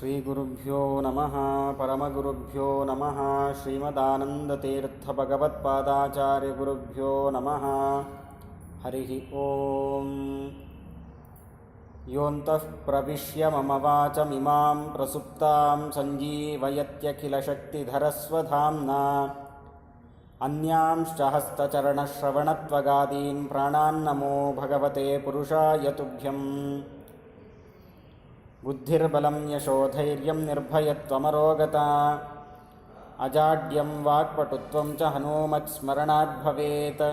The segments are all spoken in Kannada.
ಶ್ರೀಗುರುಭ್ಯೋ ನಮಃ ಪರಮಗುರುಭ್ಯೋ ನಮಃ ಶ್ರೀಮದಾನಂದತೀರ್ಥಭಗವತ್ಪಾದಾಚಾರ್ಯಗುರುಭ್ಯೋ ನಮಃ ಹರಿ ಓಂ ಯೋऽन्तಃ ಪ್ರವಿಶ್ಯ ಮಮ ವಾಚಮಿಮಾಂ ಪ್ರಸುಪ್ತಾಂ ಸಂಜೀವಯತ್ಯಖಿಲಶಕ್ತಿಧರಸ್ವಧಾಮ್ನಾ ಅನ್ಯಾಂಶ್ಚ ಹಸ್ತಚರಣಶ್ರವಣತ್ವಗಾದೀನ್ ಪ್ರಾಣಾನ್ನಮೋ ಭಗವತೆ ಪುರುಷಾಯ ತುಭ್ಯಂ ಬುದ್ಧಿರ್ಬಲಂ ಯಶೋಧೈರ್ಯಂ ನಿರ್ಭಯತ್ವಮರೋಗತಾ ಅಜಾಡ್ಯಂ ವಾಕ್ಪಟುತ್ವಂ ಚ ಹನುಮತ್ ಸ್ಮರಣಾತ್ ಭವೇತ್.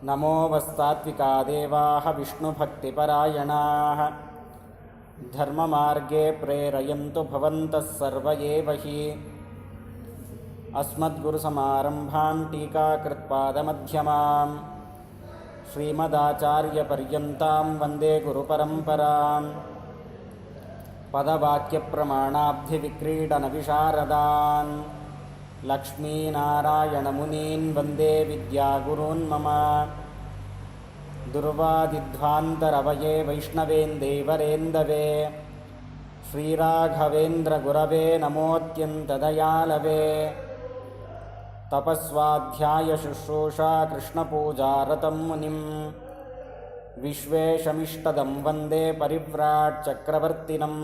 ನಮೋ ವಸ್ತಾತ್ವಿಕಾ ದೇವಾಃ ವಿಷ್ಣುಭಕ್ತಿಪರಾಯಣಾಃ ಧರ್ಮಮಾರ್ಗೇ ಪ್ರೇರಯಂತು ಭವಂತಃ ಸರ್ವ ಏವ ಹಿ. ಅಸ್ಮದ್ಗುರುಸಮಾರಂಭಾಂ ಟೀಕಾಕೃತ್ಪಾದಮಧ್ಯಮಾಂ ಶ್ರೀಮದಾಚಾರ್ಯಪರ್ಯಂತಾಂ ವಂದೇ ಗುರುಪರಂಪರಾಂ. ಪದವಾಕ್ಯಪ್ರಮಾಣಾಬ್ಧಿವಿಕ್ರೀಡನವಿಶಾರದಾನ್ ಲಕ್ಷ್ಮೀನಾರಾಯಣಮುನೀನ್ ವಂದೇ ವಿದ್ಯಾಗುರೂನ್ ಮಮ. ದುರ್ವಾದಿಧ್ವಾಂತರವಯೇ ವೈಷ್ಣವೇಂದೇವರೇಂದವೇ ಶ್ರೀರಾಘವೇಂದ್ರಗುರವೇ ನಮೋऽತ್ಯಂತದಯಾಳವೇ. ತಪಸ್ವಾಧ್ಯಾಯ ಶುಶ್ರೂಷಾ ಕೃಷ್ಣಪೂಜಾರತಂ ಮುನಿಂ ವಿಶ್ವೇಶಮಿಷ್ಟದಂ ವಂದೇ ಪರಿವ್ರಾಟ್ ಚಕ್ರವರ್ತಿನಂ.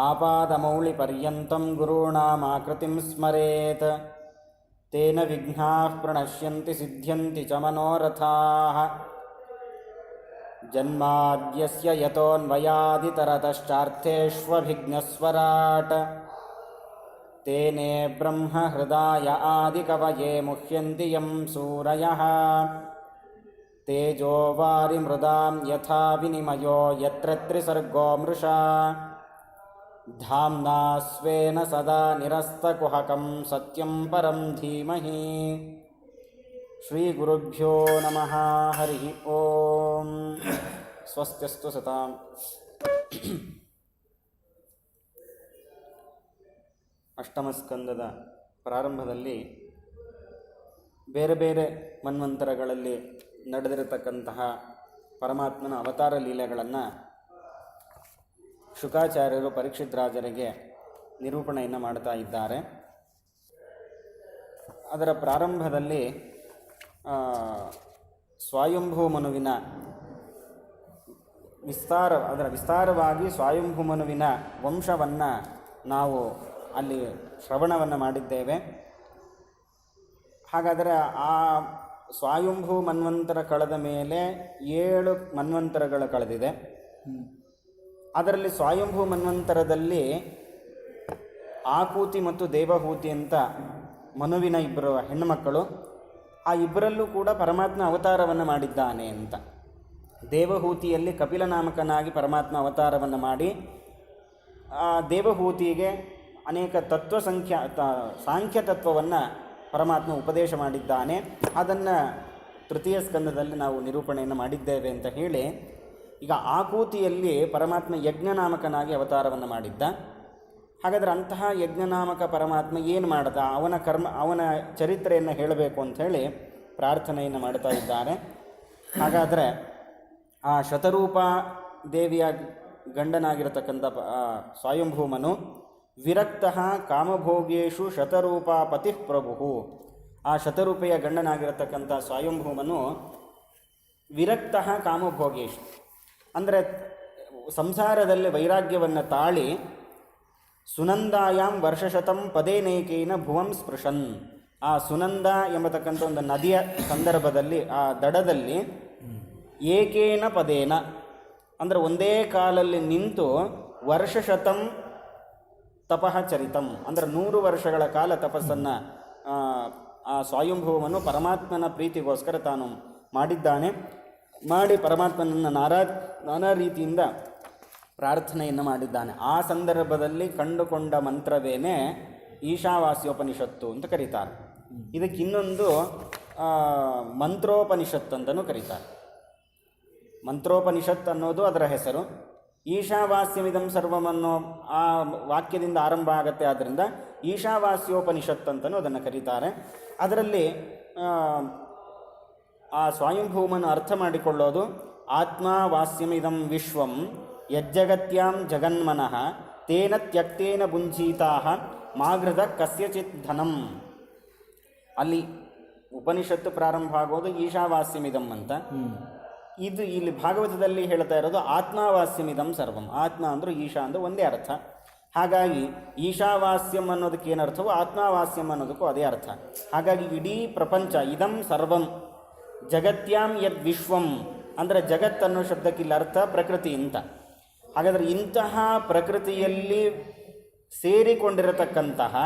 ಆಪಾದಮೌಳಿಪರ್ಯಂತಂ ಗುರುಣಾಮಾಕೃತಿಂ ಸ್ಮರೇತ್ ತೇನ ವಿಘ್ನಾಃ ಪ್ರಣಶ್ಯಂತಿ ಸಿದ್ಧ್ಯಂತಿ ಚ ಮನೋರಥಾಃ. ಜನ್ಮಾದ್ಯಸ್ಯ ಯತೋನ್ವಯಾದಿತರತಶ್ಚಾರ್ಥೇಷ್ವಭಿಘ್ನಸ್ವರಾಟ್ ತೇನೇ ಬ್ರಹ್ಮ ಹೃದಯ ಆದಿಕವಯೇ ಮುಹ್ಯಂತಿ ಯಂ ಸೂರಯಃ. ತೇಜೋ ವಾರಿಮೃದಾಂ ಯಥಾ ವಿನಿಮಯೋ ಯತ್ರ ತ್ರಿಸರ್ಗೋ ಮೃಷಾ ಧಾಮ್ನಾ ಸ್ವೇನ ಸದಾ ನಿರಸ್ತಕುಹಕಂ ಸತ್ಯಂ ಪರಂ ಧೀಮಹಿ. ಶ್ರೀಗುರುಭ್ಯೋ ನಮಃ ಹರಿ ಓಂ. ಸ್ವಸ್ತ್ಯಸ್ತು ಸತಾಂ. ಅಷ್ಟಮಸ್ಕಂದದ ಪ್ರಾರಂಭದಲ್ಲಿ ಬೇರೆ ಬೇರೆ ಮನ್ವಂತರಗಳಲ್ಲಿ ನಡೆದಿರತಕ್ಕಂತಹ ಪರಮಾತ್ಮನ ಅವತಾರ ಲೀಲೆಗಳನ್ನು ಶುಕಾಚಾರ್ಯರು ಪರೀಕ್ಷಿತ್ ರಾಜರಿಗೆ ನಿರೂಪಣೆಯನ್ನು ಮಾಡ್ತಾ ಇದ್ದಾರೆ. ಅದರ ಪ್ರಾರಂಭದಲ್ಲಿ ಸ್ವಾಯಂಭೂ ಮನುವಿನ ವಿಸ್ತಾರವಾಗಿ ಸ್ವಾಯಂಭೂ ಮನುವಿನ ವಂಶವನ್ನು ನಾವು ಅಲ್ಲಿ ಶ್ರವಣವನ್ನು ಮಾಡಿದ್ದೇವೆ. ಹಾಗಾದರೆ ಆ ಸ್ವಾಯಂಭೂ ಮನ್ವಂತರ ಕಳೆದ ಮೇಲೆ 7 ಮನ್ವಂತರಗಳು ಕಳೆದಿದೆ. ಅದರಲ್ಲಿ ಸ್ವಾಯಂಭೂ ಮನ್ವಂತರದಲ್ಲಿ ಆಕೂತಿ ಮತ್ತು ದೇವಹೂತಿ ಅಂತ ಮನುವಿನ 2 ಹೆಣ್ಣುಮಕ್ಕಳು, ಆ ಇಬ್ಬರಲ್ಲೂ ಕೂಡ ಪರಮಾತ್ಮ ಅವತಾರವನ್ನು ಮಾಡಿದ್ದಾನೆ ಅಂತ. ದೇವಹೂತಿಯಲ್ಲಿ ಕಪಿಲನಾಮಕನಾಗಿ ಪರಮಾತ್ಮ ಅವತಾರವನ್ನು ಮಾಡಿ ಆ ದೇವಹೂತಿಗೆ ಅನೇಕ ಸಾಂಖ್ಯ ತತ್ವವನ್ನು ಪರಮಾತ್ಮ ಉಪದೇಶ ಮಾಡಿದ್ದಾನೆ. ಅದನ್ನು ತೃತೀಯ ಸ್ಕಂದದಲ್ಲಿ ನಾವು ನಿರೂಪಣೆಯನ್ನು ಮಾಡಿದ್ದೇವೆ ಅಂತ ಹೇಳಿ, ಈಗ ಆಕೂತಿಯಲ್ಲಿ ಪರಮಾತ್ಮ ಯಜ್ಞನಾಮಕನಾಗಿ ಅವತಾರವನ್ನು ಮಾಡಿದ್ದ. ಹಾಗಾದರೆ ಅಂತಹ ಯಜ್ಞನಾಮಕ ಪರಮಾತ್ಮ ಏನು ಮಾಡ್ದ, ಅವನ ಚರಿತ್ರೆಯನ್ನು ಹೇಳಬೇಕು ಅಂಥೇಳಿ ಪ್ರಾರ್ಥನೆಯನ್ನು ಮಾಡ್ತಾ ಇದ್ದಾರೆ. ಹಾಗಾದರೆ ಆ ಶತರೂಪ ದೇವಿಯ ಗಂಡನಾಗಿರತಕ್ಕಂಥ ಸ್ವಯಂಭೂಮನು ವಿರಕ್ತ ಕಾಮಭೋಗೇಶು ಶತರೂಪ ಪತಿ ಪ್ರಭು. ಆ ಶತರೂಪೆಯ ಗಂಡನಾಗಿರತಕ್ಕಂಥ ಸ್ವಯಂಭೂಮನು ವಿರಕ್ತ ಕಾಮಭೋಗೇಶು ಅಂದರೆ ಸಂಸಾರದಲ್ಲಿ ವೈರಾಗ್ಯವನ್ನು ತಾಳಿ ಸುನಂದಾಯಾಮ್ ವರ್ಷಶತಂ ಪದೇನೈಕೇನ ಭುವಂ ಸ್ಪೃಶನ್. ಆ ಸುನಂದ ಎಂಬತಕ್ಕಂಥ ಒಂದು ನದಿಯ ಸಂದರ್ಭದಲ್ಲಿ ಆ ದಡದಲ್ಲಿ ಏಕೇನ ಪದೇನ ಅಂದರೆ ಒಂದೇ ಕಾಲಲ್ಲಿ ನಿಂತು ವರ್ಷಶತಂ ತಪಃ ಚರಿತಂ ಅಂದರೆ 100 ವರ್ಷಗಳ ಕಾಲ ತಪಸ್ಸನ್ನು ಆ ಸ್ವಯಂಭೂವನ್ನು ಪರಮಾತ್ಮನ ಪ್ರೀತಿಗೋಸ್ಕರ ತಾನು ಮಾಡಿದ್ದಾನೆ. ಮಾಡಿ ಪರಮಾತ್ಮನನ್ನು ನಾನಾ ರೀತಿಯಿಂದ ಪ್ರಾರ್ಥನೆಯನ್ನು ಮಾಡಿದ್ದಾನೆ. ಆ ಸಂದರ್ಭದಲ್ಲಿ ಕಂಡುಕೊಂಡ ಮಂತ್ರವೇನೇ ಈಶಾವಾಸ್ಯೋಪನಿಷತ್ತು ಅಂತ ಕರೀತಾರೆ. ಇದಕ್ಕೆ ಇನ್ನೊಂದು ಮಂತ್ರೋಪನಿಷತ್ತು ಅಂತಲೂ ಕರೀತಾರೆ. ಮಂತ್ರೋಪನಿಷತ್ ಅನ್ನೋದು ಅದರ ಹೆಸರು. ಈಶಾವಾಸ್ಯಮಿದಂ ಸರ್ವಮನ್ನೋ ಆ ವಾಕ್ಯದಿಂದ ಆರಂಭ ಆಗುತ್ತೆ. ಆದ್ದರಿಂದ ಈಶಾವಾಸ್ಯೋಪನಿಷತ್ ಅಂತಲೂ ಅದನ್ನು ಕರೀತಾರೆ. ಅದರಲ್ಲಿ ಆ ಸ್ವಯಂಭೂಮನ ಅರ್ಥ ಮಾಡಿಕೊಳ್ಳೋದು ಆತ್ಮ ವಾಸ್ಯಮಿದಂ ವಿಶ್ವಂ ಯಜ್ಜಗತ್ಯಾಂ ಜಗನ್ಮನಃ ತೇನ ತ್ಯಕ್ತೇನ ಭುಂಜೀತಾಃ ಮಾಗೃಧ ಕಸ್ಯಚಿತ್ ಧನಂ. ಅಲ್ಲಿ ಉಪನಿಷತ್ತು ಪ್ರಾರಂಭ ಆಗೋದು ಈಶಾವಾಸ್ಯಮಿದಂ ಅಂತ. ಇದು ಇಲ್ಲಿ ಭಾಗವತದಲ್ಲಿ ಹೇಳ್ತಾ ಇರೋದು ಆತ್ಮಾವಾಸ್ಯಮಿದಂ ಸರ್ವಂ. ಆತ್ಮ ಅಂದರೂ ಈಶಾ ಅಂದ್ರೆ ಒಂದೇ ಅರ್ಥ. ಹಾಗಾಗಿ ಈಶಾವಾಸ್ಯಂ ಅನ್ನೋದಕ್ಕೆ ಏನರ್ಥವೋ ಆತ್ಮಾವಾಸ್ಯಂ ಅನ್ನೋದಕ್ಕೂ ಅದೇ ಅರ್ಥ. ಹಾಗಾಗಿ ಇಡೀ ಪ್ರಪಂಚ ಇದಂ ಸರ್ವಂ ಜಗತ್ಯಾಂ ಯದ್ ವಿಶ್ವಂ ಅಂದರೆ ಜಗತ್ತನ್ನೋ ಶಬ್ದಕ್ಕಿಲ್ಲ ಅರ್ಥ ಪ್ರಕೃತಿ ಅಂತ. ಹಾಗಾದರೆ ಇಂತಹ ಪ್ರಕೃತಿಯಲ್ಲಿ ಸೇರಿಕೊಂಡಿರತಕ್ಕಂತಹ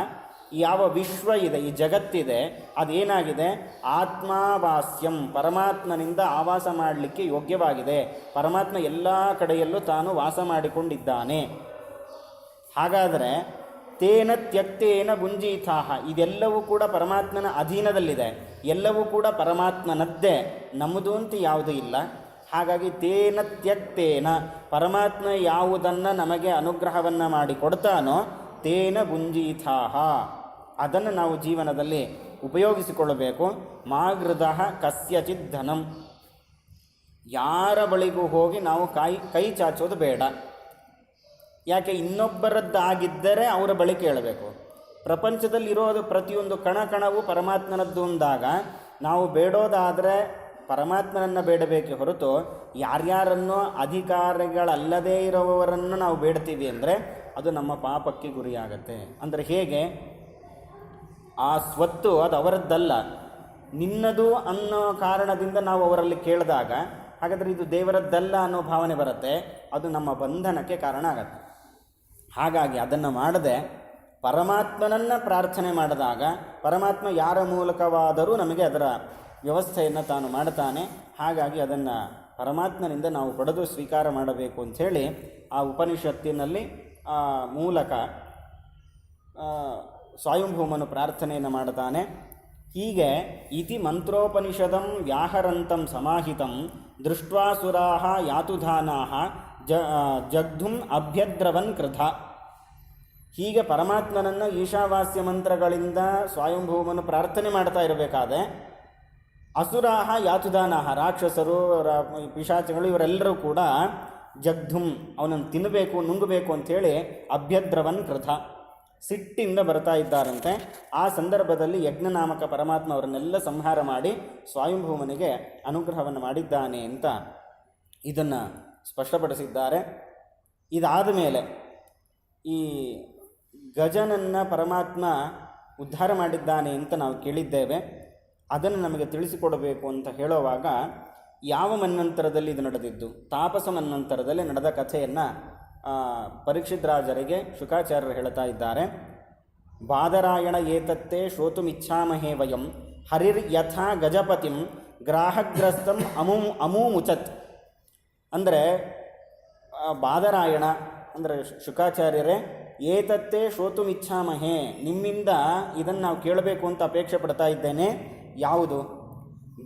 ಯಾವ ವಿಶ್ವ ಇದೆ, ಈ ಜಗತ್ತಿದೆ, ಅದೇನಾಗಿದೆ? ಆತ್ಮಾವಾಸ್ಯಂ, ಪರಮಾತ್ಮನಿಂದ ಆವಾಸ ಮಾಡಲಿಕ್ಕೆ ಯೋಗ್ಯವಾಗಿದೆ. ಪರಮಾತ್ಮ ಎಲ್ಲ ಕಡೆಯಲ್ಲೂ ತಾನು ವಾಸ ಮಾಡಿಕೊಂಡಿದ್ದಾನೆ. ಹಾಗಾದರೆ ತೇನ ತ್ಯಕ್ತೇನ ಭುಂಜೀತಾಃ, ಇದೆಲ್ಲವೂ ಕೂಡ ಪರಮಾತ್ಮನ ಅಧೀನದಲ್ಲಿದೆ, ಎಲ್ಲವೂ ಕೂಡ ಪರಮಾತ್ಮನದ್ದೇ, ನಮ್ಮದು ಅಂತ ಯಾವುದೂ ಇಲ್ಲ. ಹಾಗಾಗಿ ತೇನ ತ್ಯಕ್ತೇನ, ಪರಮಾತ್ಮ ಯಾವುದನ್ನು ನಮಗೆ ಅನುಗ್ರಹವನ್ನು ಮಾಡಿ ಕೊಡ್ತಾನೋ ತೇನ ಭುಂಜೀತಾಃ, ಅದನ್ನು ನಾವು ಜೀವನದಲ್ಲಿ ಉಪಯೋಗಿಸಿಕೊಳ್ಳಬೇಕು. ಮಾಗೃಧಃ ಕಸ್ಯಚಿತ್ ಧನಂ, ಯಾರ ಬಳಿಗೂ ಹೋಗಿ ನಾವು ಕೈ ಚಾಚೋದು ಬೇಡ. ಯಾಕೆ? ಇನ್ನೊಬ್ಬರದ್ದಾಗಿದ್ದರೆ ಅವರ ಬಳಿ ಕೇಳಬೇಕು. ಪ್ರಪಂಚದಲ್ಲಿರೋದು ಪ್ರತಿಯೊಂದು ಕಣಕಣವು ಪರಮಾತ್ಮನದ್ದು ಅಂದಾಗ ನಾವು ಬೇಡೋದಾದರೆ ಪರಮಾತ್ಮನನ್ನು ಬೇಡಬೇಕೆ ಹೊರತು ಯಾರ್ಯಾರನ್ನೋ ಅಧಿಕಾರಿಗಳಲ್ಲದೇ ಇರುವವರನ್ನು ನಾವು ಬೇಡ್ತೀವಿ ಅಂದರೆ ಅದು ನಮ್ಮ ಪಾಪಕ್ಕೆ ಗುರಿಯಾಗತ್ತೆ. ಅಂದರೆ ಹೇಗೆ? ಆ ಸ್ವತ್ತು ಅದು ಅವರದ್ದಲ್ಲ, ನಿನ್ನದು ಅನ್ನೋ ಕಾರಣದಿಂದ ನಾವು ಅವರಲ್ಲಿ ಕೇಳಿದಾಗ ಹಾಗಾದರೆ ಇದು ದೇವರದ್ದಲ್ಲ ಅನ್ನೋ ಭಾವನೆ ಬರುತ್ತೆ, ಅದು ನಮ್ಮ ಬಂಧನಕ್ಕೆ ಕಾರಣ ಆಗತ್ತೆ. ಹಾಗಾಗಿ ಅದನ್ನು ಮಾಡದೆ ಪರಮಾತ್ಮನನ್ನು ಪ್ರಾರ್ಥನೆ ಮಾಡಿದಾಗ ಪರಮಾತ್ಮ ಯಾರ ಮೂಲಕವಾದರೂ ನಮಗೆ ಅದರ ವ್ಯವಸ್ಥೆಯನ್ನು ತಾನು ಮಾಡ್ತಾನೆ. ಹಾಗಾಗಿ ಅದನ್ನು ಪರಮಾತ್ಮನಿಂದ ನಾವು ಪಡೆದು ಸ್ವೀಕಾರ ಮಾಡಬೇಕು ಅಂಥೇಳಿ ಆ ಉಪನಿಷತ್ತಿನಲ್ಲಿ ಮೂಲಕ ಸ್ವಯಂಭೂಮನು ಪ್ರಾರ್ಥನೆಯನ್ನು ಮಾಡ್ತಾನೆ. ಹೀಗೆ ಇತಿ ಮಂತ್ರೋಪನಿಷದಂ ವ್ಯಾಹರಂತಂ ಸಮಾಹಿತಂ ದೃಷ್ಟ್ವಾ ಸುರಾಹ ಯಾತುಧಾನಾಹ ಜಗ್ಧುಂ ಅಭ್ಯದ್ರವನ್ ಕೃತ. ಹೀಗೆ ಪರಮಾತ್ಮನನ್ನು ಈಶಾವಾಸ್ಯ ಮಂತ್ರಗಳಿಂದ ಸ್ವಯಂಭೂಮನು ಪ್ರಾರ್ಥನೆ ಮಾಡ್ತಾ ಇರಬೇಕಾದ್ರೆ ಅಸುರಾಹ ಯಾತುಧಾನಾಹ, ರಾಕ್ಷಸರು, ಪಿಶಾಚಗಳು, ಇವರೆಲ್ಲರೂ ಕೂಡ ಜಗ್ಧುಂ, ಅವನನ್ನು ತಿನ್ನಬೇಕು, ನುಂಗಬೇಕು ಅಂಥೇಳಿ ಅಭ್ಯದ್ರವನ್ ಕೃತ, ಸಿಟ್ಟಿಂದ ಬರ್ತಾ ಇದ್ದಾರಂತೆ. ಆ ಸಂದರ್ಭದಲ್ಲಿ ಯಜ್ಞನಾಮಕ ಪರಮಾತ್ಮ ಅವರನ್ನೆಲ್ಲ ಸಂಹಾರ ಮಾಡಿ ಸ್ವಯಂಭೂಮನಿಗೆ ಅನುಗ್ರಹವನ್ನು ಮಾಡಿದ್ದಾನೆ ಅಂತ ಇದನ್ನು ಸ್ಪಷ್ಟಪಡಿಸಿದ್ದಾರೆ. ಇದಾದ ಮೇಲೆ ಈ ಗಜನನ್ನು ಪರಮಾತ್ಮ ಉದ್ಧಾರ ಮಾಡಿದ್ದಾನೆ ಅಂತ ನಾವು ಕೇಳಿದ್ದೇವೆ. ಅದನ್ನು ನಮಗೆ ತಿಳಿಸಿಕೊಡಬೇಕು ಅಂತ ಹೇಳುವಾಗ ಯಾವ ಮನ್ವಂತರದಲ್ಲಿ ಇದು ನಡೆದಿದ್ದು? ತಾಪಸ ಮನ್ವಂತರದಲ್ಲಿ ನಡೆದ ಕಥೆಯನ್ನು ಪರೀಕ್ಷಿತ್ ರಾಜರಿಗೆ ಶುಕಾಚಾರ್ಯರು ಹೇಳ್ತಾ ಇದ್ದಾರೆ. ಬಾದರಾಯಣ ಏತತ್ತೇ ಶ್ರೋತುಮಿಚ್ಛಾಮಹೇ ವಯಂ ಹರಿರ್ ಯಥಾ ಗಜಪತಿಂ ಗ್ರಾಹಗ್ರಸ್ತಂ ಅಮೂಮುಚತ್. ಅಂದರೆ ಬಾದರಾಯಣ ಅಂದರೆ ಶುಕಾಚಾರ್ಯರೇ, ಏತತ್ತೇ ಶ್ರೋತುಮಿಚ್ಛಾಮಹೇ, ನಿಮ್ಮಿಂದ ಇದನ್ನು ನಾವು ಕೇಳಬೇಕು ಅಂತ ಅಪೇಕ್ಷೆ ಪಡ್ತಾ ಇದ್ದೇನೆ. ಯಾವುದು?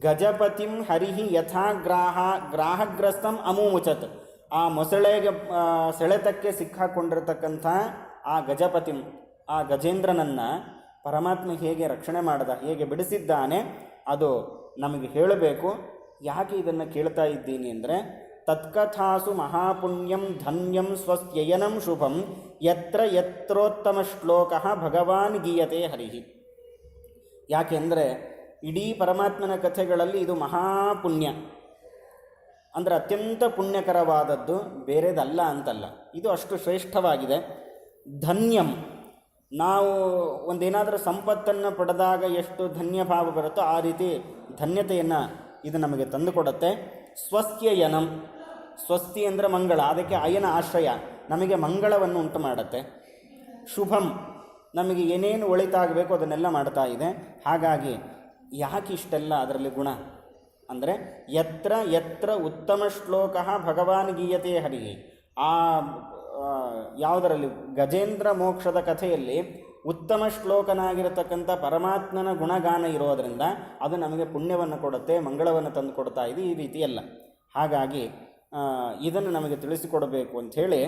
ಗಜಪತಿಂ ಹರಿಹಿ ಯಥಾ ಗ್ರಾಹಗ್ರಸ್ತಂ ಅಮೂಮುಚತ್. ಆ ಮೊಸಳೆಗೆ ಸೆಳೆತಕ್ಕೆ ಸಿಕ್ಕಾಕೊಂಡಿರತಕ್ಕಂಥ ಆ ಗಜಪತಿಂ, ಆ ಗಜೇಂದ್ರನನ್ನು ಪರಮಾತ್ಮ ಹೇಗೆ ರಕ್ಷಣೆ ಮಾಡಿದ, ಹೇಗೆ ಬಿಡಿಸಿದ್ದಾನೆ, ಅದು ನಮಗೆ ಹೇಳಬೇಕು. ಯಾಕೆ ಇದನ್ನು ಕೇಳ್ತಾ ಇದ್ದೀನಿ ಅಂದರೆ ತತ್ಕಥಾಸು ಮಹಾಪುಣ್ಯಂ ಧನ್ಯಂ ಸ್ವಸ್ತ್ಯಯನಂ ಶುಭಂ ಯತ್ರ ಯತ್ರೋತ್ತಮ ಶ್ಲೋಕ ಭಗವಾನ್ ಗೀಯತೆ ಹರಿಹಿ. ಯಾಕೆಂದರೆ ಇಡೀ ಪರಮಾತ್ಮನ ಕಥೆಗಳಲ್ಲಿ ಇದು ಮಹಾಪುಣ್ಯ, ಅಂದರೆ ಅತ್ಯಂತ ಪುಣ್ಯಕರವಾದದ್ದು, ಬೇರೆದಲ್ಲ ಅಂತಲ್ಲ, ಇದು ಅಷ್ಟು ಶ್ರೇಷ್ಠವಾಗಿದೆ. ಧನ್ಯಂ, ನಾವು ಒಂದೇನಾದರೂ ಸಂಪತ್ತನ್ನು ಪಡೆದಾಗ ಎಷ್ಟು ಧನ್ಯಭಾವ ಬರುತ್ತೋ ಆ ರೀತಿ ಧನ್ಯತೆಯನ್ನು ಇದು ನಮಗೆ ತಂದುಕೊಡುತ್ತೆ. ಸ್ವಸ್ತ್ಯಯನಂ, ಸ್ವಸ್ತಿ ಅಂದರೆ ಮಂಗಳ, ಅದಕ್ಕೆ ಅಯನ ಆಶ್ರಯ, ನಮಗೆ ಮಂಗಳವನ್ನು ಉಂಟು ಮಾಡುತ್ತೆ. ಶುಭಂ, ನಮಗೆ ಏನೇನು ಒಳಿತಾಗಬೇಕು ಅದನ್ನೆಲ್ಲ ಮಾಡ್ತಾ ಇದೆ. ಹಾಗಾಗಿ ಯಾಕೆ ಇಷ್ಟೆಲ್ಲ ಅದರಲ್ಲಿ ಗುಣ ಅಂದರೆ ಯತ್ರ ಯತ್ರ ಉತ್ತಮ ಶ್ಲೋಕ ಭಗವಾನ್ ಗೀಯತೆ ಹರಿಹಿ. ಆ ಯಾವುದರಲ್ಲಿ ಗಜೇಂದ್ರ ಮೋಕ್ಷದ ಕಥೆಯಲ್ಲಿ ಉತ್ತಮ ಶ್ಲೋಕನಾಗಿರತಕ್ಕಂಥ ಪರಮಾತ್ಮನ ಗುಣಗಾನ ಇರೋದರಿಂದ ಅದು ನಮಗೆ ಪುಣ್ಯವನ್ನು ಕೊಡುತ್ತೆ, ಮಂಗಳವನ್ನು ತಂದು ಕೊಡ್ತಾ ಇದೆ. ಈ ರೀತಿಯಲ್ಲ. ಹಾಗಾಗಿ ಇದನ್ನು ನಮಗೆ ತಿಳಿಸಿಕೊಡಬೇಕು ಅಂಥೇಳಿ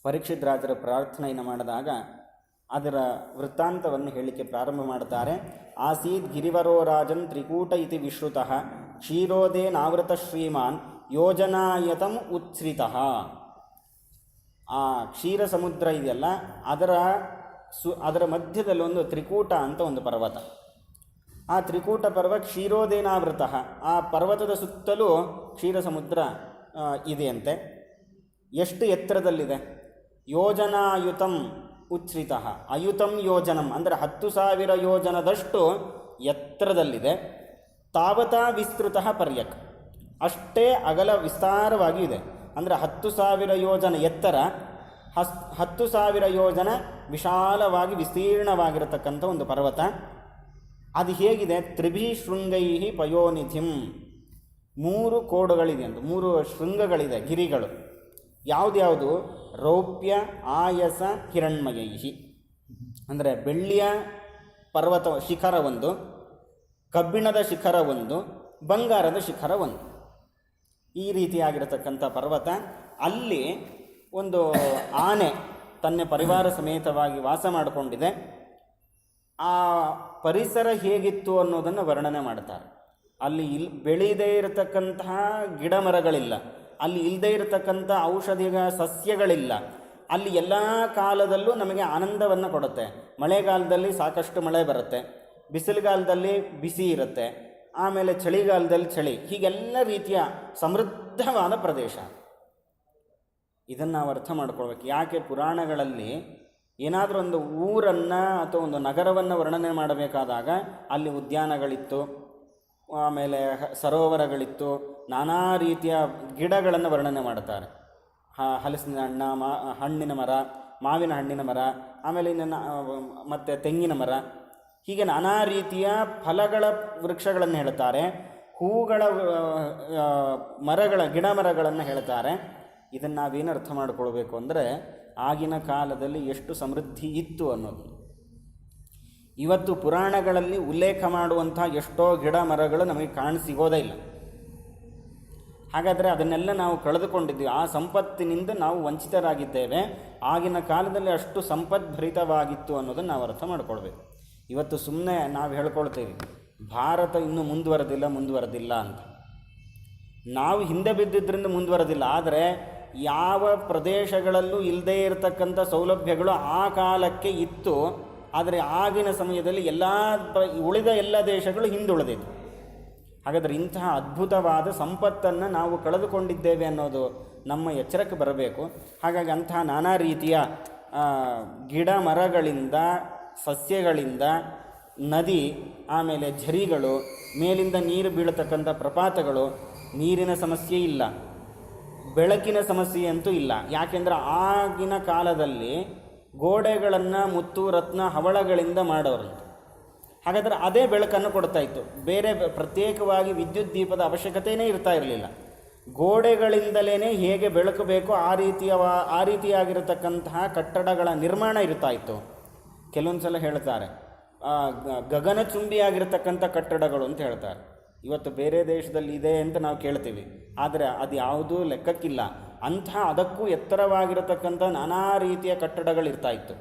ಪರೀಕ್ಷಿತ್ ರಾಜರ ಪ್ರಾರ್ಥನೆಯನ್ನು ಮಾಡಿದಾಗ ಅದರ ವೃತ್ತಾಂತವನ್ನು ಹೇಳಲಿಕ್ಕೆ ಪ್ರಾರಂಭ ಮಾಡ್ತಾರೆ. ಆಸೀದ್ ಗಿರಿವರೋ ರಾಜನ್ ತ್ರಿಕೂಟ ಇತಿ ವಿಶ್ರುತಃ ಕ್ಷೀರೋದೇ ನಾವೃತ ಶ್ರೀಮಾನ್ ಯೋಜನಾಯತಂ ಉತ್ಸೃತಃ. ಆ ಕ್ಷೀರ ಸಮುದ್ರ ಇದೆಯಲ್ಲ ಅದರ ಮಧ್ಯದಲ್ಲಿ ಒಂದು ತ್ರಿಕೂಟ ಅಂತ ಒಂದು ಪರ್ವತ. ಆ ತ್ರಿಕೂಟ ಪರ್ವತ ಕ್ಷೀರೋದೇನಾವೃತ, ಆ ಪರ್ವತದ ಸುತ್ತಲೂ ಕ್ಷೀರ ಸಮುದ್ರ ಇದೆಯಂತೆ. ಎಷ್ಟು ಎತ್ತರದಲ್ಲಿದೆ? ಯೋಜನಾಯುತಂ ಉಚ್ಛ್ರಿತ, ಅಯುತಂ ಯೋಜನಂ ಅಂದರೆ 10,000 ಯೋಜನದಷ್ಟು ಎತ್ತರದಲ್ಲಿದೆ. ತಾವತಾ ವಿಸ್ತೃತ ಪರ್ಯಕ್, ಅಷ್ಟೇ ಅಗಲ ವಿಸ್ತಾರವಾಗಿ ಇದೆ. ಅಂದರೆ 10,000 ಯೋಜನ ಎತ್ತರ, 10,000 ಯೋಜನ ವಿಶಾಲವಾಗಿ ವಿಸ್ತೀರ್ಣವಾಗಿರತಕ್ಕಂಥ ಒಂದು ಪರ್ವತ. ಅದು ಹೇಗಿದೆ? ತ್ರಿಭಿ ಶೃಂಗೈ ಪಯೋನಿಧಿಂ, 3 ಕೋಡುಗಳಿದೆ ಅಂತ, 3 ಶೃಂಗಗಳಿದೆ, ಗಿರಿಗಳು. ಯಾವುದ್ಯಾವುದು? ರೌಪ್ಯ, ಆಯಸ, ಹಿರಣ್ಮಯೈ. ಅಂದರೆ ಬೆಳ್ಳಿಯ ಪರ್ವತ ಶಿಖರ ಒಂದು, ಕಬ್ಬಿಣದ ಶಿಖರ ಒಂದು, ಬಂಗಾರದ ಶಿಖರ ಒಂದು. ಈ ರೀತಿಯಾಗಿರತಕ್ಕಂಥ ಪರ್ವತ. ಅಲ್ಲಿ ಒಂದು ಆನೆ ತನ್ನ ಪರಿವಾರ ಸಮೇತವಾಗಿ ವಾಸ ಮಾಡಿಕೊಂಡಿದೆ. ಆ ಪರಿಸರ ಹೇಗಿತ್ತು ಅನ್ನೋದನ್ನು ವರ್ಣನೆ ಮಾಡ್ತಾರೆ. ಅಲ್ಲಿ ಬೆಳೀದೇ ಇರತಕ್ಕಂತಹ ಗಿಡ ಮರಗಳಿಲ್ಲ, ಅಲ್ಲಿ ಇಲ್ಲದೇ ಇರತಕ್ಕಂಥ ಔಷಧಿಯ ಸಸ್ಯಗಳಿಲ್ಲ. ಅಲ್ಲಿ ಎಲ್ಲ ಕಾಲದಲ್ಲೂ ನಮಗೆ ಆನಂದವನ್ನು ಕೊಡುತ್ತೆ. ಮಳೆಗಾಲದಲ್ಲಿ ಸಾಕಷ್ಟು ಮಳೆ ಬರುತ್ತೆ, ಬಿಸಿಲುಗಾಲದಲ್ಲಿ ಬಿಸಿ ಇರುತ್ತೆ, ಆಮೇಲೆ ಚಳಿಗಾಲದಲ್ಲಿ ಚಳಿ, ಹೀಗೆಲ್ಲ ರೀತಿಯ ಸಮೃದ್ಧವಾದ ಪ್ರದೇಶ. ಇದನ್ನು ನಾವು ಅರ್ಥ ಮಾಡ್ಕೊಳ್ಬೇಕು. ಯಾಕೆ ಪುರಾಣಗಳಲ್ಲಿ ಏನಾದರೂ ಒಂದು ಊರನ್ನು ಅಥವಾ ಒಂದು ನಗರವನ್ನು ವರ್ಣನೆ ಮಾಡಬೇಕಾದಾಗ ಅಲ್ಲಿ ಉದ್ಯಾನಗಳಿತ್ತು, ಆಮೇಲೆ ಸರೋವರಗಳಿತ್ತು, ನಾನಾ ರೀತಿಯ ಗಿಡಗಳನ್ನು ವರ್ಣನೆ ಮಾಡ್ತಾರೆ. ಹಲಸಿನ ಹಣ್ಣಿನ ಮರ, ಮಾವಿನ ಹಣ್ಣಿನ ಮರ, ಆಮೇಲೆ ಮತ್ತು ತೆಂಗಿನ ಮರ, ಹೀಗೆ ನಾನಾ ರೀತಿಯ ಫಲಗಳ ವೃಕ್ಷಗಳನ್ನು ಹೇಳ್ತಾರೆ. ಹೂಗಳ ಗಿಡ ಮರಗಳನ್ನು ಹೇಳ್ತಾರೆ. ಇದನ್ನು ನಾವೇನು ಅರ್ಥ ಮಾಡಿಕೊಳ್ಬೇಕು ಅಂದರೆ, ಆಗಿನ ಕಾಲದಲ್ಲಿ ಎಷ್ಟು ಸಮೃದ್ಧಿ ಇತ್ತು ಅನ್ನೋದು. ಇವತ್ತು ಪುರಾಣಗಳಲ್ಲಿ ಉಲ್ಲೇಖ ಮಾಡುವಂಥ ಎಷ್ಟೋ ಗಿಡ ಮರಗಳು ನಮಗೆ ಕಾಣಸಿಗೋದೇ ಇಲ್ಲ. ಹಾಗಾದರೆ ಅದನ್ನೆಲ್ಲ ನಾವು ಕಳೆದುಕೊಂಡಿದ್ದೀವಿ. ಆ ಸಂಪತ್ತಿನಿಂದ ನಾವು ವಂಚಿತರಾಗಿದ್ದೇವೆ. ಆಗಿನ ಕಾಲದಲ್ಲಿ ಅಷ್ಟು ಸಂಪದ್ಭರಿತವಾಗಿತ್ತು ಅನ್ನೋದನ್ನು ನಾವು ಅರ್ಥ ಮಾಡ್ಕೊಳ್ಬೇಕು. ಇವತ್ತು ಸುಮ್ಮನೆ ನಾವು ಹೇಳ್ಕೊಳ್ತೀವಿ ಭಾರತ ಇನ್ನೂ ಮುಂದುವರೆದಿಲ್ಲ ಅಂತ. ನಾವು ಹಿಂದೆ ಬಿದ್ದಿದ್ದರಿಂದ ಮುಂದುವರೆದಿಲ್ಲ. ಆದರೆ ಯಾವ ಪ್ರದೇಶಗಳಲ್ಲೂ ಇಲ್ಲದೇ ಇರತಕ್ಕಂಥ ಸೌಲಭ್ಯಗಳು ಆ ಕಾಲಕ್ಕೆ ಇತ್ತು. ಆದರೆ ಆಗಿನ ಸಮಯದಲ್ಲಿ ಉಳಿದ ಎಲ್ಲ ದೇಶಗಳು ಹಿಂದುಳಿದಿತ್ತು. ಹಾಗಾದರೆ ಇಂತಹ ಅದ್ಭುತವಾದ ಸಂಪತ್ತನ್ನು ನಾವು ಕಳೆದುಕೊಂಡಿದ್ದೇವೆ ಅನ್ನೋದು ನಮ್ಮ ಎಚ್ಚರಕ್ಕೆ ಬರಬೇಕು. ಹಾಗಾಗಿ ಅಂತಹ ನಾನಾ ರೀತಿಯ ಗಿಡ ಮರಗಳಿಂದ, ಸಸ್ಯಗಳಿಂದ, ನದಿ, ಆಮೇಲೆ ಝರಿಗಳು, ಮೇಲಿಂದ ನೀರು ಬೀಳತಕ್ಕಂಥ ಪ್ರಪಾತಗಳು, ನೀರಿನ ಸಮಸ್ಯೆ ಇಲ್ಲ, ಬೆಳಕಿನ ಸಮಸ್ಯೆ ಅಂತೂ ಇಲ್ಲ. ಯಾಕೆಂದರೆ ಆಗಿನ ಕಾಲದಲ್ಲಿ ಗೋಡೆಗಳನ್ನು ಮುತ್ತು ರತ್ನ ಹವಳಗಳಿಂದ ಮಾಡೋರಂತೆ. ಹಾಗಾದರೆ ಅದೇ ಬೆಳಕನ್ನು ಕೊಡ್ತಾ ಇತ್ತು. ಬೇರೆ ಪ್ರತ್ಯೇಕವಾಗಿ ವಿದ್ಯುತ್ ದೀಪದ ಅವಶ್ಯಕತೆಯೇ ಇರ್ತಾ ಇರಲಿಲ್ಲ. ಗೋಡೆಗಳಿಂದಲೇ ಹೇಗೆ ಬೆಳಕು ಬೇಕೋ ಆ ರೀತಿಯಾಗಿರತಕ್ಕಂತಹ ಕಟ್ಟಡಗಳ ನಿರ್ಮಾಣ ಇರ್ತಾ ಇತ್ತು. ಕೆಲವೊಂದು ಸಲ ಹೇಳ್ತಾರೆ ಗಗನಚುಂಬಿಯಾಗಿರ್ತಕ್ಕಂಥ ಕಟ್ಟಡಗಳು ಅಂತ ಹೇಳ್ತಾರೆ. ಇವತ್ತು ಬೇರೆ ದೇಶದಲ್ಲಿ ಇದೆ ಅಂತ ನಾವು ಕೇಳ್ತೀವಿ, ಆದರೆ ಅದು ಯಾವುದೂ ಲೆಕ್ಕಕ್ಕಿಲ್ಲ. ಅದಕ್ಕೂ ಎತ್ತರವಾಗಿರತಕ್ಕಂಥ ನಾನಾ ರೀತಿಯ ಕಟ್ಟಡಗಳಿರ್ತಾ ಇತ್ತು.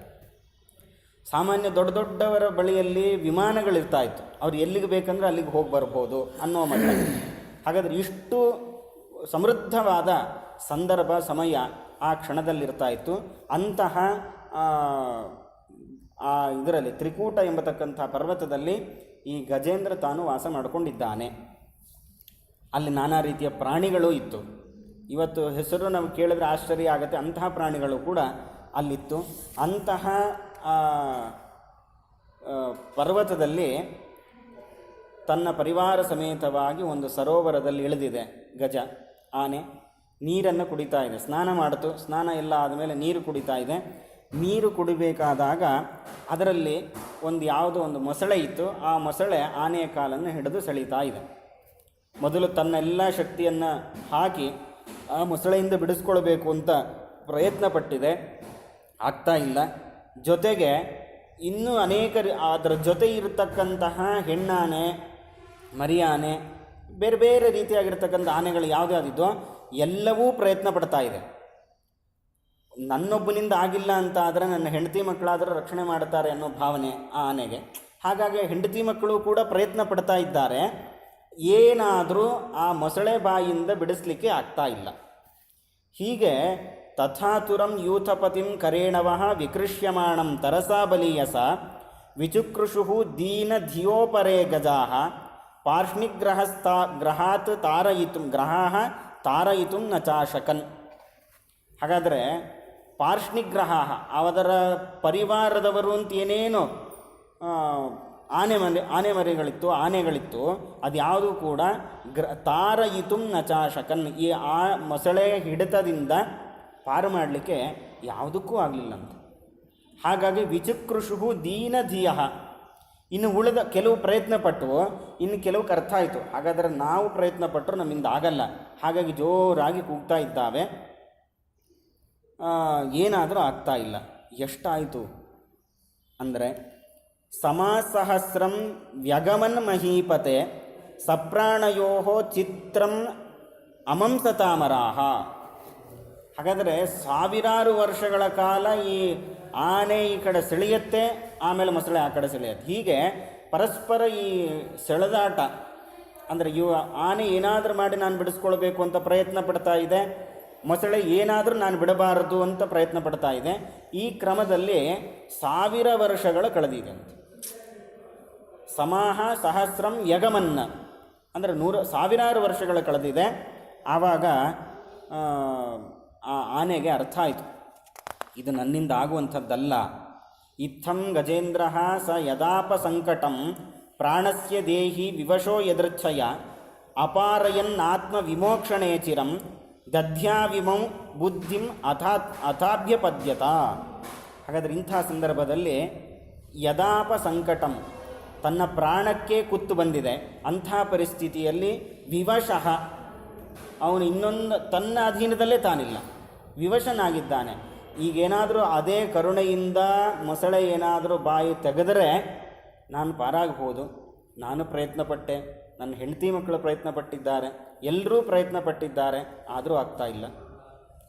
ಸಾಮಾನ್ಯ ದೊಡ್ಡವರ ಬಳಿಯಲ್ಲಿ ವಿಮಾನಗಳಿರ್ತಾ ಇತ್ತು. ಅವ್ರು ಎಲ್ಲಿಗೆ ಬೇಕಂದ್ರೆ ಅಲ್ಲಿಗೆ ಹೋಗಿ ಬರ್ಬೋದು ಅನ್ನೋ ಮಟ್ಟ. ಹಾಗಾದರೆ ಇಷ್ಟು ಸಮೃದ್ಧವಾದ ಸಂದರ್ಭ, ಸಮಯ ಆ ಕ್ಷಣದಲ್ಲಿರ್ತಾ ಇತ್ತು. ಅಂತಹ ಇದರಲ್ಲಿ ತ್ರಿಕೂಟ ಎಂಬತಕ್ಕಂಥ ಪರ್ವತದಲ್ಲಿ ಈ ಗಜೇಂದ್ರ ತಾನು ವಾಸ ಮಾಡಿಕೊಂಡಿದ್ದಾನೆ. ಅಲ್ಲಿ ನಾನಾ ರೀತಿಯ ಪ್ರಾಣಿಗಳು ಇತ್ತು. ಇವತ್ತು ಹೆಸರು ನಾವು ಕೇಳಿದ್ರೆ ಆಶ್ಚರ್ಯ ಆಗುತ್ತೆ. ಅಂತಹ ಪ್ರಾಣಿಗಳು ಕೂಡ ಅಲ್ಲಿತ್ತು. ಅಂತಹ ಪರ್ವತದಲ್ಲಿ ತನ್ನ ಪರಿವಾರ ಸಮೇತವಾಗಿ ಒಂದು ಸರೋವರದಲ್ಲಿ ಇಳಿದಿದೆ ಗಜ, ಆನೆ. ನೀರನ್ನು ಕುಡಿತಾ ಇದೆ. ಸ್ನಾನ ಮಾಡಿತು. ಸ್ನಾನ ಎಲ್ಲ ಆದಮೇಲೆ ನೀರು ಕುಡಿತಾ ಇದೆ. ನೀರು ಕುಡಿಬೇಕಾದಾಗ ಅದರಲ್ಲಿ ಯಾವುದೋ ಒಂದು ಮೊಸಳೆ ಇತ್ತು. ಆ ಮೊಸಳೆ ಆನೆಯ ಕಾಲನ್ನು ಹಿಡಿದು ಸೆಳೀತಾ ಇದೆ. ಮೊದಲು ತನ್ನೆಲ್ಲ ಶಕ್ತಿಯನ್ನು ಹಾಕಿ ಆ ಮೊಸಳೆಯಿಂದ ಬಿಡಿಸ್ಕೊಳ್ಬೇಕು ಅಂತ ಪ್ರಯತ್ನ ಪಟ್ಟಿದೆ, ಆಗ್ತಾ ಇಲ್ಲ. ಜೊತೆಗೆ ಇನ್ನೂ ಅನೇಕ ಅದರ ಜೊತೆ ಇರತಕ್ಕಂತಹ ಹೆಣ್ಣಾನೆ, ಮರಿಯಾನೆ, ಬೇರೆ ಬೇರೆ ರೀತಿಯಾಗಿರ್ತಕ್ಕಂಥ ಆನೆಗಳು ಯಾವುದ್ಯಾವುದಿದ್ದೋ ಎಲ್ಲವೂ ಪ್ರಯತ್ನ ಪಡ್ತಾ ಇದೆ. ನನ್ನೊಬ್ಬನಿಂದ ಆಗಿಲ್ಲ ಅಂತ ಆದರೆ ನನ್ನ ಹೆಂಡತಿ ಮಕ್ಕಳಾದರೂ ರಕ್ಷಣೆ ಮಾಡ್ತಾರೆ ಅನ್ನೋ ಭಾವನೆ ಆ ಆನೆಗೆ. ಹಾಗಾಗಿ ಹೆಂಡತಿ ಮಕ್ಕಳು ಕೂಡ ಪ್ರಯತ್ನ ಪಡ್ತಾ ಇದ್ದಾರೆ. ಏನಾದರೂ ಆ ಮೊಸಳೆ ಬಾಯಿಯಿಂದ ಬಿಡಿಸ್ಲಿಕ್ಕೆ ಆಗ್ತಾ ಇಲ್ಲ. ಹೀಗೆ ತಥಾತುರಂ ಯೂಥಪತಿಂ ಕರೇಣವಃ ವಿಕೃಷ್ಯಮಾಣಂ ತರಸಾ ಬಲೀಯಸ ವಿಚುಕೃಷು ದೀನ ಧಿಯೋಪರೇ ಗಜಾಃ ಗ್ರಹಾತ್ ತಾರಯಿತು ನ ಚಾಶಕನ್. ಹಾಗಾದರೆ ಪಾರ್ಷ್ಣಿಗ್ರಹ ಅವರ ಪರಿವಾರದವರು ಅಂತ ಏನೇನು ಆನೆಗಳಿತ್ತು ಅದ್ಯಾವುದೂ ಕೂಡ ತಾರಯಿತು ನ ಚಾಶಕನ್, ಈ ಮೊಸಳೆ ಹಿಡಿತದಿಂದ ಪಾರು ಮಾಡಲಿಕ್ಕೆ ಯಾವುದಕ್ಕೂ ಆಗಲಿಲ್ಲಂತ. ಹಾಗಾಗಿ ವಿಚುಕೃಷು ದೀನ ಧಿಯ, ಇನ್ನು ಉಳಿದ ಕೆಲವು ಪ್ರಯತ್ನಪಟ್ಟು ಇನ್ನು ಕೆಲವು ಅರ್ಥ ಆಯಿತು, ಹಾಗಾದರೆ ನಾವು ಪ್ರಯತ್ನ ಪಟ್ಟರು ನಮ್ಮಿಂದ ಆಗಲ್ಲ, ಹಾಗಾಗಿ ಜೋರಾಗಿ ಕೂಗ್ತಾ ಇದ್ದಾವೆ, ಏನಾದರೂ ಆಗ್ತಾ ಇಲ್ಲ. ಎಷ್ಟಾಯಿತು ಅಂದರೆ ಸಮಾಸಹಸ್ರಂ ವ್ಯಗಮನ್ ಮಹೀಪತೆ ಸಪ್ರಾಣಯೋ ಚಿತ್ರಂ ಅಮಂಸತಾಮರಾಹ. ಹಾಗಾದರೆ ಸಾವಿರಾರು ವರ್ಷಗಳ ಕಾಲ ಈ ಆನೆ ಈ ಕಡೆ ಸೆಳೆಯುತ್ತೆ, ಆಮೇಲೆ ಮೊಸಳೆ ಆ ಕಡೆ ಸೆಳೆಯುತ್ತೆ, ಹೀಗೆ ಪರಸ್ಪರ ಈ ಸೆಳೆದಾಟ. ಅಂದರೆ ಆನೆ ಏನಾದರೂ ಮಾಡಿ ನಾನು ಬಿಡಿಸ್ಕೊಳ್ಬೇಕು ಅಂತ ಪ್ರಯತ್ನ ಪಡ್ತಾ ಇದೆ, ಮೊಸಳೆ ಏನಾದರೂ ನಾನು ಬಿಡಬಾರದು ಅಂತ ಪ್ರಯತ್ನ ಪಡ್ತಾ ಇದೆ. ಈ ಕ್ರಮದಲ್ಲಿ 1000 ವರ್ಷಗಳು ಕಳೆದಿದೆ ಅಂತ. ಸಮಾಹ ಸಹಸ್ರಂ ಯಗಮನ್ನ ಅಂದರೆ 1000 ವರ್ಷಗಳು ಕಳೆದಿದೆ. ಆವಾಗ ಆ ಆನೆಗೆ ಅರ್ಥ ಆಯಿತು, ಇದು ನನ್ನಿಂದ ಆಗುವಂಥದ್ದಲ್ಲ. ಇತ್ತಂ ಗಜೇಂದ್ರ ಸ ಯದಾಪ ಸಂಕಟಂ ಪ್ರಾಣಸ್ಯ ದೇಹಿ ವಿವಶೋ ಯದೃಚ್ಛಯ ಅಪಾರಯನ್ನಾತ್ಮ ವಿಮೋಕ್ಷಣೇ ಚಿರಂ ದಧ್ಯಾವಿಮೌ ಬುದ್ಧಿಂ ಅಥಾಭ್ಯಪದ್ಯತ. ಹಾಗಾದರೆ ಇಂಥ ಸಂದರ್ಭದಲ್ಲಿ ಯದಾಪ ಸಂಕಟಂ, ತನ್ನ ಪ್ರಾಣಕ್ಕೆ ಕುತ್ತು ಬಂದಿದೆ, ಅಂಥ ಪರಿಸ್ಥಿತಿಯಲ್ಲಿ ವಿವಶಃ, ಅವನು ಇನ್ನೊಂದು ತನ್ನ ಅಧೀನದಲ್ಲೇ ತಾನಿಲ್ಲ, ವಿವಶನಾಗಿದ್ದಾನೆ. ಈಗೇನಾದರೂ ಅದೇ ಕರುಣೆಯಿಂದ ಮೊಸಳೆ ಏನಾದರೂ ಬಾಯಿ ತೆಗೆದರೆ ನಾನು ಪಾರಾಗಬಹುದು, ನಾನು ಪ್ರಯತ್ನಪಟ್ಟೆ, ನನ್ನ ಹೆಂಡತಿ ಮಕ್ಕಳು ಪ್ರಯತ್ನ ಪಟ್ಟಿದ್ದಾರೆ, ಎಲ್ಲರೂ ಪ್ರಯತ್ನ ಪಟ್ಟಿದ್ದಾರೆ, ಆದರೂ ಆಗ್ತಾ ಇಲ್ಲ.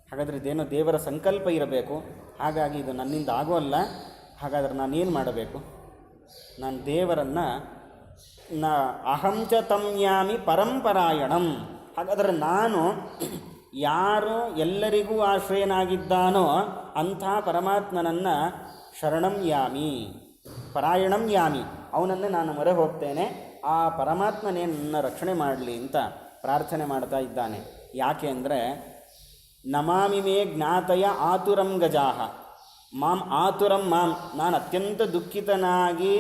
ಹಾಗಾದರೆ ಇದೇನೋ ದೇವರ ಸಂಕಲ್ಪ ಇರಬೇಕು, ಹಾಗಾಗಿ ಇದು ನನ್ನಿಂದ ಆಗೋಲ್ಲ. ಹಾಗಾದರೆ ನಾನೇನು ಮಾಡಬೇಕು? ನಾನು ದೇವರನ್ನು ಅಹಂಚ ತಮ್ಯಾಮಿ ಪರಂಪರಾಯಣಂ. ಹಾಗಾದರೆ ನಾನು ಯಾರು ಎಲ್ಲರಿಗೂ ಆಶ್ರಯನಾಗಿದ್ದಾನೋ ಅಂಥ ಪರಮಾತ್ಮನನ್ನು ಶರಣಂ ಯಾಮಿ ಪರಾಯಣಂ ಯಾಮಿ, ಅವನನ್ನು ನಾನು ಮೊರೆ ಹೋಗ್ತೇನೆ, ಆ ಪರಮಾತ್ಮನೇ ನನ್ನ ರಕ್ಷಣೆ ಮಾಡಲಿ ಅಂತ ಪ್ರಾರ್ಥನೆ ಮಾಡ್ತಾ ಇದ್ದಾನೆ. ಯಾಕೆ ಅಂದರೆ ನಮಾಮಿ ಮೇ ಜ್ಞಾತಯ ಆತುರಂ ಗಜಾಹ ಮಾಂ ಆತುರಂ ಮಾಂ, ನಾನು ಅತ್ಯಂತ ದುಃಖಿತನಾಗಿ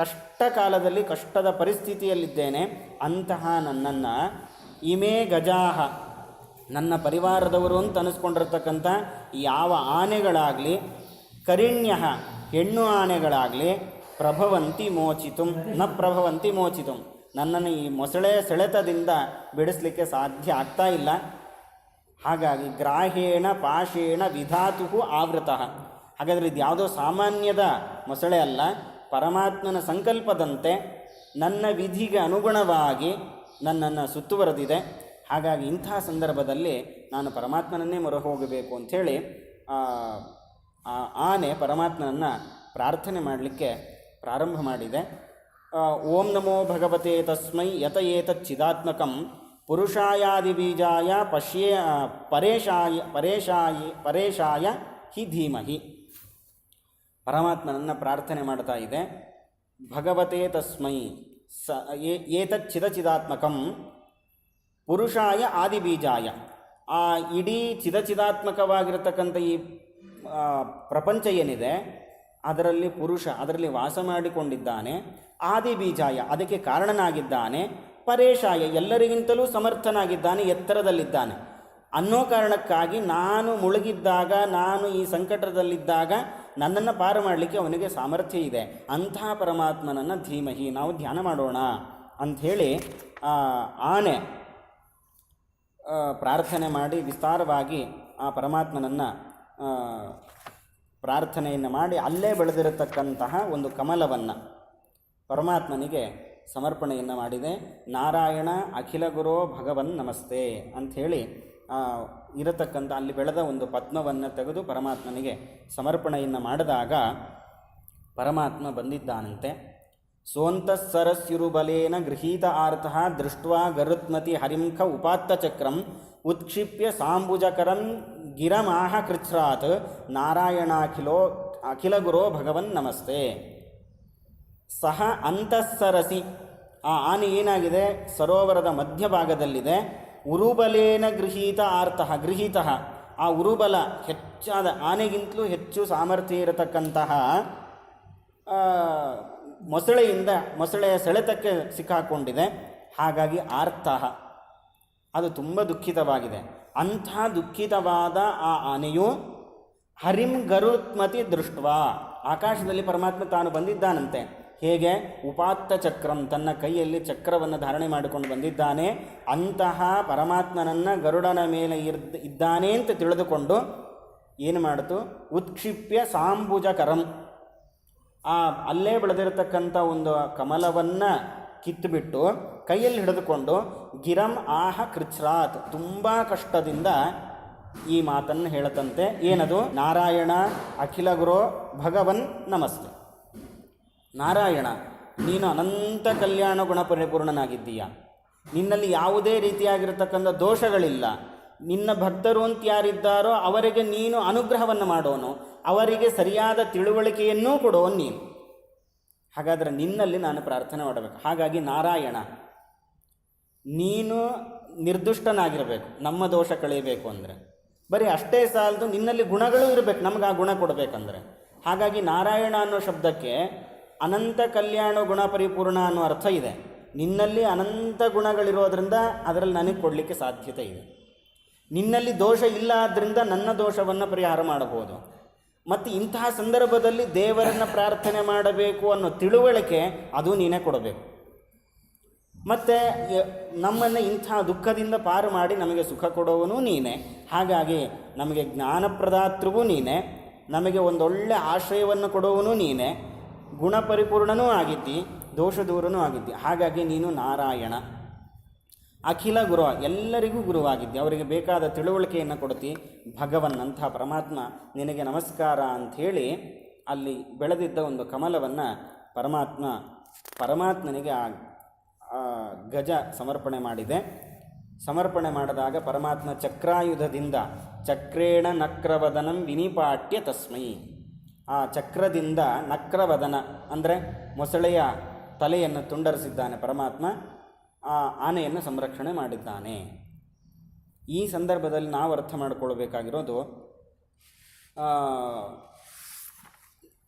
ಕಷ್ಟ ಕಾಲದಲ್ಲಿ ಕಷ್ಟದ ಪರಿಸ್ಥಿತಿಯಲ್ಲಿದ್ದೇನೆ, ಅಂತಹ ನನ್ನನ್ನು ಇಮೇ ಗಜಾಹ, ನನ್ನ ಪರಿವಾರದವರು ಅಂತ ಅನಿಸ್ಕೊಂಡಿರ್ತಕ್ಕಂಥ ಯಾವ ಆನೆಗಳಾಗಲಿ, ಕರಿಣ್ಯ ಹೆಣ್ಣು ಆನೆಗಳಾಗಲಿ, ಪ್ರಭವಂತಿ ಮೋಚಿತುಂ ನ ಪ್ರಭವಂತಿ ಮೋಚಿತುಂ, ನನ್ನನ್ನು ಈ ಮೊಸಳೆ ಸೆಳೆತದಿಂದ ಬಿಡಿಸಲಿಕ್ಕೆ ಸಾಧ್ಯ ಆಗ್ತಾ ಇಲ್ಲ. ಹಾಗಾಗಿ ಗ್ರಾಹೇಣ ಪಾಶೇಣ ವಿಧಾತು ಆವೃತಃ. ಹಾಗಾದರೆ ಇದು ಯಾವುದೋ ಸಾಮಾನ್ಯದ ಮೊಸಳೆ ಅಲ್ಲ, ಪರಮಾತ್ಮನ ಸಂಕಲ್ಪದಂತೆ ನನ್ನ ವಿಧಿಗೆ ಅನುಗುಣವಾಗಿ ನನ್ನನ್ನು ಸುತ್ತುವರೆದಿದೆ. ಹಾಗಾಗಿ ಇಂಥ ಸಂದರ್ಭದಲ್ಲಿ ನಾನು ಪರಮಾತ್ಮನನ್ನೇ ಮೊರೆ ಹೋಗಬೇಕು ಅಂಥೇಳಿ ಆನೆ ಪರಮಾತ್ಮನನ್ನು ಪ್ರಾರ್ಥನೆ ಮಾಡಲಿಕ್ಕೆ ಪ್ರಾರಂಭ ಮಾಡಿದೆ. ಓಂ ನಮೋ ಭಗವತೆ ತಸ್ಮೈ ಯತ ಏತಚ್ಚಿದಾತ್ಮಕಂ ಪುರುಷಾಯಾದಿಬೀಜಾಯ ಪರೇಶಾಯ ಹಿ ಧೀಮಹಿ. ಪರಮಾತ್ಮನನ್ನು ಪ್ರಾರ್ಥನೆ ಮಾಡ್ತಾ ಇದೆ. ಭಗವತೆ ತಸ್ಮೈ ಏತಚ್ಚಿದಚಿದಾತ್ಮಕಂ ಪುರುಷಾಯ ಆದಿಬೀಜಾಯ, ಆ ಇಡೀ ಚಿದಚಿದಾತ್ಮಕವಾಗಿರತಕ್ಕಂಥ ಈ ಪ್ರಪಂಚ ಏನಿದೆ ಅದರಲ್ಲಿ ಪುರುಷ ಅದರಲ್ಲಿ ವಾಸ ಮಾಡಿಕೊಂಡಿದ್ದಾನೆ, ಆದಿಬೀಜಾಯ ಅದಕ್ಕೆ ಕಾರಣನಾಗಿದ್ದಾನೆ, ಪರೇಶಾಯ ಎಲ್ಲರಿಗಿಂತಲೂ ಸಮರ್ಥನಾಗಿದ್ದಾನೆ, ಎತ್ತರದಲ್ಲಿದ್ದಾನೆ ಅನ್ನೋ ಕಾರಣಕ್ಕಾಗಿ ನಾನು ಮುಳುಗಿದ್ದಾಗ, ನಾನು ಈ ಸಂಕಟದಲ್ಲಿದ್ದಾಗ ನನ್ನನ್ನು ಪಾರು ಮಾಡಲಿಕ್ಕೆ ಅವನಿಗೆ ಸಾಮರ್ಥ್ಯ ಇದೆ. ಅಂತಹ ಪರಮಾತ್ಮನನ್ನು ಧೀಮಹಿ ನಾವು ಧ್ಯಾನ ಮಾಡೋಣ ಅಂಥೇಳಿ ಆನೆ ಪ್ರಾರ್ಥನೆ ಮಾಡಿ ವಿಸ್ತಾರವಾಗಿ ಆ ಪರಮಾತ್ಮನನ್ನು ಪ್ರಾರ್ಥನೆಯನ್ನು ಮಾಡಿ ಅಲ್ಲೇ ಬೆಳೆದಿರತಕ್ಕಂತಹ ಒಂದು ಕಮಲವನ್ನು ಪರಮಾತ್ಮನಿಗೆ ಸಮರ್ಪಣೆಯನ್ನು ಮಾಡಿದೆ. ನಾರಾಯಣ ಅಖಿಲ ಗುರೋ ಭಗವನ್ ನಮಸ್ತೆ ಅಂಥೇಳಿ ಇರತಕ್ಕಂಥ ಅಲ್ಲಿ ಬೆಳೆದ ಒಂದು ಪದ್ಮವನ್ನು ತೆಗೆದು ಪರಮಾತ್ಮನಿಗೆ ಸಮರ್ಪಣೆಯನ್ನು ಮಾಡಿದಾಗ ಪರಮಾತ್ಮ ಬಂದಿದ್ದಾನಂತೆ. ಸೋಂತಸ್ಸರಸ್ಯುರುಬಲೇನ ಗೃಹೀತ ಆರ್ತಃ ದೃಷ್ಟ್ವಾ ಗರುತ್ಮತಿ ಹರಿಂಖ ಉಪಾತ್ತಚಕ್ರಂ ಉತ್ಕ್ಷಿಪ್ಯ ಸಾಂಬುಜಕರಂ ಗಿರಮಾಹ ಕೃಚ್ಛ್ರಾತ್ ಅಖಿಲ ಗುರೋ ಭಗವನ್ ನಮಸ್ತೆ. ಸಹ ಅಂತಃಸರಸಿ, ಆ ಆನೆ ಏನಾಗಿದೆ ಸರೋವರದ ಮಧ್ಯಭಾಗದಲ್ಲಿದೆ. ಉರುಬಲೇನ ಗೃಹೀತ ಆರ್ತಃ, ಗೃಹೀತಃ ಆ ಉರುಬಲ ಹೆಚ್ಚಾದ ಆನೆಗಿಂತಲೂ ಹೆಚ್ಚು ಸಾಮರ್ಥ್ಯ ಇರತಕ್ಕಂತಹ ಮೊಸಳೆಯ ಸೆಳೆತಕ್ಕೆ ಸಿಕ್ಕಾಕೊಂಡಿದೆ. ಹಾಗಾಗಿ ಆರ್ತಃ, ಅದು ತುಂಬ ದುಃಖಿತವಾಗಿದೆ. ಅಂಥ ದುಃಖಿತವಾದ ಆ ಆನೆಯು ಹರಿಂ ಗರುತ್ಮತಿ ದೃಷ್ಟ್ವಾ, ಆಕಾಶದಲ್ಲಿ ಪರಮಾತ್ಮ ತಾನು ಬಂದಿದ್ದಾನಂತೆ. ಹೇಗೆ? ಉಪಾತ್ತ ಚಕ್ರಂ, ತನ್ನ ಕೈಯಲ್ಲಿ ಚಕ್ರವನ್ನು ಧಾರಣೆ ಮಾಡಿಕೊಂಡು ಬಂದಿದ್ದಾನೆ. ಅಂತಹ ಪರಮಾತ್ಮನನ್ನು ಗರುಡನ ಮೇಲೆ ಇದ್ದಾನೆ ಅಂತ ತಿಳಿದುಕೊಂಡು ಏನು ಮಾಡಿತು? ಉತ್ಕ್ಷಿಪ್ಯ ಸಾಂಬುಜಕರಂ, ಆ ಅಲ್ಲೇ ಬೆಳೆದಿರತಕ್ಕಂಥ ಒಂದು ಕಮಲವನ್ನು ಕಿತ್ತುಬಿಟ್ಟು ಕೈಯಲ್ಲಿ ಹಿಡಿದುಕೊಂಡು ಗಿರಂ ಆಹ ಕೃಚ್ಛ್ರಾತ್, ತುಂಬ ಕಷ್ಟದಿಂದ ಈ ಮಾತನ್ನು ಹೇಳತಂತೆ. ಏನದು? ನಾರಾಯಣ ಅಖಿಲ ಗುರೋ ಭಗವನ್ ನಮಸ್ತೆ. ನಾರಾಯಣ, ನೀನು ಅನಂತ ಕಲ್ಯಾಣ ಗುಣ ಪರಿಪೂರ್ಣನಾಗಿದ್ದೀಯ. ನಿನ್ನಲ್ಲಿ ಯಾವುದೇ ರೀತಿಯಾಗಿರತಕ್ಕಂಥ ದೋಷಗಳಿಲ್ಲ. ನಿನ್ನ ಭಕ್ತರು ಅಂತ ಯಾರಿದ್ದಾರೋ ಅವರಿಗೆ ನೀನು ಅನುಗ್ರಹವನ್ನು ಮಾಡೋನು, ಅವರಿಗೆ ಸರಿಯಾದ ತಿಳುವಳಿಕೆಯನ್ನೂ ಕೊಡೋನು ನೀನು. ಹಾಗಾದರೆ ನಿನ್ನಲ್ಲಿ ನಾನು ಪ್ರಾರ್ಥನೆ ಮಾಡಬೇಕು. ಹಾಗಾಗಿ ನಾರಾಯಣ, ನೀನು ನಿರ್ದುಷ್ಟನಾಗಿರಬೇಕು. ನಮ್ಮ ದೋಷ ಕಳೆಯಬೇಕು ಅಂದರೆ ಬರೀ ಅಷ್ಟೇ ಸಾಲದು, ನಿನ್ನಲ್ಲಿ ಗುಣಗಳು ಇರಬೇಕು, ನಮಗೆ ಆ ಗುಣ ಕೊಡಬೇಕಂದ್ರೆ. ಹಾಗಾಗಿ ನಾರಾಯಣ ಅನ್ನೋ ಶಬ್ದಕ್ಕೆ ಅನಂತ ಕಲ್ಯಾಣ ಗುಣ ಪರಿಪೂರ್ಣ ಅನ್ನೋ ಅರ್ಥ ಇದೆ. ನಿನ್ನಲ್ಲಿ ಅನಂತ ಗುಣಗಳಿರೋದ್ರಿಂದ ಅದರಲ್ಲಿ ನನಗೆ ಕೊಡಲಿಕ್ಕೆ ಸಾಧ್ಯತೆ ಇದೆ. ನಿನ್ನಲ್ಲಿ ದೋಷ ಇಲ್ಲ ಆದ್ದರಿಂದ ನನ್ನ ದೋಷವನ್ನು ಪರಿಹಾರ ಮಾಡಬಹುದು. ಮತ್ತು ಇಂತಹ ಸಂದರ್ಭದಲ್ಲಿ ದೇವರನ್ನು ಪ್ರಾರ್ಥನೆ ಮಾಡಬೇಕು ಅನ್ನೋ ತಿಳುವಳಿಕೆ ಅದು ನೀನೇ ಕೊಡಬೇಕು. ಮತ್ತು ನಮ್ಮನ್ನು ಇಂಥ ದುಃಖದಿಂದ ಪಾರು ಮಾಡಿ ನಮಗೆ ಸುಖ ಕೊಡುವವನು ನೀನೇ. ಹಾಗಾಗಿ ನಮಗೆ ಜ್ಞಾನಪ್ರದಾತೃವೂ ನೀನೇ, ನಮಗೆ ಒಂದೊಳ್ಳೆ ಆಶ್ರಯವನ್ನು ಕೊಡುವವನು ನೀನೇ, ಗುಣಪರಿಪೂರ್ಣನೂ ಆಗಿದ್ದಿ, ದೋಷ ದೂರನೂ ಆಗಿದ್ದಿ. ಹಾಗಾಗಿ ನೀನು ನಾರಾಯಣ ಅಖಿಲ ಗುರು, ಎಲ್ಲರಿಗೂ ಗುರುವಾಗಿದ್ದಿ, ಅವರಿಗೆ ಬೇಕಾದ ತಿಳುವಳಿಕೆಯನ್ನು ಕೊಡ್ತಿ. ಭಗವನ್ ಅಂಥ ಪರಮಾತ್ಮ ನಿನಗೆ ನಮಸ್ಕಾರ ಅಂಥೇಳಿ ಅಲ್ಲಿ ಬೆಳೆದಿದ್ದ ಒಂದು ಕಮಲವನ್ನು ಪರಮಾತ್ಮನಿಗೆ ಆ ಗಜ ಸಮರ್ಪಣೆ ಮಾಡಿದೆ. ಸಮರ್ಪಣೆ ಮಾಡಿದಾಗ ಪರಮಾತ್ಮ ಚಕ್ರಾಯುಧದಿಂದ ಚಕ್ರೇಣ ನಕ್ರವದನಂ ವಿನಿಪಾಟ್ಯ ತಸ್ಮೈ, ಆ ಚಕ್ರದಿಂದ ನಕ್ರವದನ ಅಂದರೆ ಮೊಸಳೆಯ ತಲೆಯನ್ನು ತುಂಡರಿಸಿದ್ದಾನೆ ಪರಮಾತ್ಮ, ಆ ಆನೆಯನ್ನು ಸಂರಕ್ಷಣೆ ಮಾಡಿದ್ದಾನೆ. ಈ ಸಂದರ್ಭದಲ್ಲಿ ನಾವು ಅರ್ಥ ಮಾಡಿಕೊಳ್ಬೇಕಾಗಿರೋದು,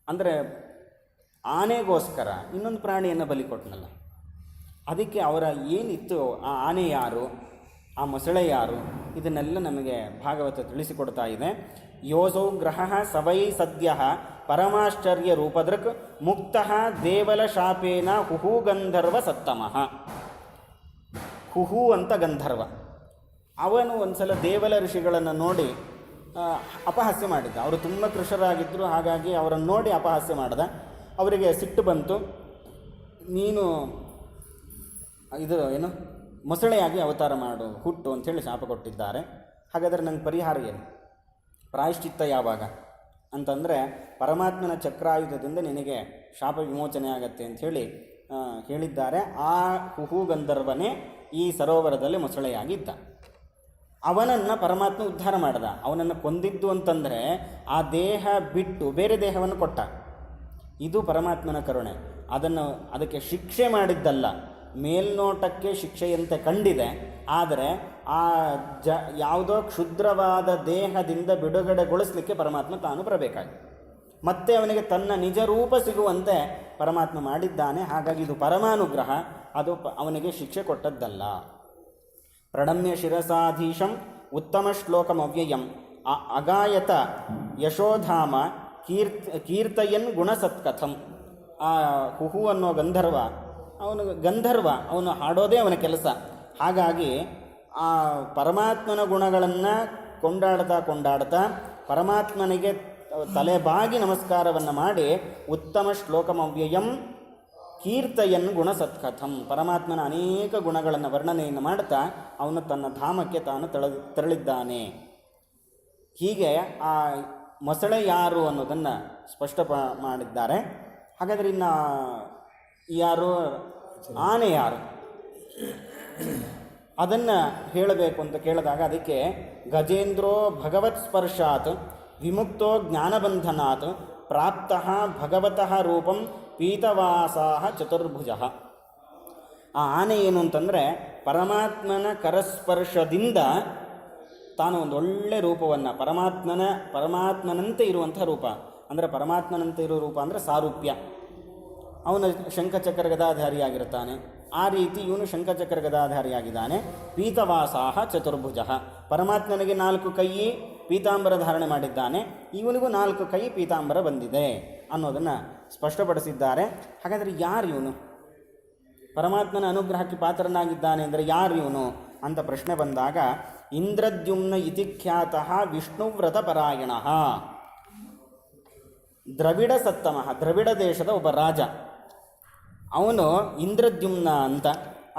ಅಂದರೆ ಆನೆಗೋಸ್ಕರ ಇನ್ನೊಂದು ಪ್ರಾಣಿಯನ್ನು ಬಲಿ ಕೊಟ್ಟನಲ್ಲ, ಅದಕ್ಕೆ ಅವರ ಏನಿತ್ತು, ಆ ಆನೆ ಯಾರು, ಆ ಮೊಸಳೆ ಯಾರು, ಇದನ್ನೆಲ್ಲ ನಮಗೆ ಭಾಗವತ ತಿಳಿಸಿಕೊಡ್ತಾ ಇದೆ. ಯೋಸೌ ಗ್ರಹ ಸವೈ ಸದ್ಯ ಪರಮಾಶ್ಚರ್ಯ ರೂಪದೃಕ್ ಮುಕ್ತಃ ದೇವಲ ಶಾಪೇನ ಹುಹು ಗಂಧರ್ವ ಸತ್ತಮಃ. ಹುಹು ಅಂತ ಗಂಧರ್ವ, ಅವನು ಒಂದು ಸಲ ದೇವಲ ಋಷಿಗಳನ್ನು ನೋಡಿ ಅಪಹಾಸ್ಯ ಮಾಡಿದ್ದ. ಅವರು ತುಂಬ ಕೃಷರಾಗಿದ್ದರು, ಹಾಗಾಗಿ ಅವರನ್ನು ನೋಡಿ ಅಪಹಾಸ್ಯ ಮಾಡಿದ. ಅವರಿಗೆ ಸಿಟ್ಟು ಬಂತು, ನೀನು ಏನು ಮೊಸಳೆಯಾಗಿ ಅವತಾರ ಮಾಡು, ಹುಟ್ಟು ಅಂಥೇಳಿ ಶಾಪ ಕೊಟ್ಟಿದ್ದಾರೆ. ಹಾಗಾದರೆ ನಂಗೆ ಪರಿಹಾರ ಏನು, ಪ್ರಾಯಶ್ಚಿತ್ತ ಯಾವಾಗ ಅಂತಂದರೆ ಪರಮಾತ್ಮನ ಚಕ್ರಾಯುಧದಿಂದ ನಿನಗೆ ಶಾಪ ವಿಮೋಚನೆ ಆಗತ್ತೆ ಅಂಥೇಳಿ ಹೇಳಿದ್ದಾರೆ. ಆ ಹುಹು ಗಂಧರ್ವನೇ ಈ ಸರೋವರದಲ್ಲಿ ಮೊಸಳೆಯಾಗಿದ್ದ. ಅವನನ್ನು ಪರಮಾತ್ಮ ಉದ್ಧಾರ ಮಾಡಿದ. ಅವನನ್ನು ಕೊಂದಿದ್ದು ಅಂತಂದರೆ ಆ ದೇಹ ಬಿಟ್ಟು ಬೇರೆ ದೇಹವನ್ನು ಕೊಟ್ಟ. ಇದು ಪರಮಾತ್ಮನ ಕರುಣೆ. ಅದಕ್ಕೆ ಶಿಕ್ಷೆ ಮಾಡಿದ್ದಲ್ಲ, ಮೇಲ್ನೋಟಕ್ಕೆ ಶಿಕ್ಷೆಯಂತೆ ಕಂಡಿದೆ. ಆದರೆ ಆ ಯಾವುದೋ ಕ್ಷುದ್ರವಾದ ದೇಹದಿಂದ ಬಿಡುಗಡೆಗೊಳಿಸಲಿಕ್ಕೆ ಪರಮಾತ್ಮ ತಾನು ಬರಬೇಕಾಗಿ ಮತ್ತೆ ಅವನಿಗೆ ತನ್ನ ನಿಜ ರೂಪ ಸಿಗುವಂತೆ ಪರಮಾತ್ಮ ಮಾಡಿದ್ದಾನೆ. ಹಾಗಾಗಿ ಇದು ಪರಮಾನುಗ್ರಹ, ಅದು ಅವನಿಗೆ ಶಿಕ್ಷೆ ಕೊಟ್ಟದ್ದಲ್ಲ. ಪ್ರಣಮ್ಯ ಶಿರಸಾಧೀಶಂ ಉತ್ತಮ ಶ್ಲೋಕಮವ್ಯಯಂ ಅಗಾಯತ ಯಶೋಧಾಮ ಕೀರ್ತಯನ್ ಗುಣಸತ್ಕಥಂ. ಆ ಹುಹು ಅನ್ನೋ ಗಂಧರ್ವ ಅವನು ಹಾಡೋದೇ ಅವನ ಕೆಲಸ. ಹಾಗಾಗಿ ಆ ಪರಮಾತ್ಮನ ಗುಣಗಳನ್ನು ಕೊಂಡಾಡ್ತಾ ಪರಮಾತ್ಮನಿಗೆ ತಲೆಬಾಗಿ ನಮಸ್ಕಾರವನ್ನು ಮಾಡಿ ಉತ್ತಮ ಶ್ಲೋಕಮವ್ಯಯಂ ಕೀರ್ತಯನ್ ಗುಣಸತ್ಕಥಂ, ಪರಮಾತ್ಮನ ಅನೇಕ ಗುಣಗಳನ್ನು ವರ್ಣನೆಯನ್ನು ಮಾಡ್ತಾ ಅವನು ತನ್ನ ಧಾಮಕ್ಕೆ ತಾನು ತೆರಳಿದ್ದಾನೆ. ಹೀಗೆ ಆ ಮೊಸಳೆ ಯಾರು ಅನ್ನೋದನ್ನು ಸ್ಪಷ್ಟ ಮಾಡಿದ್ದಾರೆ. ಹಾಗಾದರೆ ಇನ್ನು ಯಾರು, ಆನೆ ಯಾರು? ಅದನ್ನು ಹೇಳಬೇಕು ಅಂತ ಕೇಳಿದಾಗ ಅದಕ್ಕೆ ಗಜೇಂದ್ರೋ ಭಗವತ್ ಸ್ಪರ್ಶಾತ್ ವಿಮುಕ್ತೋ ಜ್ಞಾನಬಂಧನಾತ್ ಪ್ರಾಪ್ತಃ ಭಗವತಃ ರೂಪಂ ಪೀತವಾಸಾಹ ಚತುರ್ಭುಜ. ಆ ಆನೆ ಏನು ಅಂತಂದರೆ ಪರಮಾತ್ಮನ ಕರಸ್ಪರ್ಶದಿಂದ ತಾನು ಒಂದು ಒಳ್ಳೆ ರೂಪವನ್ನು ಪರಮಾತ್ಮನಂತೆ ಇರುವಂಥ ರೂಪ, ಅಂದರೆ ಪರಮಾತ್ಮನಂತೆ ಇರೋ ರೂಪ ಅಂದರೆ ಸಾರೂಪ್ಯ. ಅವನು ಶಂಖಚಕ್ರ ಗದಾಧಾರಿಯಾಗಿರ್ತಾನೆ, ಆ ರೀತಿ ಇವನು ಶಂಖಚಕ್ರ ಗದಾಧಾರಿಯಾಗಿದ್ದಾನೆ. ಪೀತವಾಸಾಹ ಚತುರ್ಭುಜ, ಪರಮಾತ್ಮನಿಗೆ 4 ಕೈ ಪೀತಾಂಬರ ಧಾರಣೆ ಮಾಡಿದ್ದಾನೆ, ಇವನಿಗೂ 4 ಕೈ ಪೀತಾಂಬರ ಬಂದಿದೆ ಅನ್ನೋದನ್ನು ಸ್ಪಷ್ಟಪಡಿಸಿದ್ದಾರೆ. ಹಾಗಾದರೆ ಯಾರು ಇವನು? ಪರಮಾತ್ಮನ ಅನುಗ್ರಹಕ್ಕೆ ಪಾತ್ರನಾಗಿದ್ದಾನೆ ಅಂದರೆ ಯಾರು ಇವನು ಅಂತ ಪ್ರಶ್ನೆ ಬಂದಾಗ, ಇಂದ್ರದ್ಯುಮ್ನ ಇತಿ ಖ್ಯಾತಃ ವಿಷ್ಣುವ್ರತ ಪರಾಯಣಃ, ದ್ರವಿಡ ಸತ್ತಮಃ, ದ್ರವಿಡ ದೇಶದ ಒಬ್ಬ ರಾಜ. ಅವನು ಇಂದ್ರದ್ಯುಮ್ನ ಅಂತ.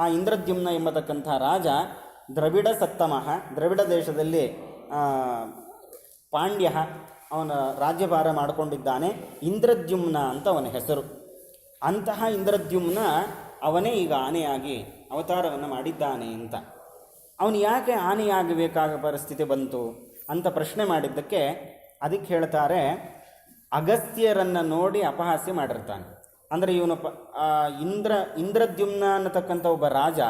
ಆ ಇಂದ್ರದ್ಯುಮ್ನ ಎಂಬತಕ್ಕಂಥ ರಾಜ ದ್ರವಿಡ ಸತ್ತಮಃ, ದ್ರವಿಡ ದೇಶದಲ್ಲಿ ಪಾಂಡ್ಯ ಅವನ ರಾಜ್ಯಭಾರ ಮಾಡಿಕೊಂಡಿದ್ದಾನೆ. ಇಂದ್ರದ್ಯುಮ್ನ ಅಂತ ಅವನ ಹೆಸರು. ಅಂತಹ ಇಂದ್ರದ್ಯುಮ್ನ ಅವನೇ ಈಗ ಆನೆಯಾಗಿ ಅವತಾರವನ್ನು ಮಾಡಿದ್ದಾನೆ ಅಂತ. ಅವನು ಯಾಕೆ ಆನೆಯಾಗಬೇಕಾದ ಪರಿಸ್ಥಿತಿ ಬಂತು ಅಂತ ಪ್ರಶ್ನೆ ಮಾಡಿದ್ದಕ್ಕೆ ಅದಕ್ಕೆ ಹೇಳ್ತಾರೆ, ಅಗಸ್ತ್ಯರನ್ನು ನೋಡಿ ಅಪಹಾಸ್ಯ ಮಾಡಿರ್ತಾನೆ. ಅಂದರೆ ಇವನು ಇಂದ್ರದ್ಯುಮ್ನ ಅನ್ನತಕ್ಕಂಥ ಒಬ್ಬ ರಾಜ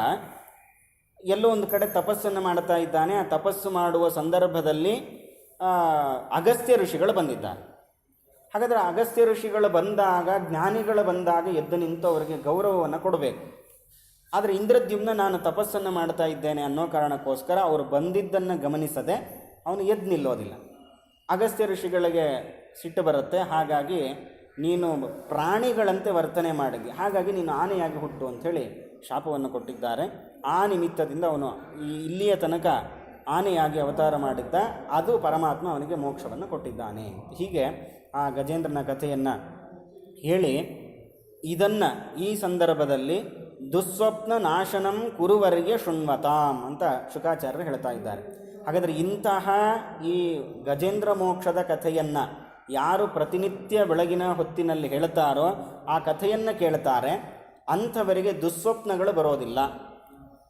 ಎಲ್ಲೋ ಒಂದು ಕಡೆ ತಪಸ್ಸನ್ನು ಮಾಡ್ತಾ ಇದ್ದಾನೆ. ಆ ತಪಸ್ಸು ಮಾಡುವ ಸಂದರ್ಭದಲ್ಲಿ ಅಗಸ್ತ್ಯ ಋಷಿಗಳು ಬಂದಿದ್ದಾರೆ. ಹಾಗಾದರೆ ಅಗಸ್ತ್ಯ ಋಷಿಗಳು ಬಂದಾಗ, ಜ್ಞಾನಿಗಳು ಬಂದಾಗ ಎದ್ದು ನಿಂತು ಅವರಿಗೆ ಗೌರವವನ್ನು ಕೊಡಬೇಕು. ಆದರೆ ಇಂದ್ರದ್ಯುಮ್ನ ನಾನು ತಪಸ್ಸನ್ನು ಮಾಡ್ತಾ ಇದ್ದೇನೆ ಅನ್ನೋ ಕಾರಣಕ್ಕೋಸ್ಕರ ಅವರು ಬಂದಿದ್ದನ್ನು ಗಮನಿಸದೆ ಅವನು ಎದ್ದು ನಿಲ್ಲೋದಿಲ್ಲ. ಅಗಸ್ತ್ಯ ಋಷಿಗಳಿಗೆ ಸಿಟ್ಟು ಬರುತ್ತೆ. ಹಾಗಾಗಿ ನೀನು ಪ್ರಾಣಿಗಳಂತೆ ವರ್ತನೆ ಮಾಡಿದ್ದಿ, ಹಾಗಾಗಿ ನೀನು ಆನೆಯಾಗಿ ಹುಟ್ಟು ಅಂಥೇಳಿ ಶಾಪವನ್ನು ಕೊಟ್ಟಿದ್ದಾರೆ. ಆ ನಿಮಿತ್ತದಿಂದ ಅವನು ಇಲ್ಲಿಯ ತನಕ ಆನೆಯಾಗಿ ಅವತಾರ ಮಾಡಿದ್ದ. ಅದು ಪರಮಾತ್ಮ ಅವನಿಗೆ ಮೋಕ್ಷವನ್ನು ಕೊಟ್ಟಿದ್ದಾನೆ. ಹೀಗೆ ಆ ಗಜೇಂದ್ರನ ಕಥೆಯನ್ನು ಹೇಳಿ, ಇದನ್ನು ಈ ಸಂದರ್ಭದಲ್ಲಿ ದುಸ್ವಪ್ನ ನಾಶನಂ ಕುರುವರಿಗೆ ಶೃಣ್ವತಾಂ ಅಂತ ಶುಕಾಚಾರ್ಯರು ಹೇಳ್ತಾ ಇದ್ದಾರೆ. ಹಾಗಾದರೆ ಇಂತಹ ಈ ಗಜೇಂದ್ರ ಮೋಕ್ಷದ ಕಥೆಯನ್ನು ಯಾರು ಪ್ರತಿನಿತ್ಯ ಬೆಳಗಿನ ಹೊತ್ತಿನಲ್ಲಿ ಹೇಳ್ತಾರೋ, ಆ ಕಥೆಯನ್ನು ಕೇಳ್ತಾರೆ, ಅಂಥವರಿಗೆ ದುಸ್ವಪ್ನಗಳು ಬರೋದಿಲ್ಲ.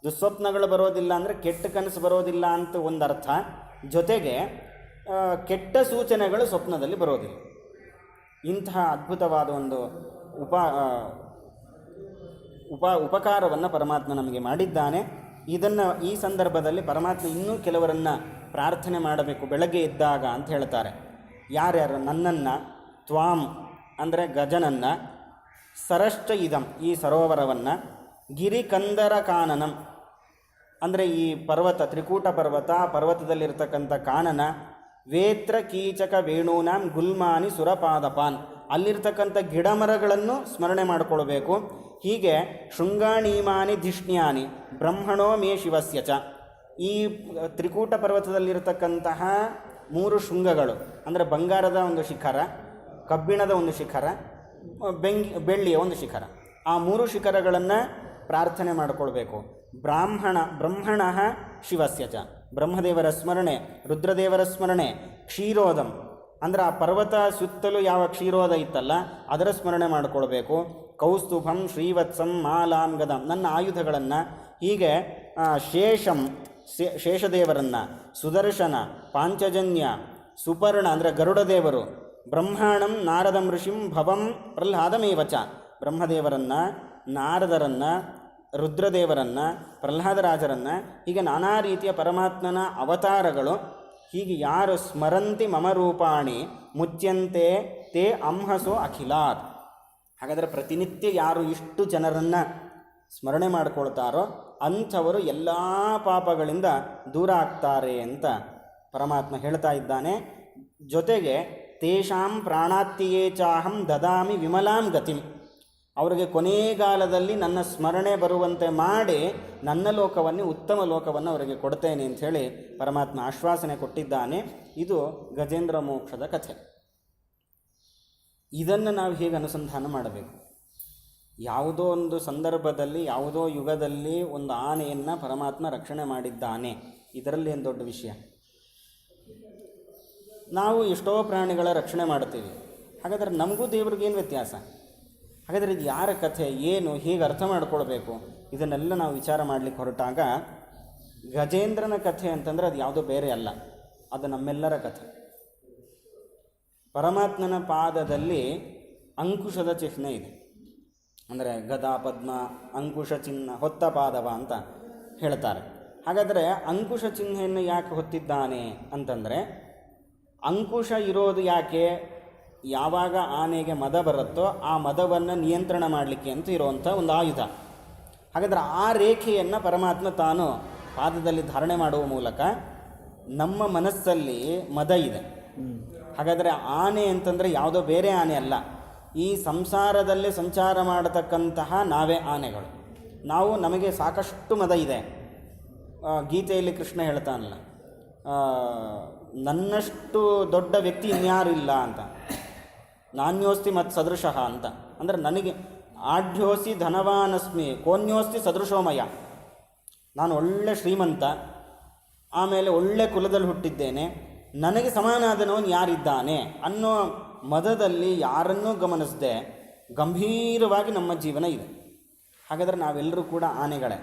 ದುಸ್ವಪ್ನಗಳು ಬರೋದಿಲ್ಲ ಅಂದರೆ ಕೆಟ್ಟ ಕನಸು ಬರೋದಿಲ್ಲ ಅಂತ ಒಂದರ್ಥ. ಜೊತೆಗೆ ಕೆಟ್ಟ ಸೂಚನೆಗಳು ಸ್ವಪ್ನದಲ್ಲಿ ಬರೋದಿಲ್ಲ. ಇಂತಹ ಅದ್ಭುತವಾದ ಒಂದು ಉಪಕಾರವನ್ನು ಪರಮಾತ್ಮ ನಮಗೆ ಮಾಡಿದ್ದಾನೆ. ಇದನ್ನು ಈ ಸಂದರ್ಭದಲ್ಲಿ ಪರಮಾತ್ಮ ಇನ್ನೂ ಕೆಲವರನ್ನು ಪ್ರಾರ್ಥನೆ ಮಾಡಬೇಕು ಬೆಳಗ್ಗೆ ಎದ್ದಾಗ ಅಂತ ಹೇಳ್ತಾರೆ. ಯಾರ್ಯಾರು? ನನ್ನನ್ನು, ತ್ವಾಂ ಅಂದರೆ ಗಜನನ್ನು, ಸರಶ್ಚ ಇದಂ ಈ ಸರೋವರವನ್ನು, ಗಿರಿಕಂದರ ಕಾನನಂ ಅಂದರೆ ಈ ಪರ್ವತ ತ್ರಿಕೂಟ ಪರ್ವತದಲ್ಲಿರ್ತಕ್ಕಂಥ ಕಾನನ, ವೇತ್ರ ಕೀಚಕ ವೇಣೂನಾಂ ಗುಲ್ಮಾನಿ ಸುರಪಾದಪಾನ್ ಅಲ್ಲಿರ್ತಕ್ಕಂಥ ಗಿಡಮರಗಳನ್ನು ಸ್ಮರಣೆ ಮಾಡಿಕೊಳ್ಬೇಕು. ಹೀಗೆ ಶೃಂಗಾಣೀಮಾನಿ ಧಿಷ್ಣ್ಯಾನಿ ಬ್ರಹ್ಮಣೋ ಮೇ ಶಿವಸ್ಯ ಚ, ಈ ತ್ರಿಕೂಟ ಪರ್ವತದಲ್ಲಿರ್ತಕ್ಕಂತಹ 3 ಶೃಂಗಗಳು ಅಂದರೆ ಬಂಗಾರದ ಒಂದು ಶಿಖರ, ಕಬ್ಬಿಣದ ಒಂದು ಶಿಖರ, ಬೆಳ್ಳಿಯ ಒಂದು ಶಿಖರ, ಆ 3 ಶಿಖರಗಳನ್ನು ಪ್ರಾರ್ಥನೆ ಮಾಡಿಕೊಳ್ಬೇಕು. ಬ್ರಹ್ಮಣ ಶಿವಸ್ಯ ಚ, ಬ್ರಹ್ಮದೇವರ ಸ್ಮರಣೆ, ರುದ್ರದೇವರ ಸ್ಮರಣೆ, ಕ್ಷೀರೋದಂ ಅಂದರೆ ಆ ಪರ್ವತ ಸುತ್ತಲೂ ಯಾವ ಕ್ಷೀರೋದ ಇತ್ತಲ್ಲ ಅದರ ಸ್ಮರಣೆ ಮಾಡಿಕೊಳ್ಬೇಕು. ಕೌಸ್ತುಭಂ ಶ್ರೀವತ್ಸಂ ಮಾಲಾಂ ಗದಂ ನನ್ನ ಆಯುಧಗಳನ್ನು, ಹೀಗೆ ಶೇಷದೇವರನ್ನು, ಸುದರ್ಶನ, ಪಾಂಚಜನ್ಯ, ಸುಪರ್ಣ ಅಂದರೆ ಗರುಡದೇವರು, ಬ್ರಹ್ಮಾಣಂ ನಾರದಂ ಋಷಿಂ ಭವಂ ಪ್ರಹ್ಲಾದಮೇವಚ ಬ್ರಹ್ಮದೇವರನ್ನು, ನಾರದರನ್ನು, ರುದ್ರದೇವರನ್ನು, ಪ್ರಹ್ಲಾದರಾಜರನ್ನು, ಹೀಗೆ ನಾನಾ ರೀತಿಯ ಪರಮಾತ್ಮನ ಅವತಾರಗಳು. ಹೀಗೆ ಯಾರು ಸ್ಮರಂತಿ ಮಮ ರೂಪಾಣಿ ಮುಚ್ಯಂತೆ ತೇ ಅಂಹಸೋ ಅಖಿಲಾತ್. ಹಾಗಾದರೆ ಪ್ರತಿನಿತ್ಯ ಯಾರು ಇಷ್ಟು ಜನರನ್ನು ಸ್ಮರಣೆ ಮಾಡಿಕೊಳ್ತಾರೋ ಅಂಥವರು ಎಲ್ಲ ಪಾಪಗಳಿಂದ ದೂರ ಆಗ್ತಾರೆ ಅಂತ ಪರಮಾತ್ಮ ಹೇಳ್ತಾ ಇದ್ದಾನೆ. ಜೊತೆಗೆ ತೇಷಾಂ ಪ್ರಾಣಾತ್ಯೇ ಚಾಹಂ ದದಾಮಿ ವಿಮಲಾಂ ಗತಿಂ, ಅವರಿಗೆ ಕೊನೆಗಾಲದಲ್ಲಿ ನನ್ನ ಸ್ಮರಣೆ ಬರುವಂತೆ ಮಾಡಿ ನನ್ನ ಲೋಕವನ್ನು, ಉತ್ತಮ ಲೋಕವನ್ನು ಅವರಿಗೆ ಕೊಡ್ತೇನೆ ಅಂಥೇಳಿ ಪರಮಾತ್ಮ ಆಶ್ವಾಸನೆ ಕೊಟ್ಟಿದ್ದಾನೆ. ಇದು ಗಜೇಂದ್ರ ಮೋಕ್ಷದ ಕಥೆ. ಇದನ್ನು ನಾವು ಹೇಗೆ ಅನುಸಂಧಾನ ಮಾಡಬೇಕು? ಯಾವುದೋ ಒಂದು ಸಂದರ್ಭದಲ್ಲಿ, ಯಾವುದೋ ಯುಗದಲ್ಲಿ ಒಂದು ಆನೆಯನ್ನು ಪರಮಾತ್ಮ ರಕ್ಷಣೆ ಮಾಡಿದ್ದಾನೆ, ಇದರಲ್ಲಿ ಏನು ದೊಡ್ಡ ವಿಷಯ? ನಾವು ಎಷ್ಟೋ ಪ್ರಾಣಿಗಳ ರಕ್ಷಣೆ ಮಾಡ್ತೀವಿ. ಹಾಗಾದರೆ ನಮಗೂ ದೇವ್ರಿಗೇನು ವ್ಯತ್ಯಾಸ? ಹಾಗಾದರೆ ಇದು ಯಾರ ಕಥೆ, ಏನು, ಹೇಗೆ ಅರ್ಥ ಮಾಡ್ಕೊಳ್ಬೇಕು? ಇದನ್ನೆಲ್ಲ ನಾವು ವಿಚಾರ ಮಾಡಲಿಕ್ಕೆ ಹೊರಟಾಗ ಗಜೇಂದ್ರನ ಕಥೆ ಅಂತಂದರೆ ಅದು ಯಾವುದೋ ಬೇರೆ ಅಲ್ಲ, ಅದು ನಮ್ಮೆಲ್ಲರ ಕಥೆ. ಪರಮಾತ್ಮನ ಪಾದದಲ್ಲಿ ಅಂಕುಶದ ಚಿಹ್ನೆ ಇದೆ. ಅಂದರೆ ಗದಾ ಪದ್ಮ ಅಂಕುಶ ಚಿಹ್ನ ಹೊತ್ತ ಪಾದವ ಅಂತ ಹೇಳ್ತಾರೆ. ಹಾಗಾದರೆ ಅಂಕುಶ ಚಿಹ್ನೆಯನ್ನು ಯಾಕೆ ಹೊತ್ತಿದ್ದಾನೆ ಅಂತಂದರೆ, ಅಂಕುಶ ಇರೋದು ಯಾಕೆ? ಯಾವಾಗ ಆನೆಗೆ ಮದ ಬರುತ್ತೋ ಆ ಮದವನ್ನು ನಿಯಂತ್ರಣ ಮಾಡಲಿಕ್ಕೆ ಅಂತ ಇರುವಂಥ ಒಂದು ಆಯುಧ. ಹಾಗಾದರೆ ಆ ರೇಖೆಯನ್ನು ಪರಮಾತ್ಮ ತಾನು ಪಾದದಲ್ಲಿ ಧಾರಣೆ ಮಾಡುವ ಮೂಲಕ ನಮ್ಮ ಮನಸ್ಸಲ್ಲಿ ಮದ ಇದೆ. ಹಾಗಾದರೆ ಆನೆ ಅಂತಂದರೆ ಯಾವುದೋ ಬೇರೆ ಆನೆ ಅಲ್ಲ, ಈ ಸಂಸಾರದಲ್ಲಿ ಸಂಚಾರ ಮಾಡತಕ್ಕಂತಹ ನಾವೇ ಆನೆಗಳು. ನಮಗೆ ಸಾಕಷ್ಟು ಮದ ಇದೆ. ಗೀತೆಯಲ್ಲಿ ಕೃಷ್ಣ ಹೇಳ್ತಾನಲ್ಲ, ನನ್ನಷ್ಟು ದೊಡ್ಡ ವ್ಯಕ್ತಿ ಇನ್ಯಾರು ಇಲ್ಲ ಅಂತ, ನಾನ್ಯೋಸ್ತಿ ಮತ್ತು ಸದೃಶಃ ಅಂತ. ಅಂದರೆ ನನಗೆ ಆಢ್ಯೋಸ್ತಿ ಧನವಾನಸ್ಮಿ ಕೋನ್ಯೋಸ್ತಿ ಸದೃಶೋಮಯ, ನಾನು ಒಳ್ಳೆ ಶ್ರೀಮಂತ, ಆಮೇಲೆ ಒಳ್ಳೆ ಕುಲದಲ್ಲಿ ಹುಟ್ಟಿದ್ದೇನೆ, ನನಗೆ ಸಮಾನಾದನವನು ಯಾರಿದ್ದಾನೆ ಅನ್ನೋ ಮದದಲ್ಲಿ ಯಾರನ್ನೂ ಗಮನಿಸದೆ ಗಂಭೀರವಾಗಿ ನಮ್ಮ ಜೀವನ ಇದೆ. ಹಾಗಾದರೆ ನಾವೆಲ್ಲರೂ ಕೂಡ ಆನೆಗಳೇ.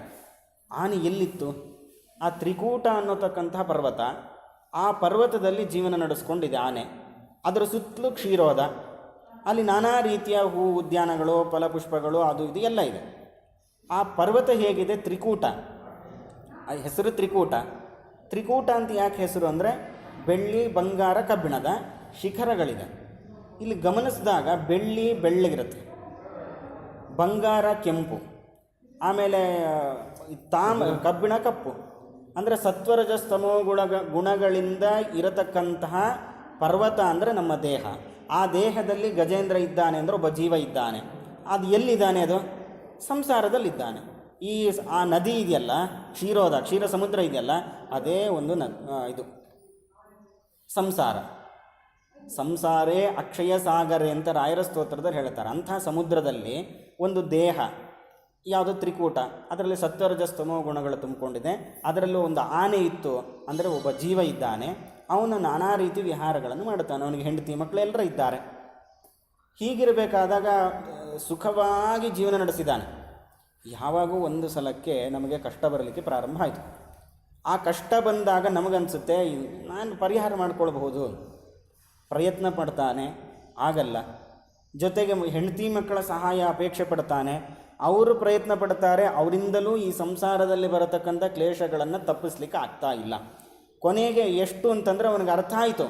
ಆನೆ ಎಲ್ಲಿತ್ತು? ಆ ತ್ರಿಕೂಟ ಅನ್ನೋತಕ್ಕಂತಹ ಪರ್ವತ, ಆ ಪರ್ವತದಲ್ಲಿ ಜೀವನ ನಡೆಸ್ಕೊಂಡಿದೆ ಆನೆ. ಅದರ ಸುತ್ತಲೂ ಕ್ಷೀರೋದ, ಅಲ್ಲಿ ನಾನಾ ರೀತಿಯ ಹೂ ಉದ್ಯಾನಗಳು ಫಲಪುಷ್ಪಗಳು ಅದು ಇದು ಎಲ್ಲ ಇದೆ. ಆ ಪರ್ವತ ಹೇಗಿದೆ? ತ್ರಿಕೂಟ. ಆ ಹೆಸರು ತ್ರಿಕೂಟ. ತ್ರಿಕೂಟ ಅಂತ ಯಾಕೆ ಹೆಸರು ಅಂದರೆ, ಬೆಳ್ಳಿ ಬಂಗಾರ ಕಬ್ಬಿಣದ ಶಿಖರಗಳಿದೆ. ಇಲ್ಲಿ ಗಮನಿಸಿದಾಗ ಬೆಳ್ಳಿ ಬೆಳ್ಳಗಿರುತ್ತೆ, ಬಂಗಾರ ಕೆಂಪು, ಆಮೇಲೆ ಕಬ್ಬಿಣ ಕಪ್ಪು. ಅಂದರೆ ಸತ್ವರಜಸ್ತಮೋ ಗುಣಗಳಿಂದ ಇರತಕ್ಕಂತಹ ಪರ್ವತ ಅಂದರೆ ನಮ್ಮ ದೇಹ. ಆ ದೇಹದಲ್ಲಿ ಗಜೇಂದ್ರ ಇದ್ದಾನೆ ಅಂದರೆ ಒಬ್ಬ ಜೀವ ಇದ್ದಾನೆ. ಅದು ಎಲ್ಲಿದ್ದಾನೆ? ಅದು ಸಂಸಾರದಲ್ಲಿದ್ದಾನೆ. ಆ ನದಿ ಇದೆಯಲ್ಲ, ಕ್ಷೀರ ಸಮುದ್ರ ಇದೆಯಲ್ಲ, ಅದೇ ಒಂದು ಇದು ಸಂಸಾರ. ಸಂಸಾರೇ ಅಕ್ಷಯ ಸಾಗರೇ ಅಂತ ರಾಯರ ಸ್ತೋತ್ರದಲ್ಲಿ ಹೇಳ್ತಾರೆ. ಅಂಥ ಸಮುದ್ರದಲ್ಲಿ ಒಂದು ದೇಹ ಯಾವುದೋ ತ್ರಿಕೂಟ, ಅದರಲ್ಲಿ ಸತ್ವರಜಸ್ತಮೋ ಗುಣಗಳು ತುಂಬಿಕೊಂಡಿದೆ. ಅದರಲ್ಲೂ ಒಂದು ಆನೆ ಇತ್ತು ಅಂದರೆ ಒಬ್ಬ ಜೀವ ಇದ್ದಾನೆ. ಅವನು ನಾನಾ ರೀತಿ ವಿಹಾರಗಳನ್ನು ಮಾಡುತ್ತಾನೆ. ಅವನಿಗೆ ಹೆಂಡತಿ ಮಕ್ಕಳು ಎಲ್ಲರೂ ಇದ್ದಾರೆ. ಹೀಗಿರಬೇಕಾದಾಗ ಸುಖವಾಗಿ ಜೀವನ ನಡೆಸಿದ್ದಾನೆ. ಯಾವಾಗೂ ಒಂದು ಸಲಕ್ಕೆ ನಮಗೆ ಕಷ್ಟ ಬರಲಿಕ್ಕೆ ಪ್ರಾರಂಭ ಆಯಿತು. ಆ ಕಷ್ಟ ಬಂದಾಗ ನಮಗನ್ಸುತ್ತೆ ನಾನು ಪರಿಹಾರ ಮಾಡಿಕೊಳ್ಬಹುದು, ಪ್ರಯತ್ನ ಪಡ್ತಾನೆ, ಆಗಲ್ಲ. ಜೊತೆಗೆ ಹೆಂಡತಿ ಮಕ್ಕಳ ಸಹಾಯ ಅಪೇಕ್ಷೆ ಪಡ್ತಾನೆ, ಅವರು ಪ್ರಯತ್ನ ಪಡ್ತಾರೆ, ಅವರಿಂದಲೂ ಈ ಸಂಸಾರದಲ್ಲಿ ಬರತಕ್ಕಂಥ ಕ್ಲೇಶಗಳನ್ನು ತಪ್ಪಿಸ್ಲಿಕ್ಕೆ ಆಗ್ತಾ ಇಲ್ಲ. ಕೊನೆಗೆ ಎಷ್ಟು ಅಂತಂದರೆ ಅವನಿಗೆ ಅರ್ಥ ಆಯಿತು,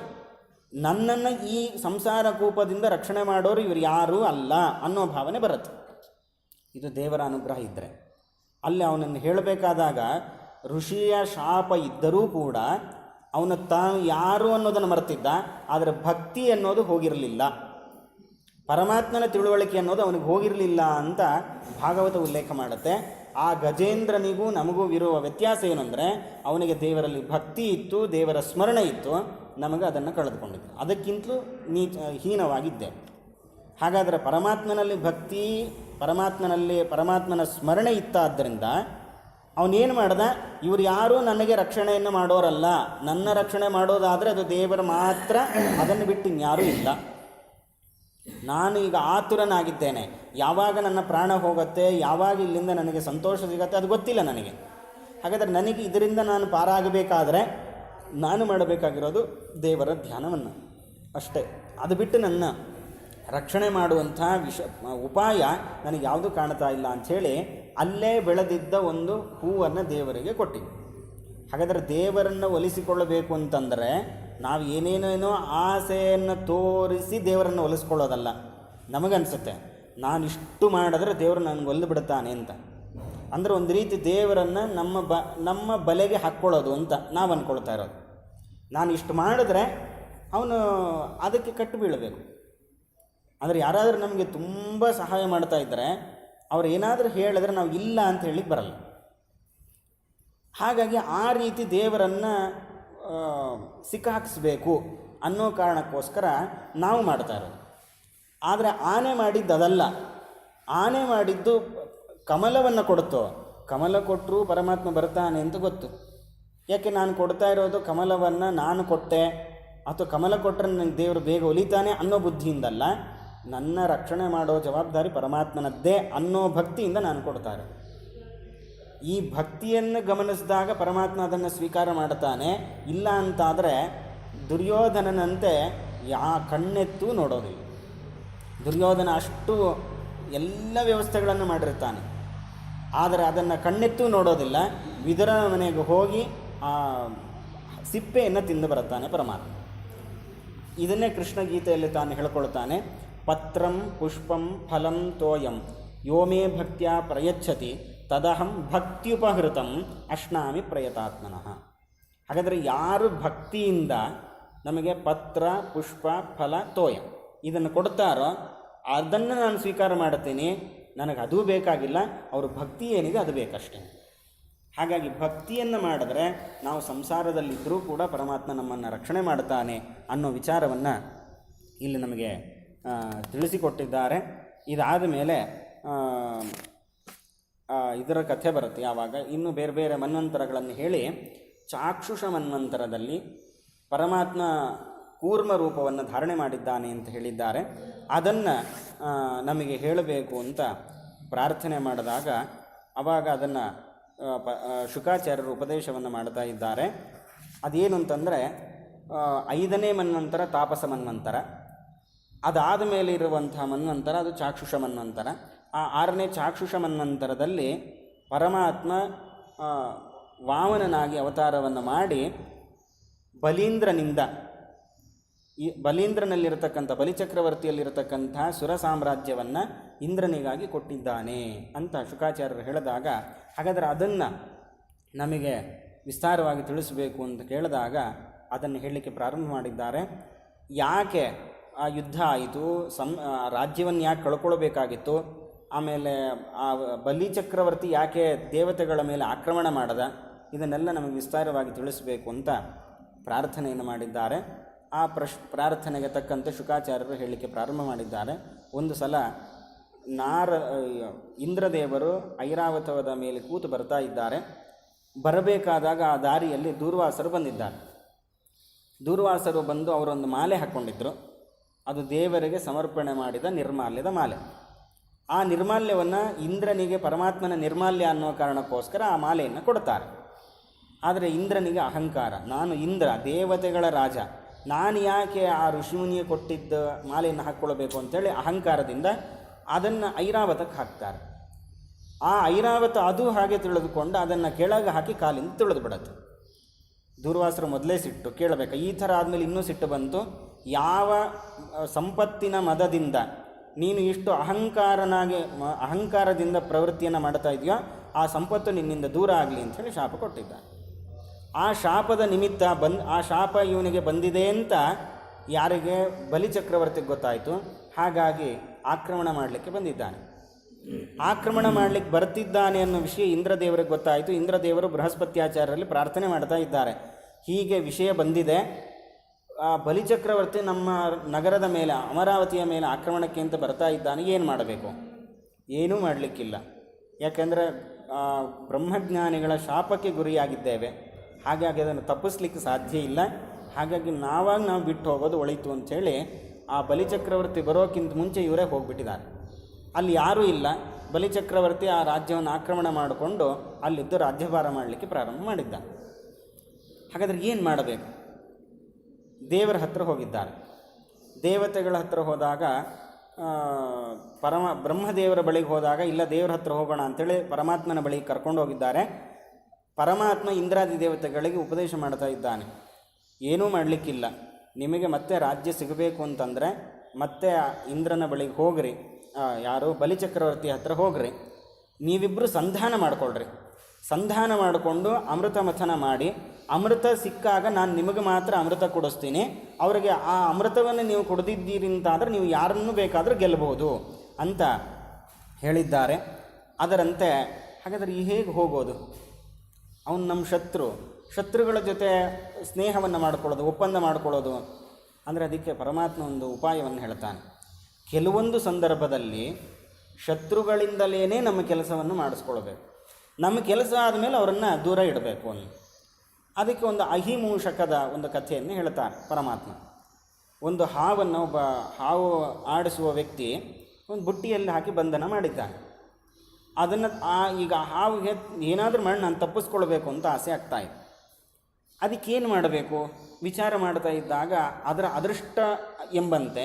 ನನ್ನನ್ನು ಈ ಸಂಸಾರ ಕೂಪದಿಂದ ರಕ್ಷಣೆ ಮಾಡೋರು ಇವರು ಯಾರೂ ಅಲ್ಲ ಅನ್ನೋ ಭಾವನೆ ಬರುತ್ತೆ. ಇದು ದೇವರ ಅನುಗ್ರಹ ಇದ್ದರೆ. ಅಲ್ಲಿ ಅವನನ್ನು ಹೇಳಬೇಕಾದಾಗ ಋಷಿಯ ಶಾಪ ಇದ್ದರೂ ಕೂಡ ಅವನು ತಾನು ಯಾರು ಅನ್ನೋದನ್ನು ಮರೆತಿದ್ದ, ಆದರೆ ಭಕ್ತಿ ಅನ್ನೋದು ಹೋಗಿರಲಿಲ್ಲ, ಪರಮಾತ್ಮನ ತಿಳುವಳಿಕೆ ಅನ್ನೋದು ಅವನಿಗೆ ಹೋಗಿರಲಿಲ್ಲ ಅಂತ ಭಾಗವತ ಉಲ್ಲೇಖ ಮಾಡುತ್ತೆ. ಆ ಗಜೇಂದ್ರನಿಗೂ ನಮಗೂ ಇರುವ ವ್ಯತ್ಯಾಸ ಏನು ಅಂದರೆ, ಅವನಿಗೆ ದೇವರಲ್ಲಿ ಭಕ್ತಿ ಇತ್ತು, ದೇವರ ಸ್ಮರಣೆ ಇತ್ತು, ನಮಗೆ ಅದನ್ನು ಕಳೆದುಕೊಂಡಿದ್ದೆ, ಅದಕ್ಕಿಂತಲೂ ಹೀನವಾಗಿದ್ದೆ. ಹಾಗಾದರೆ ಪರಮಾತ್ಮನಲ್ಲಿ ಭಕ್ತಿ, ಪರಮಾತ್ಮನ ಸ್ಮರಣೆ ಇತ್ತಾದ್ದರಿಂದ ಅವನೇನು ಮಾಡ್ದ? ಇವರು ಯಾರೂ ನನಗೆ ರಕ್ಷಣೆಯನ್ನು ಮಾಡೋರಲ್ಲ, ನನ್ನ ರಕ್ಷಣೆ ಮಾಡೋದಾದರೆ ಅದು ದೇವರು ಮಾತ್ರ, ಅದನ್ನು ಬಿಟ್ಟು ಇನ್ಯಾರೂ ಇಲ್ಲ. ನಾನು ಈಗ ಆತುರನಾಗಿದ್ದೇನೆ, ಯಾವಾಗ ನನ್ನ ಪ್ರಾಣ ಹೋಗುತ್ತೆ, ಯಾವಾಗ ಇಲ್ಲಿಂದ ನನಗೆ ಸಂತೋಷ ಸಿಗುತ್ತೆ ಅದು ಗೊತ್ತಿಲ್ಲ ನನಗೆ. ಹಾಗಾದರೆ ನನಗೆ ಇದರಿಂದ ನಾನು ಪಾರಾಗಬೇಕಾದರೆ ನಾನು ಮಾಡಬೇಕಾಗಿರೋದು ದೇವರ ಧ್ಯಾನವನ್ನು ಅಷ್ಟೇ. ಅದು ಬಿಟ್ಟು ನನ್ನ ರಕ್ಷಣೆ ಮಾಡುವಂಥ ಉಪಾಯ ನನಗೆ ಯಾವುದೂ ಕಾಣ್ತಾ ಇಲ್ಲ ಅಂಥೇಳಿ ಅಲ್ಲೇ ಬೆಳೆದಿದ್ದ ಒಂದು ಹೂವನ್ನು ದೇವರಿಗೆ ಕೊಟ್ಟಿವಿ. ಹಾಗಾದರೆ ದೇವರನ್ನು ಒಲಿಸಿಕೊಳ್ಳಬೇಕು ಅಂತಂದರೆ ನಾವು ಏನೇನೇನೋ ಆಸೆಯನ್ನು ತೋರಿಸಿ ದೇವರನ್ನು ಒಲಿಸ್ಕೊಳ್ಳೋದಲ್ಲ. ನಮಗನ್ಸುತ್ತೆ ನಾನಿಷ್ಟು ಮಾಡಿದ್ರೆ ದೇವರು ನನಗೆ ಒಲಿದು ಬಿಡ್ತಾನೆ ಅಂತ. ಅಂದರೆ ಒಂದು ರೀತಿ ದೇವರನ್ನು ನಮ್ಮ ಬಲೆಗೆ ಹಾಕ್ಕೊಳ್ಳೋದು ಅಂತ ನಾವು ಅಂದ್ಕೊಳ್ತಾ ಇರೋದು. ನಾನು ಇಷ್ಟು ಮಾಡಿದ್ರೆ ಅವನು ಅದಕ್ಕೆ ಕಟ್ಟು ಬೀಳಬೇಕು. ಅಂದರೆ ಯಾರಾದರೂ ನಮಗೆ ತುಂಬ ಸಹಾಯ ಮಾಡ್ತಾ ಇದ್ದರೆ ಅವ್ರು ಏನಾದರೂ ಹೇಳಿದ್ರೆ ನಾವು ಇಲ್ಲ ಅಂತ ಹೇಳಿಕ್ಕೆ ಬರಲ್ಲ. ಹಾಗಾಗಿ ಆ ರೀತಿ ದೇವರನ್ನು ಸಿಕ್ಕಾಕಿಸ್ಬೇಕು ಅನ್ನೋ ಕಾರಣಕ್ಕೋಸ್ಕರ ನಾವು ಮಾಡ್ತಾ ಇರೋದು. ಆದರೆ ಆನೆ ಮಾಡಿದ್ದು ಅದಲ್ಲ. ಆನೆ ಮಾಡಿದ್ದು ಕಮಲವನ್ನು ಕೊಡುತ್ತೋ, ಕಮಲ ಕೊಟ್ಟರೂ ಪರಮಾತ್ಮ ಬರ್ತಾನೆ ಅಂತ ಗೊತ್ತು. ಯಾಕೆ ನಾನು ಕೊಡ್ತಾ ಇರೋದು ಕಮಲವನ್ನು ನಾನು ಕೊಟ್ಟೆ ಅಥವಾ ಕಮಲ ಕೊಟ್ಟರೆ ನನಗೆ ದೇವರು ಬೇಗ ಒಲಿತಾನೆ ಅನ್ನೋ ಬುದ್ಧಿಯಿಂದಲ್ಲ, ನನ್ನ ರಕ್ಷಣೆ ಮಾಡೋ ಜವಾಬ್ದಾರಿ ಪರಮಾತ್ಮನದ್ದೇ ಅನ್ನೋ ಭಕ್ತಿಯಿಂದ ನಾನು ಕೊಡ್ತಾರೆ. ಈ ಭಕ್ತಿಯನ್ನು ಗಮನಿಸಿದಾಗ ಪರಮಾತ್ಮ ಅದನ್ನು ಸ್ವೀಕಾರ ಮಾಡ್ತಾನೆ. ಇಲ್ಲ ಅಂತಾದರೆ ದುರ್ಯೋಧನನಂತೆ ಕಣ್ಣೆತ್ತೂ ನೋಡೋದಿಲ್ಲ. ದುರ್ಯೋಧನ ಅಷ್ಟು ಎಲ್ಲ ವ್ಯವಸ್ಥೆಗಳನ್ನು ಮಾಡಿರ್ತಾನೆ, ಆದರೆ ಅದನ್ನು ಕಣ್ಣೆತ್ತೂ ನೋಡೋದಿಲ್ಲ. ವಿದುರನ ಮನೆಗೆ ಹೋಗಿ ಆ ಸಿಪ್ಪೆಯನ್ನು ತಿಂದು ಬರುತ್ತಾನೆ ಪರಮಾತ್ಮ. ಇದನ್ನೇ ಕೃಷ್ಣ ಗೀತೆಯಲ್ಲಿ ತಾನು ಹೇಳ್ಕೊಳ್ತಾನೆ, ಪತ್ರಂ ಪುಷ್ಪಂ ಫಲಂ ತೋಯಂ ಯೋಮೇ ಭಕ್ತ್ಯಾ ಪ್ರಯಚ್ಛತಿ ತದಹಂ ಭಕ್ತ್ಯುಪಹೃತಂ ಅಶ್ನಾಮಿ ಪ್ರಯತಾತ್ಮನಃ. ಹಾಗಾದರೆ ಯಾರು ಭಕ್ತಿಯಿಂದ ನಮಗೆ ಪತ್ರ ಪುಷ್ಪ ಫಲ ತೋಯಂ ಇದನ್ನು ಕೊಡ್ತಾರೋ ಅದನ್ನು ನಾನು ಸ್ವೀಕಾರ ಮಾಡುತ್ತೇನೆ, ನನಗೆ ಅದೂ ಬೇಕಾಗಿಲ್ಲ, ಅವರು ಭಕ್ತಿ ಏನಿದೆ ಅದು ಬೇಕಷ್ಟೇ. ಹಾಗಾಗಿ ಭಕ್ತಿಯನ್ನು ಮಾಡಿದ್ರೆ ನಾವು ಸಂಸಾರದಲ್ಲಿದ್ದರೂ ಕೂಡ ಪರಮಾತ್ಮ ನಮ್ಮನ್ನು ರಕ್ಷಣೆ ಮಾಡ್ತಾನೆ ಅನ್ನೋ ವಿಚಾರವನ್ನು ಇಲ್ಲಿ ನಮಗೆ ತಿಳಿಸಿಕೊಟ್ಟಿದ್ದಾರೆ. ಇದಾದ ಮೇಲೆ ಇದರ ಕಥೆ ಬರುತ್ತೆ. ಯಾವಾಗ ಇನ್ನು ಬೇರೆ ಬೇರೆ ಮನ್ವಂತರಗಳನ್ನು ಹೇಳಿ ಚಾಕ್ಷುಷ ಮನ್ವಂತರದಲ್ಲಿ ಪರಮಾತ್ಮ ಕೂರ್ಮ ರೂಪವನ್ನು ಧಾರಣೆ ಮಾಡಿದ್ದಾನೆ ಅಂತ ಹೇಳಿದ್ದಾರೆ. ಅದನ್ನು ನಮಗೆ ಹೇಳಬೇಕು ಅಂತ ಪ್ರಾರ್ಥನೆ ಮಾಡಿದಾಗ ಆವಾಗ ಅದನ್ನು ಶುಕಾಚಾರ್ಯರು ಉಪದೇಶವನ್ನು ಮಾಡ್ತಾ ಇದ್ದಾರೆ. ಅದೇನು ಅಂತಂದರೆ 5ನೇ ಮನ್ವಂತರ ತಾಪಸ ಮನ್ವಂತರ, ಅದಾದ ಮೇಲೆ ಇರುವಂಥ ಮನ್ವಂತರ ಅದು ಚಾಕ್ಷುಷ ಮನ್ವಂತರ. ಆ 6ನೇ ಚಾಕ್ಷುಷ ಮನ್ವಂತರದಲ್ಲಿ ಪರಮಾತ್ಮ ವಾಮನನಾಗಿ ಅವತಾರವನ್ನು ಮಾಡಿ ಬಲೀಂದ್ರನಿಂದ ಬಲೀಂದ್ರನಲ್ಲಿರತಕ್ಕಂಥ ಬಲಿಚಕ್ರವರ್ತಿಯಲ್ಲಿರತಕ್ಕಂಥ ಸುರ ಸಾಮ್ರಾಜ್ಯವನ್ನು ಇಂದ್ರನಿಗಾಗಿ ಕೊಟ್ಟಿದ್ದಾನೆ ಅಂತ ಶುಕಾಚಾರ್ಯರು ಹೇಳಿದಾಗ, ಹಾಗಾದರೆ ಅದನ್ನು ನಮಗೆ ವಿಸ್ತಾರವಾಗಿ ತಿಳಿಸಬೇಕು ಅಂತ ಕೇಳಿದಾಗ ಅದನ್ನು ಹೇಳಲಿಕ್ಕೆ ಪ್ರಾರಂಭ ಮಾಡಿದ್ದಾರೆ. ಯಾಕೆ ಆ ಯುದ್ಧ ಆಯಿತು, ರಾಜ್ಯವನ್ನು ಯಾಕೆ ಕಳ್ಕೊಳ್ಬೇಕಾಗಿತ್ತು, ಆಮೇಲೆ ಆ ಬಲಿಚಕ್ರವರ್ತಿ ಯಾಕೆ ದೇವತೆಗಳ ಮೇಲೆ ಆಕ್ರಮಣ ಮಾಡದ, ಇದನ್ನೆಲ್ಲ ನಮಗೆ ವಿಸ್ತಾರವಾಗಿ ತಿಳಿಸಬೇಕು ಅಂತ ಪ್ರಾರ್ಥನೆಯನ್ನು ಮಾಡಿದ್ದಾರೆ. ಆ ಪ್ರಾರ್ಥನೆಗೆ ತಕ್ಕಂತೆ ಶುಕಾಚಾರ್ಯರು ಹೇಳಲಿಕ್ಕೆ ಪ್ರಾರಂಭ ಮಾಡಿದ್ದಾರೆ. ಒಂದು ಸಲ ಇಂದ್ರದೇವರು ಐರಾವತದ ಮೇಲೆ ಕೂತು ಬರ್ತಾ ಇದ್ದಾರೆ. ಬರಬೇಕಾದಾಗ ಆ ದಾರಿಯಲ್ಲಿ ದೂರ್ವಾಸರು ಬಂದಿದ್ದಾರೆ. ದೂರ್ವಾಸರು ಬಂದು ಅವರೊಂದು ಮಾಲೆ ಹಾಕ್ಕೊಂಡಿದ್ರು. ಅದು ದೇವರಿಗೆ ಸಮರ್ಪಣೆ ಮಾಡಿದ ನಿರ್ಮಾಲ್ಯದ ಮಾಲೆ. ಆ ನಿರ್ಮಾಲ್ಯವನ್ನು ಇಂದ್ರನಿಗೆ ಪರಮಾತ್ಮನ ನಿರ್ಮಾಲ್ಯ ಅನ್ನೋ ಕಾರಣಕ್ಕೋಸ್ಕರ ಆ ಮಾಲೆಯನ್ನು ಕೊಡ್ತಾರೆ. ಆದರೆ ಇಂದ್ರನಿಗೆ ಅಹಂಕಾರ, ನಾನು ಇಂದ್ರ ದೇವತೆಗಳ ರಾಜ, ನಾನು ಯಾಕೆ ಆ ಋಷಿಮುನಿಗೆ ಕೊಟ್ಟಿದ್ದ ಮಾಲೆಯನ್ನು ಹಾಕ್ಕೊಳ್ಬೇಕು ಅಂತೇಳಿ ಅಹಂಕಾರದಿಂದ ಅದನ್ನು ಐರಾವತಕ್ಕೆ ಹಾಕ್ತಾರೆ. ಆ ಐರಾವತ ಅದು ಹಾಗೆ ತಿಳಿದುಕೊಂಡು ಅದನ್ನು ಕೆಳಗೆ ಹಾಕಿ ಕಾಲಿಂದ ತುಳಿದು ಬಿಡತ್ತೆ. ದೂರ್ವಾಸರು ಮೊದಲೇ ಸಿಟ್ಟು ಕೇಳಬೇಕು, ಈ ಥರ ಆದಮೇಲೆ ಇನ್ನೂ ಸಿಟ್ಟು ಬಂತು, ಯಾವ ಸಂಪತ್ತಿನ ಮದದಿಂದ ನೀನು ಇಷ್ಟು ಅಹಂಕಾರದಿಂದ ಪ್ರವೃತ್ತಿಯನ್ನು ಮಾಡ್ತಾ ಇದೆಯೋ ಆ ಸಂಪತ್ತು ನಿನ್ನಿಂದ ದೂರ ಆಗಲಿ ಅಂಥೇಳಿ ಶಾಪ ಕೊಟ್ಟಿದ್ದ. ಆ ಶಾಪದ ನಿಮಿತ್ತ ಆ ಶಾಪ ಇವನಿಗೆ ಬಂದಿದೆ ಅಂತ ಯಾರಿಗೆ ಬಲಿಚಕ್ರವರ್ತಿಗೆ ಗೊತ್ತಾಯಿತು. ಹಾಗಾಗಿ ಆಕ್ರಮಣ ಮಾಡಲಿಕ್ಕೆ ಬಂದಿದ್ದಾನೆ. ಆಕ್ರಮಣ ಮಾಡಲಿಕ್ಕೆ ಬರ್ತಿದ್ದಾನೆ ಅನ್ನೋ ವಿಷಯ ಇಂದ್ರದೇವರಿಗೆ ಗೊತ್ತಾಯಿತು. ಇಂದ್ರದೇವರು ಬೃಹಸ್ಪತ್ಯಾಚಾರ್ಯರಲ್ಲಿ ಪ್ರಾರ್ಥನೆ ಮಾಡ್ತಾ ಇದ್ದಾರೆ, ಹೀಗೆ ವಿಷಯ ಬಂದಿದೆ, ಬಲಿಚಕ್ರವರ್ತಿ ನಮ್ಮ ನಗರದ ಮೇಲೆ ಅಮರಾವತಿಯ ಮೇಲೆ ಆಕ್ರಮಣಕ್ಕೆ ಅಂತ ಬರ್ತಾ ಇದ್ದಾನೆ, ಏನು ಮಾಡಬೇಕು? ಏನೂ ಮಾಡಲಿಕ್ಕಿಲ್ಲ. ಯಾಕೆಂದರೆ ಬ್ರಹ್ಮಜ್ಞಾನಿಗಳ ಶಾಪಕ್ಕೆ ಗುರಿಯಾಗಿದ್ದೇವೆ, ಹಾಗಾಗಿ ಅದನ್ನು ತಪ್ಪಿಸ್ಲಿಕ್ಕೆ ಸಾಧ್ಯ ಇಲ್ಲ. ಹಾಗಾಗಿ ನಾವು ಬಿಟ್ಟು ಹೋಗೋದು ಒಳಿತು ಅಂಥೇಳಿ ಆ ಬಲಿಚಕ್ರವರ್ತಿ ಬರೋಕ್ಕಿಂತ ಮುಂಚೆ ಇವರೇ ಹೋಗಿಬಿಟ್ಟಿದ್ದಾರೆ. ಅಲ್ಲಿ ಯಾರೂ ಇಲ್ಲ. ಬಲಿಚಕ್ರವರ್ತಿ ಆ ರಾಜ್ಯವನ್ನು ಆಕ್ರಮಣ ಮಾಡಿಕೊಂಡು ಅಲ್ಲಿದ್ದು ರಾಜ್ಯಭಾರ ಮಾಡಲಿಕ್ಕೆ ಪ್ರಾರಂಭ ಮಾಡಿದ್ದ. ಹಾಗಾದರೆ ಏನು ಮಾಡಬೇಕು? ದೇವರ ಹತ್ರ ಹೋಗಿದ್ದಾರೆ. ದೇವತೆಗಳ ಹತ್ರ ಹೋದಾಗ ಬ್ರಹ್ಮದೇವರ ಬಳಿಗೆ ಹೋದಾಗ ಇಲ್ಲ ದೇವರ ಹತ್ರ ಹೋಗೋಣ ಅಂಥೇಳಿ ಪರಮಾತ್ಮನ ಬಳಿಗೆ ಕರ್ಕೊಂಡು ಹೋಗಿದ್ದಾರೆ. ಪರಮಾತ್ಮ ಇಂದ್ರಾದಿ ದೇವತೆಗಳಿಗೆ ಉಪದೇಶ ಮಾಡ್ತಾ ಇದ್ದಾನೆ, ಏನೂ ಮಾಡಲಿಕ್ಕಿಲ್ಲ, ನಿಮಗೆ ಮತ್ತೆ ರಾಜ್ಯ ಸಿಗಬೇಕು ಅಂತಂದರೆ ಮತ್ತೆ ಇಂದ್ರನ ಬಳಿಗೆ ಹೋಗ್ರಿ, ಯಾರು ಬಲಿಚಕ್ರವರ್ತಿ ಹತ್ರ ಹೋಗ್ರಿ, ನೀವಿಬ್ಬರು ಸಂಧಾನ ಮಾಡಿಕೊಳ್ಳ್ರಿ. ಸಂಧಾನ ಮಾಡಿಕೊಂಡು ಅಮೃತ ಮಥನ ಮಾಡಿ ಅಮೃತ ಸಿಕ್ಕಾಗ ನಾನು ನಿಮಗೆ ಮಾತ್ರ ಅಮೃತ ಕೊಡಿಸ್ತೀನಿ, ಅವರಿಗೆ ಆ ಅಮೃತವನ್ನು ನೀವು ಕೊಡದಿದ್ದೀರಿ ಅಂತಾದರೆ ನೀವು ಯಾರನ್ನೂ ಬೇಕಾದರೂ ಗೆಲ್ಲಬಹುದು ಅಂತ ಹೇಳಿದ್ದಾರೆ. ಅದರಂತೆ ಹಾಗಾದರೆ ಹೇಗೆ ಹೋಗೋದು? ಅವನು ನಮ್ಮ ಶತ್ರುಗಳ ಜೊತೆ ಸ್ನೇಹವನ್ನು ಮಾಡ್ಕೊಳ್ಳೋದು, ಒಪ್ಪಂದ ಮಾಡ್ಕೊಳ್ಳೋದು ಅಂದರೆ ಅದಕ್ಕೆ ಪರಮಾತ್ಮ ಒಂದು ಉಪಾಯವನ್ನು ಹೇಳ್ತಾನೆ. ಕೆಲವೊಂದು ಸಂದರ್ಭದಲ್ಲಿ ಶತ್ರುಗಳಿಂದಲೇ ನಮ್ಮ ಕೆಲಸವನ್ನು ಮಾಡಿಸ್ಕೊಳ್ಬೇಕು, ನಮ್ಮ ಕೆಲಸ ಆದಮೇಲೆ ಅವರನ್ನು ದೂರ ಇಡಬೇಕು ಅಂತ. ಅದಕ್ಕೆ ಒಂದು ಅಹಿಮೂಷಕದ ಒಂದು ಕಥೆಯನ್ನು ಹೇಳ್ತಾನೆ ಪರಮಾತ್ಮ. ಒಂದು ಹಾವು ಆಡಿಸುವ ವ್ಯಕ್ತಿ ಒಂದು ಬುಟ್ಟಿಯಲ್ಲಿ ಹಾಕಿ ಬಂಧನ ಮಾಡಿದ್ದಾನೆ. ಅದನ್ನು ಈಗ ಹಾವಿಗೆ ಏನಾದರೂ ಮಾಡಿ ನಾನು ತಪ್ಪಿಸ್ಕೊಳ್ಬೇಕು ಅಂತ ಆಸೆ ಆಗ್ತಾಯಿದೆ. ಅದಕ್ಕೇನು ಮಾಡಬೇಕು ವಿಚಾರ ಮಾಡ್ತಾ ಇದ್ದಾಗ ಅದರ ಅದೃಷ್ಟ ಎಂಬಂತೆ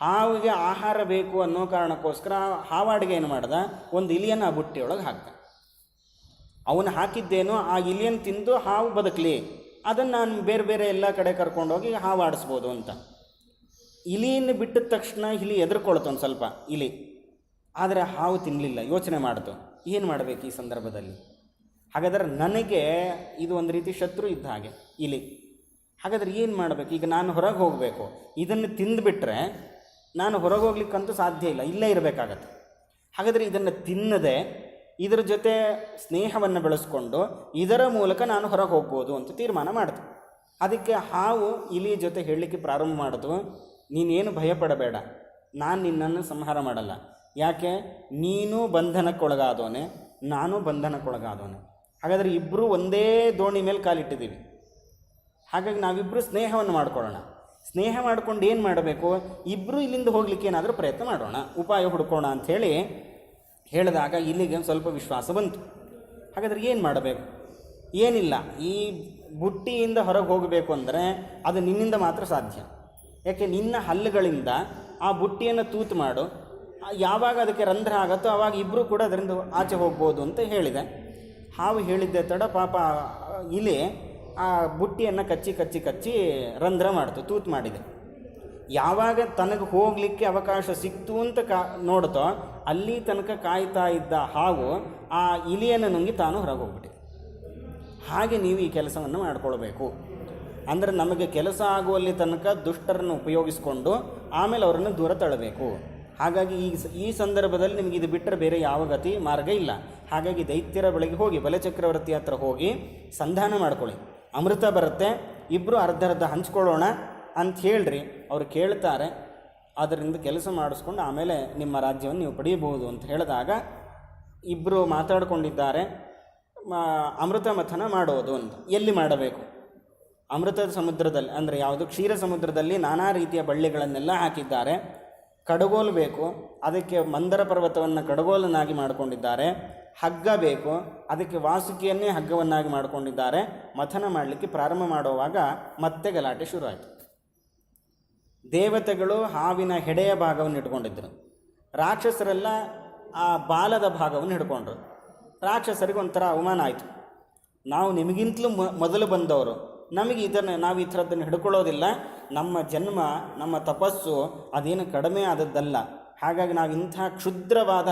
ಹಾವಿಗೆ ಆಹಾರ ಬೇಕು ಅನ್ನೋ ಕಾರಣಕ್ಕೋಸ್ಕರ ಹಾವಾಡಿಗೆ ಏನು ಮಾಡ್ದ, ಒಂದು ಇಲಿಯನ್ನು ಆ ಬುಟ್ಟಿಯೊಳಗೆ ಹಾಕ್ದ. ಅವನು ಹಾಕಿದ್ದೇನೋ ಆ ಇಲಿಯನ್ನು ತಿಂದು ಹಾವು ಬದುಕಲಿ, ಅದನ್ನು ನಾನು ಬೇರೆ ಬೇರೆ ಎಲ್ಲ ಕಡೆ ಕರ್ಕೊಂಡೋಗಿ ಹಾವು ಆಡಿಸ್ಬೋದು ಅಂತ. ಇಲಿಯನ್ನು ಬಿಟ್ಟಿದ ತಕ್ಷಣ ಇಲಿ ಎದುರ್ಕೊಳ್ತು ಒಂದು ಸ್ವಲ್ಪ ಇಲಿ, ಆದರೆ ಹಾವು ತಿನ್ನಲಿಲ್ಲ. ಯೋಚನೆ ಮಾಡ್ತು ಏನು ಮಾಡಬೇಕು ಈ ಸಂದರ್ಭದಲ್ಲಿ. ಹಾಗಾದರೆ ನನಗೆ ಇದು ಒಂದು ರೀತಿ ಶತ್ರು ಇದ್ದ ಹಾಗೆ ಇಲಿ. ಹಾಗಾದರೆ ಏನು ಮಾಡಬೇಕು, ಈಗ ನಾನು ಹೊರಗೆ ಹೋಗಬೇಕು, ಇದನ್ನು ತಿಂದುಬಿಟ್ರೆ ನಾನು ಹೊರಗೆ ಹೋಗ್ಲಿಕ್ಕಂತೂ ಸಾಧ್ಯ ಇಲ್ಲ, ಇಲ್ಲೇ ಇರಬೇಕಾಗತ್ತೆ. ಹಾಗಾದರೆ ಇದನ್ನು ತಿನ್ನದೆ ಇದರ ಜೊತೆ ಸ್ನೇಹವನ್ನು ಬೆಳೆಸ್ಕೊಂಡು ಇದರ ಮೂಲಕ ನಾನು ಹೊರಗೆ ಹೋಗ್ಬೋದು ಅಂತ ತೀರ್ಮಾನ ಮಾಡಿದೆ. ಅದಕ್ಕೆ ಹಾವು ಇಲಿಯ ಜೊತೆ ಹೇಳಲಿಕ್ಕೆ ಪ್ರಾರಂಭ ಮಾಡಿತು, ನೀನೇನು ಭಯಪಡಬೇಡ, ನಾನು ನಿನ್ನನ್ನು ಸಂಹಾರ ಮಾಡಲ್ಲ. ಯಾಕೆ, ನೀನು ಬಂಧನಕ್ಕೊಳಗಾದವನೇ, ನಾನು ಬಂಧನಕ್ಕೊಳಗಾದವನೇ. ಹಾಗಾದರೆ ಇಬ್ಬರೂ ಒಂದೇ ದೋಣಿ ಮೇಲೆ ಕಾಲಿಟ್ಟಿದ್ದೀವಿ. ಹಾಗಾಗಿ ನಾವಿಬ್ಬರು ಸ್ನೇಹವನ್ನು ಮಾಡ್ಕೊಳ್ಳೋಣ. ಸ್ನೇಹ ಮಾಡ್ಕೊಂಡು ಏನು ಮಾಡಬೇಕು, ಇಬ್ಬರು ಇಲ್ಲಿಂದ ಹೋಗಲಿಕ್ಕೆ ಏನಾದರೂ ಪ್ರಯತ್ನ ಮಾಡೋಣ, ಉಪಾಯ ಹುಡ್ಕೋಣ ಅಂಥೇಳಿ ಹೇಳಿದಾಗ ಇಲ್ಲಿಗೆ ಒಂದು ಸ್ವಲ್ಪ ವಿಶ್ವಾಸ ಬಂತು. ಹಾಗಾದರೆ ಏನು ಮಾಡಬೇಕು, ಏನಿಲ್ಲ, ಈ ಬುಟ್ಟಿಯಿಂದ ಹೊರಗೆ ಹೋಗಬೇಕು ಅಂದರೆ ಅದು ನಿನ್ನಿಂದ ಮಾತ್ರ ಸಾಧ್ಯ. ಯಾಕೆ, ನಿನ್ನ ಹಲ್ಲುಗಳಿಂದ ಆ ಬುಟ್ಟಿಯನ್ನು ತೂತು ಮಾಡು, ಯಾವಾಗ ಅದಕ್ಕೆ ರಂಧ್ರ ಆಗುತ್ತೋ ಆವಾಗ ಇಬ್ಬರು ಕೂಡ ಅದರಿಂದ ಆಚೆ ಹೋಗ್ಬೋದು ಅಂತ ಹೇಳಿದೆ. ಹಾವು ಹೇಳಿದ್ದೆ ತಡ ಪಾಪ ಇಲಿ ಆ ಬುಟ್ಟಿಯನ್ನು ಕಚ್ಚಿ ಕಚ್ಚಿ ಕಚ್ಚಿ ರಂಧ್ರ ಮಾಡ್ತು, ತೂತು ಮಾಡಿದೆ. ಯಾವಾಗ ತನಗೆ ಹೋಗಲಿಕ್ಕೆ ಅವಕಾಶ ಸಿಕ್ತು ಅಂತ ನೋಡ್ತೋ ಅಲ್ಲಿ ತನಕ ಕಾಯ್ತಾ ಇದ್ದ ಹಾವು ಆ ಇಲಿಯನ್ನು ನುಂಗಿ ತಾನು ಹೊರಗೆ ಹೋಗ್ಬಿಟ್ಟಿದೆ. ಹಾಗೆ ನೀವು ಈ ಕೆಲಸವನ್ನು ಮಾಡಿಕೊಳ್ಬೇಕು. ಅಂದರೆ ನಮಗೆ ಕೆಲಸ ಆಗುವಲ್ಲಿ ತನಕ ದುಷ್ಟರನ್ನು ಉಪಯೋಗಿಸಿಕೊಂಡು ಆಮೇಲೆ ಅವರನ್ನು ದೂರ ತಳ್ಳಬೇಕು. ಹಾಗಾಗಿ ಈ ಸಂದರ್ಭದಲ್ಲಿ ನಿಮಗೆ ಇದು ಬಿಟ್ಟರೆ ಬೇರೆ ಯಾವ ಗತಿ ಮಾರ್ಗ ಇಲ್ಲ. ಹಾಗಾಗಿ ದೈತ್ಯರ ಬಳಿಗೆ ಹೋಗಿ ಬಲಚಕ್ರವರ್ತಿ ಹತ್ರ ಹೋಗಿ ಸಂಧಾನ ಮಾಡ್ಕೊಳ್ಳಿ, ಅಮೃತ ಬರುತ್ತೆ, ಇಬ್ಬರು ಅರ್ಧ ಹಂಚ್ಕೊಳ್ಳೋಣ ಅಂತ ಹೇಳ್ರಿ. ಅವರು ಕೇಳ್ತಾರೆ, ಅದರಿಂದ ಕೆಲಸ ಮಾಡಿಸ್ಕೊಂಡು ಆಮೇಲೆ ನಿಮ್ಮ ರಾಜ್ಯವನ್ನು ನೀವು ಪಡೆಯಬಹುದು ಅಂತ ಹೇಳಿದಾಗ ಇಬ್ಬರು ಮಾತಾಡಿಕೊಂಡಿದ್ದಾರೆ ಅಮೃತ ಮಥನ ಮಾಡೋದು ಅಂತ. ಎಲ್ಲಿ ಮಾಡಬೇಕು, ಅಮೃತದ ಸಮುದ್ರದಲ್ಲಿ, ಅಂದರೆ ಯಾವುದು ಕ್ಷೀರ ಸಮುದ್ರದಲ್ಲಿ ನಾನಾ ರೀತಿಯ ಬಳ್ಳಿಗಳನ್ನೆಲ್ಲ ಹಾಕಿದ್ದಾರೆ. ಕಡಗೋಲು ಬೇಕು, ಅದಕ್ಕೆ ಮಂದರ ಪರ್ವತವನ್ನು ಕಡಗೋಲನ್ನಾಗಿ ಮಾಡಿಕೊಂಡಿದ್ದಾರೆ. ಹಗ್ಗ ಬೇಕು, ಅದಕ್ಕೆ ವಾಸುಕಿಯನ್ನೇ ಹಗ್ಗವನ್ನಾಗಿ ಮಾಡಿಕೊಂಡಿದ್ದಾರೆ. ಮಥನ ಮಾಡಲಿಕ್ಕೆ ಪ್ರಾರಂಭ ಮಾಡುವಾಗ ಮತ್ತೆ ಗಲಾಟೆ ಶುರುವಾಯಿತು. ದೇವತೆಗಳು ಹಾವಿನ ಹೆಡೆಯ ಭಾಗವನ್ನು ಇಟ್ಕೊಂಡಿದ್ದರು, ರಾಕ್ಷಸರೆಲ್ಲ ಆ ಬಾಲದ ಭಾಗವನ್ನು ಹಿಡ್ಕೊಂಡ್ರು. ರಾಕ್ಷಸರಿಗೆ ಒಂಥರ ಅವಮಾನ ಆಯಿತು. ನಾವು ನಿಮಗಿಂತಲೂ ಮೊದಲು ಬಂದವರು, ನಮಗೆ ನಾವು ಈ ಥರದ್ದನ್ನು ಹಿಡ್ಕೊಳ್ಳೋದಿಲ್ಲ, ನಮ್ಮ ಜನ್ಮ ನಮ್ಮ ತಪಸ್ಸು ಅದೇನು ಕಡಿಮೆ ಆದದ್ದಲ್ಲ, ಹಾಗಾಗಿ ನಾವು ಇಂಥ ಕ್ಷುದ್ರವಾದ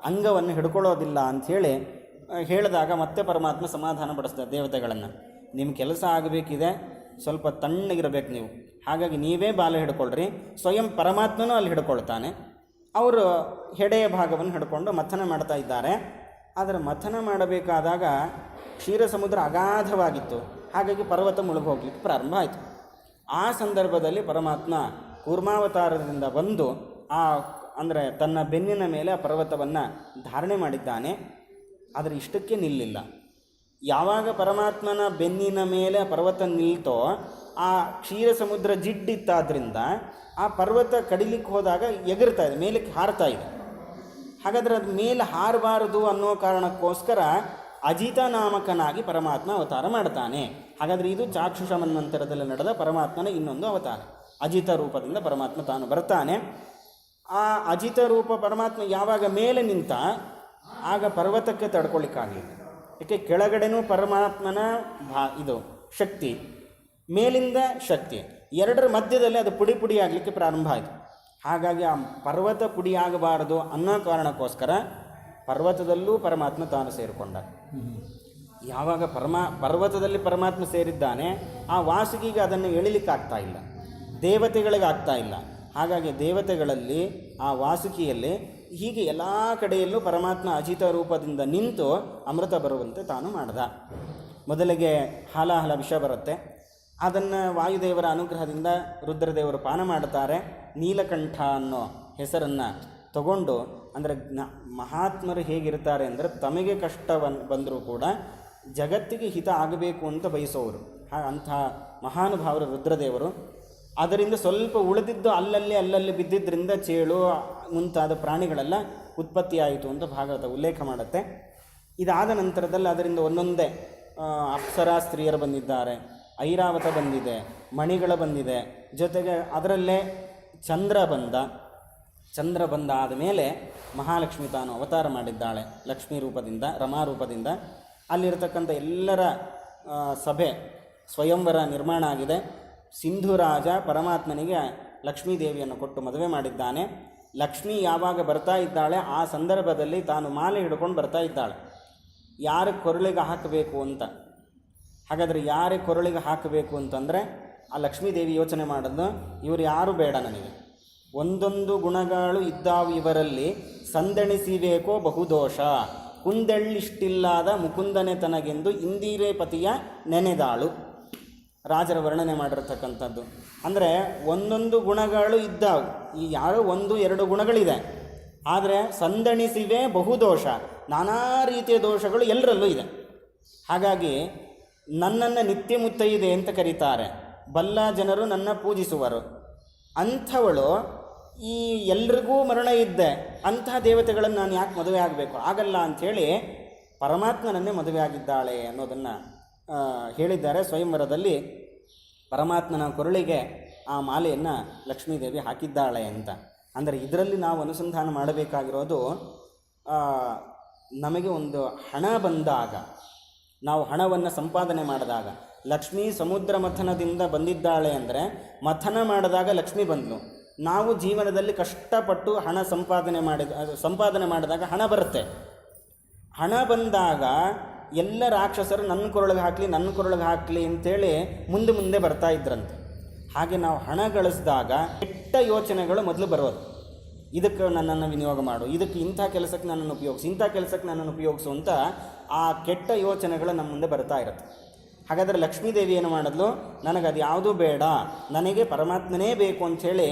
ಅಂಗವನ್ನು ಹಿಡ್ಕೊಳ್ಳೋದಿಲ್ಲ ಅಂಥೇಳಿ ಹೇಳಿದಾಗ ಮತ್ತೆ ಪರಮಾತ್ಮ ಸಮಾಧಾನ ಪಡಿಸ್ತಾರೆ ದೇವತೆಗಳನ್ನು. ನಿಮ್ಮ ಕೆಲಸ ಆಗಬೇಕಿದೆ, ಸ್ವಲ್ಪ ತಣ್ಣಗಿರಬೇಕು ನೀವು, ಹಾಗಾಗಿ ನೀವೇ ಬಾಲ ಹಿಡ್ಕೊಳ್ರಿ. ಸ್ವಯಂ ಪರಮಾತ್ಮನೂ ಅಲ್ಲಿ ಹಿಡ್ಕೊಳ್ತಾನೆ. ಅವರು ಹೆಡೆಯ ಭಾಗವನ್ನು ಹಿಡ್ಕೊಂಡು ಮಥನ ಮಾಡ್ತಾ ಇದ್ದಾರೆ. ಆದರೆ ಮಥನ ಮಾಡಬೇಕಾದಾಗ ಕ್ಷೀರ ಸಮುದ್ರ ಅಗಾಧವಾಗಿತ್ತು, ಹಾಗಾಗಿ ಪರ್ವತ ಮುಳುಗಿ ಹೋಗ್ಲಿಕ್ಕೆ ಪ್ರಾರಂಭ ಆಯಿತು. ಆ ಸಂದರ್ಭದಲ್ಲಿ ಪರಮಾತ್ಮ ಕೂರ್ಮಾವತಾರದಿಂದ ಬಂದು ಅಂದರೆ ತನ್ನ ಬೆನ್ನಿನ ಮೇಲೆ ಆ ಪರ್ವತವನ್ನು ಧಾರಣೆ ಮಾಡಿದ್ದಾನೆ. ಆದರೆ ಇಷ್ಟಕ್ಕೆ ನಿಲ್ಲಿಲ್ಲ. ಯಾವಾಗ ಪರಮಾತ್ಮನ ಬೆನ್ನಿನ ಮೇಲೆ ಪರ್ವತ ನಿಲ್ತೋ ಆ ಕ್ಷೀರ ಸಮುದ್ರ ಜಿಡ್ಡಿತ್ತಾದ್ರಿಂದ ಆ ಪರ್ವತ ಕಡಿಲಿಕ್ಕೆ ಹೋದಾಗ ಎಗರ್ತಾ ಇದೆ, ಮೇಲಕ್ಕೆ ಹಾರ್ತಾ ಇದೆ. ಹಾಗಾದರೆ ಅದು ಮೇಲೆ ಹಾರಬಾರದು ಅನ್ನೋ ಕಾರಣಕ್ಕೋಸ್ಕರ ಅಜಿತ ನಾಮಕನಾಗಿ ಪರಮಾತ್ಮ ಅವತಾರ ಮಾಡ್ತಾನೆ. ಹಾಗಾದರೆ ಇದು ಚಾಕ್ಷುಷ ಮನ್ವಂತರದಲ್ಲಿ ನಡೆದ ಪರಮಾತ್ಮನ ಇನ್ನೊಂದು ಅವತಾರ. ಅಜಿತ ರೂಪದಿಂದ ಪರಮಾತ್ಮ ತಾನು ಬರ್ತಾನೆ. ಆ ಅಜಿತ ರೂಪ ಪರಮಾತ್ಮ ಯಾವಾಗ ಮೇಲೆ ನಿಂತ ಆಗ ಪರ್ವತಕ್ಕೆ ತಡ್ಕೊಳ್ಳಿಕ್ಕಾಗಲಿಲ್ಲ. ಏಕೆ, ಕೆಳಗಡೆನೂ ಪರಮಾತ್ಮನ ಇದು ಶಕ್ತಿ, ಮೇಲಿಂದ ಶಕ್ತಿ, ಎರಡರ ಮಧ್ಯದಲ್ಲಿ ಅದು ಪುಡಿ ಪುಡಿ ಆಗಲಿಕ್ಕೆ ಪ್ರಾರಂಭ ಆಯಿತು. ಹಾಗಾಗಿ ಆ ಪರ್ವತ ಪುಡಿಯಾಗಬಾರದು ಅನ್ನೋ ಕಾರಣಕ್ಕೋಸ್ಕರ ಪರ್ವತದಲ್ಲೂ ಪರಮಾತ್ಮ ತಾನು ಸೇರಿಕೊಂಡ. ಯಾವಾಗ ಪರ್ವತದಲ್ಲಿ ಪರಮಾತ್ಮ ಸೇರಿದ್ದಾನೆ, ಆ ವಾಸುಕಿಗೆ ಅದನ್ನು ಎಳಿಲಿಕ್ಕಾಗ್ತಾ ಇಲ್ಲ, ದೇವತೆಗಳಿಗೆ ಆಗ್ತಾ ಇಲ್ಲ. ಹಾಗಾಗಿ ದೇವತೆಗಳಲ್ಲಿ ಆ ವಾಸುಕಿಯಲ್ಲಿ ಹೀಗೆ ಎಲ್ಲ ಕಡೆಯಲ್ಲೂ ಪರಮಾತ್ಮ ಅಜಿತ ರೂಪದಿಂದ ನಿಂತು ಅಮೃತ ಬರುವಂತೆ ತಾನು ಮಾಡ್ದ. ಮೊದಲಿಗೆ ಹಾಲಾಹಲ ವಿಷ ಬರುತ್ತೆ, ಅದನ್ನು ವಾಯುದೇವರ ಅನುಗ್ರಹದಿಂದ ರುದ್ರದೇವರು ಪಾನ ಮಾಡುತ್ತಾರೆ. ನೀಲಕಂಠ ಅನ್ನೋ ಹೆಸರನ್ನು ತಗೊಂಡು, ಅಂದರೆ ಮಹಾತ್ಮರು ಹೇಗಿರ್ತಾರೆ ಅಂದರೆ ತಮಗೆ ಕಷ್ಟವನ್ನು ಬಂದರೂ ಕೂಡ ಜಗತ್ತಿಗೆ ಹಿತ ಆಗಬೇಕು ಅಂತ ಬಯಸೋರು. ಅಂಥ ಮಹಾನುಭಾವರು ರುದ್ರದೇವರು. ಅದರಿಂದ ಸ್ವಲ್ಪ ಉಳಿದಿದ್ದು ಅಲ್ಲಲ್ಲಿ ಬಿದ್ದಿದ್ದರಿಂದ ಚೇಳು ಮುಂತಾದ ಪ್ರಾಣಿಗಳೆಲ್ಲ ಉತ್ಪತ್ತಿಯಾಯಿತು ಅಂತ ಭಾಗವತ ಉಲ್ಲೇಖ ಮಾಡುತ್ತೆ. ಇದಾದ ನಂತರದಲ್ಲಿ ಅದರಿಂದ ಒಂದೊಂದೇ ಅಪ್ಸರಾ ಸ್ತ್ರೀಯರು ಬಂದಿದ್ದಾರೆ, ಐರಾವತ ಬಂದಿದೆ, ಮಣಿಗಳ ಬಂದಿದೆ, ಜೊತೆಗೆ ಅದರಲ್ಲೇ ಚಂದ್ರ ಬಂದ ಆದಮೇಲೆ ಮಹಾಲಕ್ಷ್ಮಿ ತಾನು ಅವತಾರ ಮಾಡಿದ್ದಾಳೆ ಲಕ್ಷ್ಮೀ ರೂಪದಿಂದ, ರಮಾ ರೂಪದಿಂದ. ಅಲ್ಲಿರತಕ್ಕಂಥ ಎಲ್ಲರ ಸಭೆ ಸ್ವಯಂವರ ನಿರ್ಮಾಣ ಆಗಿದೆ. ಸಿಂಧುರಾಜ ಪರಮಾತ್ಮನಿಗೆ ಲಕ್ಷ್ಮೀದೇವಿಯನ್ನು ಕೊಟ್ಟು ಮದುವೆ ಮಾಡಿದ್ದಾನೆ. ಲಕ್ಷ್ಮಿ ಯಾವಾಗ ಬರ್ತಾ ಇದ್ದಾಳೆ ಆ ಸಂದರ್ಭದಲ್ಲಿ ತಾನು ಮಾಲೆ ಹಿಡ್ಕೊಂಡು ಬರ್ತಾ ಇದ್ದಾಳೆ. ಯಾರ ಕೊರಳಿಗೆ ಹಾಕಬೇಕು ಅಂತ. ಹಾಗಾದರೆ ಯಾರೇ ಕೊರಳಿಗೆ ಹಾಕಬೇಕು ಅಂತಂದರೆ ಆ ಲಕ್ಷ್ಮೀದೇವಿ ಯೋಚನೆ ಮಾಡೋದು, ಇವರು ಯಾರು ಬೇಡ ನನಗೆ, ಒಂದೊಂದು ಗುಣಗಳು ಇದ್ದಾವು ಇವರಲ್ಲಿ, ಸಂದಣಿಸಿಬೇಕೋ ಬಹುದೋಷ, ಕುಂದೆಳ್ಳಿಷ್ಟಿಲ್ಲದ ಮುಕುಂದನೆ ತನಗೆಂದು ಇಂದಿರೇ ಪತಿಯ ನೆನೆದಾಳು. ರಾಜರ ವರ್ಣನೆ ಮಾಡಿರ್ತಕ್ಕಂಥದ್ದು. ಅಂದರೆ ಒಂದೊಂದು ಗುಣಗಳು ಇದ್ದಾವು, ಈ ಯಾರೋ 1-2 ಗುಣಗಳಿದೆ, ಆದರೆ ಸಂದಣಿಸಿವೆ ಬಹುದೋಷ, ನಾನಾ ರೀತಿಯ ದೋಷಗಳು ಎಲ್ಲರಲ್ಲೂ ಇದೆ. ಹಾಗಾಗಿ ನನ್ನನ್ನು ನಿತ್ಯ ಮುತ್ತೈದೆ ಅಂತ ಕರೀತಾರೆ, ಬಲ್ಲ ಜನರು ನನ್ನ ಪೂಜಿಸುವರು. ಅಂಥವಳು ಈ ಎಲ್ರಿಗೂ ಮರಣ ಇದ್ದೆ, ಅಂತಹ ದೇವತೆಗಳನ್ನು ನಾನು ಯಾಕೆ ಮದುವೆ ಆಗಬೇಕು, ಆಗಲ್ಲ ಅಂಥೇಳಿ ಪರಮಾತ್ಮನನ್ನೇ ಮದುವೆ ಆಗಿದ್ದಾಳೆ ಅನ್ನೋದನ್ನು ಹೇಳಿದ್ದಾರೆ. ಸ್ವಯಂವರದಲ್ಲಿ ಪರಮಾತ್ಮನ ಕೊರಳಿಗೆ ಆ ಮಾಲೆಯನ್ನು ಲಕ್ಷ್ಮೀದೇವಿ ಹಾಕಿದ್ದಾಳೆ ಅಂತ. ಅಂದರೆ ಇದರಲ್ಲಿ ನಾವು ಅನುಸಂಧಾನ ಮಾಡಬೇಕಾಗಿರೋದು, ನಮಗೆ ಒಂದು ಹಣ ಬಂದಾಗ, ನಾವು ಹಣವನ್ನು ಸಂಪಾದನೆ ಮಾಡಿದಾಗ, ಲಕ್ಷ್ಮೀ ಸಮುದ್ರ ಮಥನದಿಂದ ಬಂದಿದ್ದಾಳೆ ಅಂದರೆ ಮಥನ ಮಾಡಿದಾಗ ಲಕ್ಷ್ಮಿ ಬಂದಳು. ನಾವು ಜೀವನದಲ್ಲಿ ಕಷ್ಟಪಟ್ಟು ಹಣ ಸಂಪಾದನೆ ಮಾಡಿದಾಗ ಹಣ ಬರುತ್ತೆ. ಹಣ ಬಂದಾಗ ಎಲ್ಲ ರಾಕ್ಷಸರು ನನ್ನ ಕೊರಳಿಗೆ ಹಾಕಲಿ ಅಂತೇಳಿ ಮುಂದೆ ಬರ್ತಾ ಇದ್ರಂತೆ. ಹಾಗೆ ನಾವು ಹಣ ಗಳಿಸಿದಾಗ ಕೆಟ್ಟ ಯೋಚನೆಗಳು ಮೊದಲು ಬರೋದು. ಇದಕ್ಕೆ ನನ್ನನ್ನು ವಿನಿಯೋಗ ಮಾಡು, ಇದಕ್ಕೆ ಇಂಥ ಕೆಲಸಕ್ಕೆ ನನ್ನನ್ನು ಉಪಯೋಗಿಸು ಅಂತ ಆ ಕೆಟ್ಟ ಯೋಚನೆಗಳು ನಮ್ಮ ಮುಂದೆ ಬರ್ತಾ ಇರುತ್ತೆ. ಹಾಗಾದರೆ ಲಕ್ಷ್ಮೀದೇವಿ ಏನು ಮಾಡಿದ್ಲು, ನನಗದು ಯಾವುದೂ ಬೇಡ, ನನಗೆ ಪರಮಾತ್ಮನೇ ಬೇಕು ಅಂಥೇಳಿ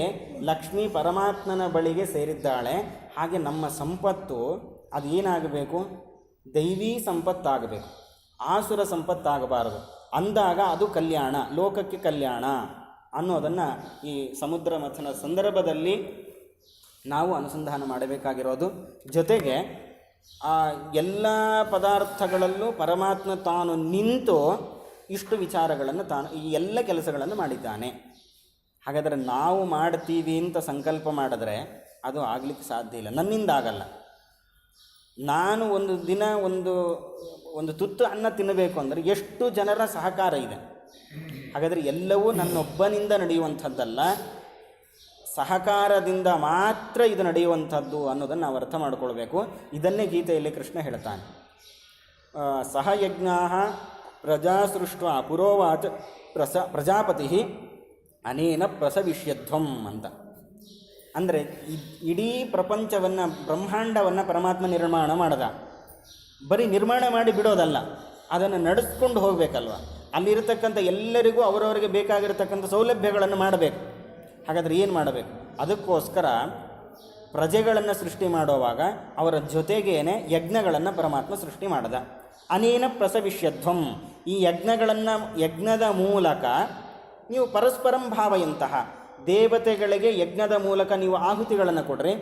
ಲಕ್ಷ್ಮೀ ಪರಮಾತ್ಮನ ಬಳಿಗೆ ಸೇರಿದ್ದಾಳೆ. ಹಾಗೆ ನಮ್ಮ ಸಂಪತ್ತು ಅದು ಏನಾಗಬೇಕು, ದೈವೀ ಸಂಪತ್ತಾಗಬೇಕು, ಆಸುರ ಸಂಪತ್ತಾಗಬಾರದು. ಅಂದಾಗ ಅದು ಕಲ್ಯಾಣ, ಲೋಕಕ್ಕೆ ಕಲ್ಯಾಣ ಅನ್ನೋದನ್ನು ಈ ಸಮುದ್ರ ಮಥನ ಸಂದರ್ಭದಲ್ಲಿ ನಾವು ಅನುಸಂಧಾನ ಮಾಡಬೇಕಾಗಿರೋದು. ಜೊತೆಗೆ ಆ ಎಲ್ಲ ಪದಾರ್ಥಗಳಲ್ಲೂ ಪರಮಾತ್ಮ ತಾನು ನಿಂತು ಇಷ್ಟು ವಿಚಾರಗಳನ್ನು ಈ ಎಲ್ಲ ಕೆಲಸಗಳನ್ನು ಮಾಡಿದ್ದಾನೆ. ಹಾಗಾದರೆ ನಾವು ಮಾಡ್ತೀವಿ ಅಂತ ಸಂಕಲ್ಪ ಮಾಡಿದ್ರೆ ಅದು ಆಗಲಿಕ್ಕೆ ಸಾಧ್ಯ ಇಲ್ಲ, ನನ್ನಿಂದ ಆಗಲ್ಲ. ನಾನು ಒಂದು ದಿನ ಒಂದು ತುತ್ತು ಅನ್ನ ತಿನ್ನಬೇಕು ಅಂದರೆ ಎಷ್ಟು ಜನರ ಸಹಕಾರ ಇದೆ. ಹಾಗಾದರೆ ಎಲ್ಲವೂ ನನ್ನೊಬ್ಬನಿಂದ ನಡೆಯುವಂಥದ್ದಲ್ಲ, ಸಹಕಾರದಿಂದ ಮಾತ್ರ ಇದು ನಡೆಯುವಂಥದ್ದು ಅನ್ನೋದನ್ನು ನಾವು ಅರ್ಥ ಮಾಡಿಕೊಳ್ಬೇಕು. ಇದನ್ನೇ ಗೀತೆಯಲ್ಲಿ ಕೃಷ್ಣ ಹೇಳ್ತಾನೆ, ಸಹಯಜ್ಞಾ ಪ್ರಜಾಸೃಷ್ಟ ಪುರೋವಾಚ ಪ್ರಜಾಪತಿ ಅನೇನ ಪ್ರಸವಿಷ್ಯಧ್ವಂ ಅಂತ. ಅಂದರೆ ಇಡೀ ಪ್ರಪಂಚವನ್ನು, ಬ್ರಹ್ಮಾಂಡವನ್ನು ಪರಮಾತ್ಮ ನಿರ್ಮಾಣ ಮಾಡ್ದ. ಬರೀ ನಿರ್ಮಾಣ ಮಾಡಿ ಬಿಡೋದಲ್ಲ, ಅದನ್ನು ನಡೆಸ್ಕೊಂಡು ಹೋಗಬೇಕಲ್ವ. ಅಲ್ಲಿರತಕ್ಕಂಥ ಎಲ್ಲರಿಗೂ ಅವರವರಿಗೆ ಬೇಕಾಗಿರತಕ್ಕಂಥ ಸೌಲಭ್ಯಗಳನ್ನು ಮಾಡಬೇಕು. ಹಾಗಾದರೆ ಏನು ಮಾಡಬೇಕು? ಅದಕ್ಕೋಸ್ಕರ ಪ್ರಜೆಗಳನ್ನು ಸೃಷ್ಟಿ ಮಾಡುವಾಗ ಅವರ ಜೊತೆಗೇನೆ ಯಜ್ಞಗಳನ್ನು ಪರಮಾತ್ಮ ಸೃಷ್ಟಿ ಮಾಡ್ದ. ಅನೇನ ಪ್ರಸವಿಷ್ಯಧ್ವಂ, ಈ ಯಜ್ಞದ ಮೂಲಕ ನೀವು ಪರಸ್ಪರಂ ಭಾವಯಂತಹ, ದೇವತೆಗಳಿಗೆ ಯಜ್ಞದ ಮೂಲಕ ನೀವು ಆಹುತಿಗಳನ್ನು ಕೊಡ್ರಿ,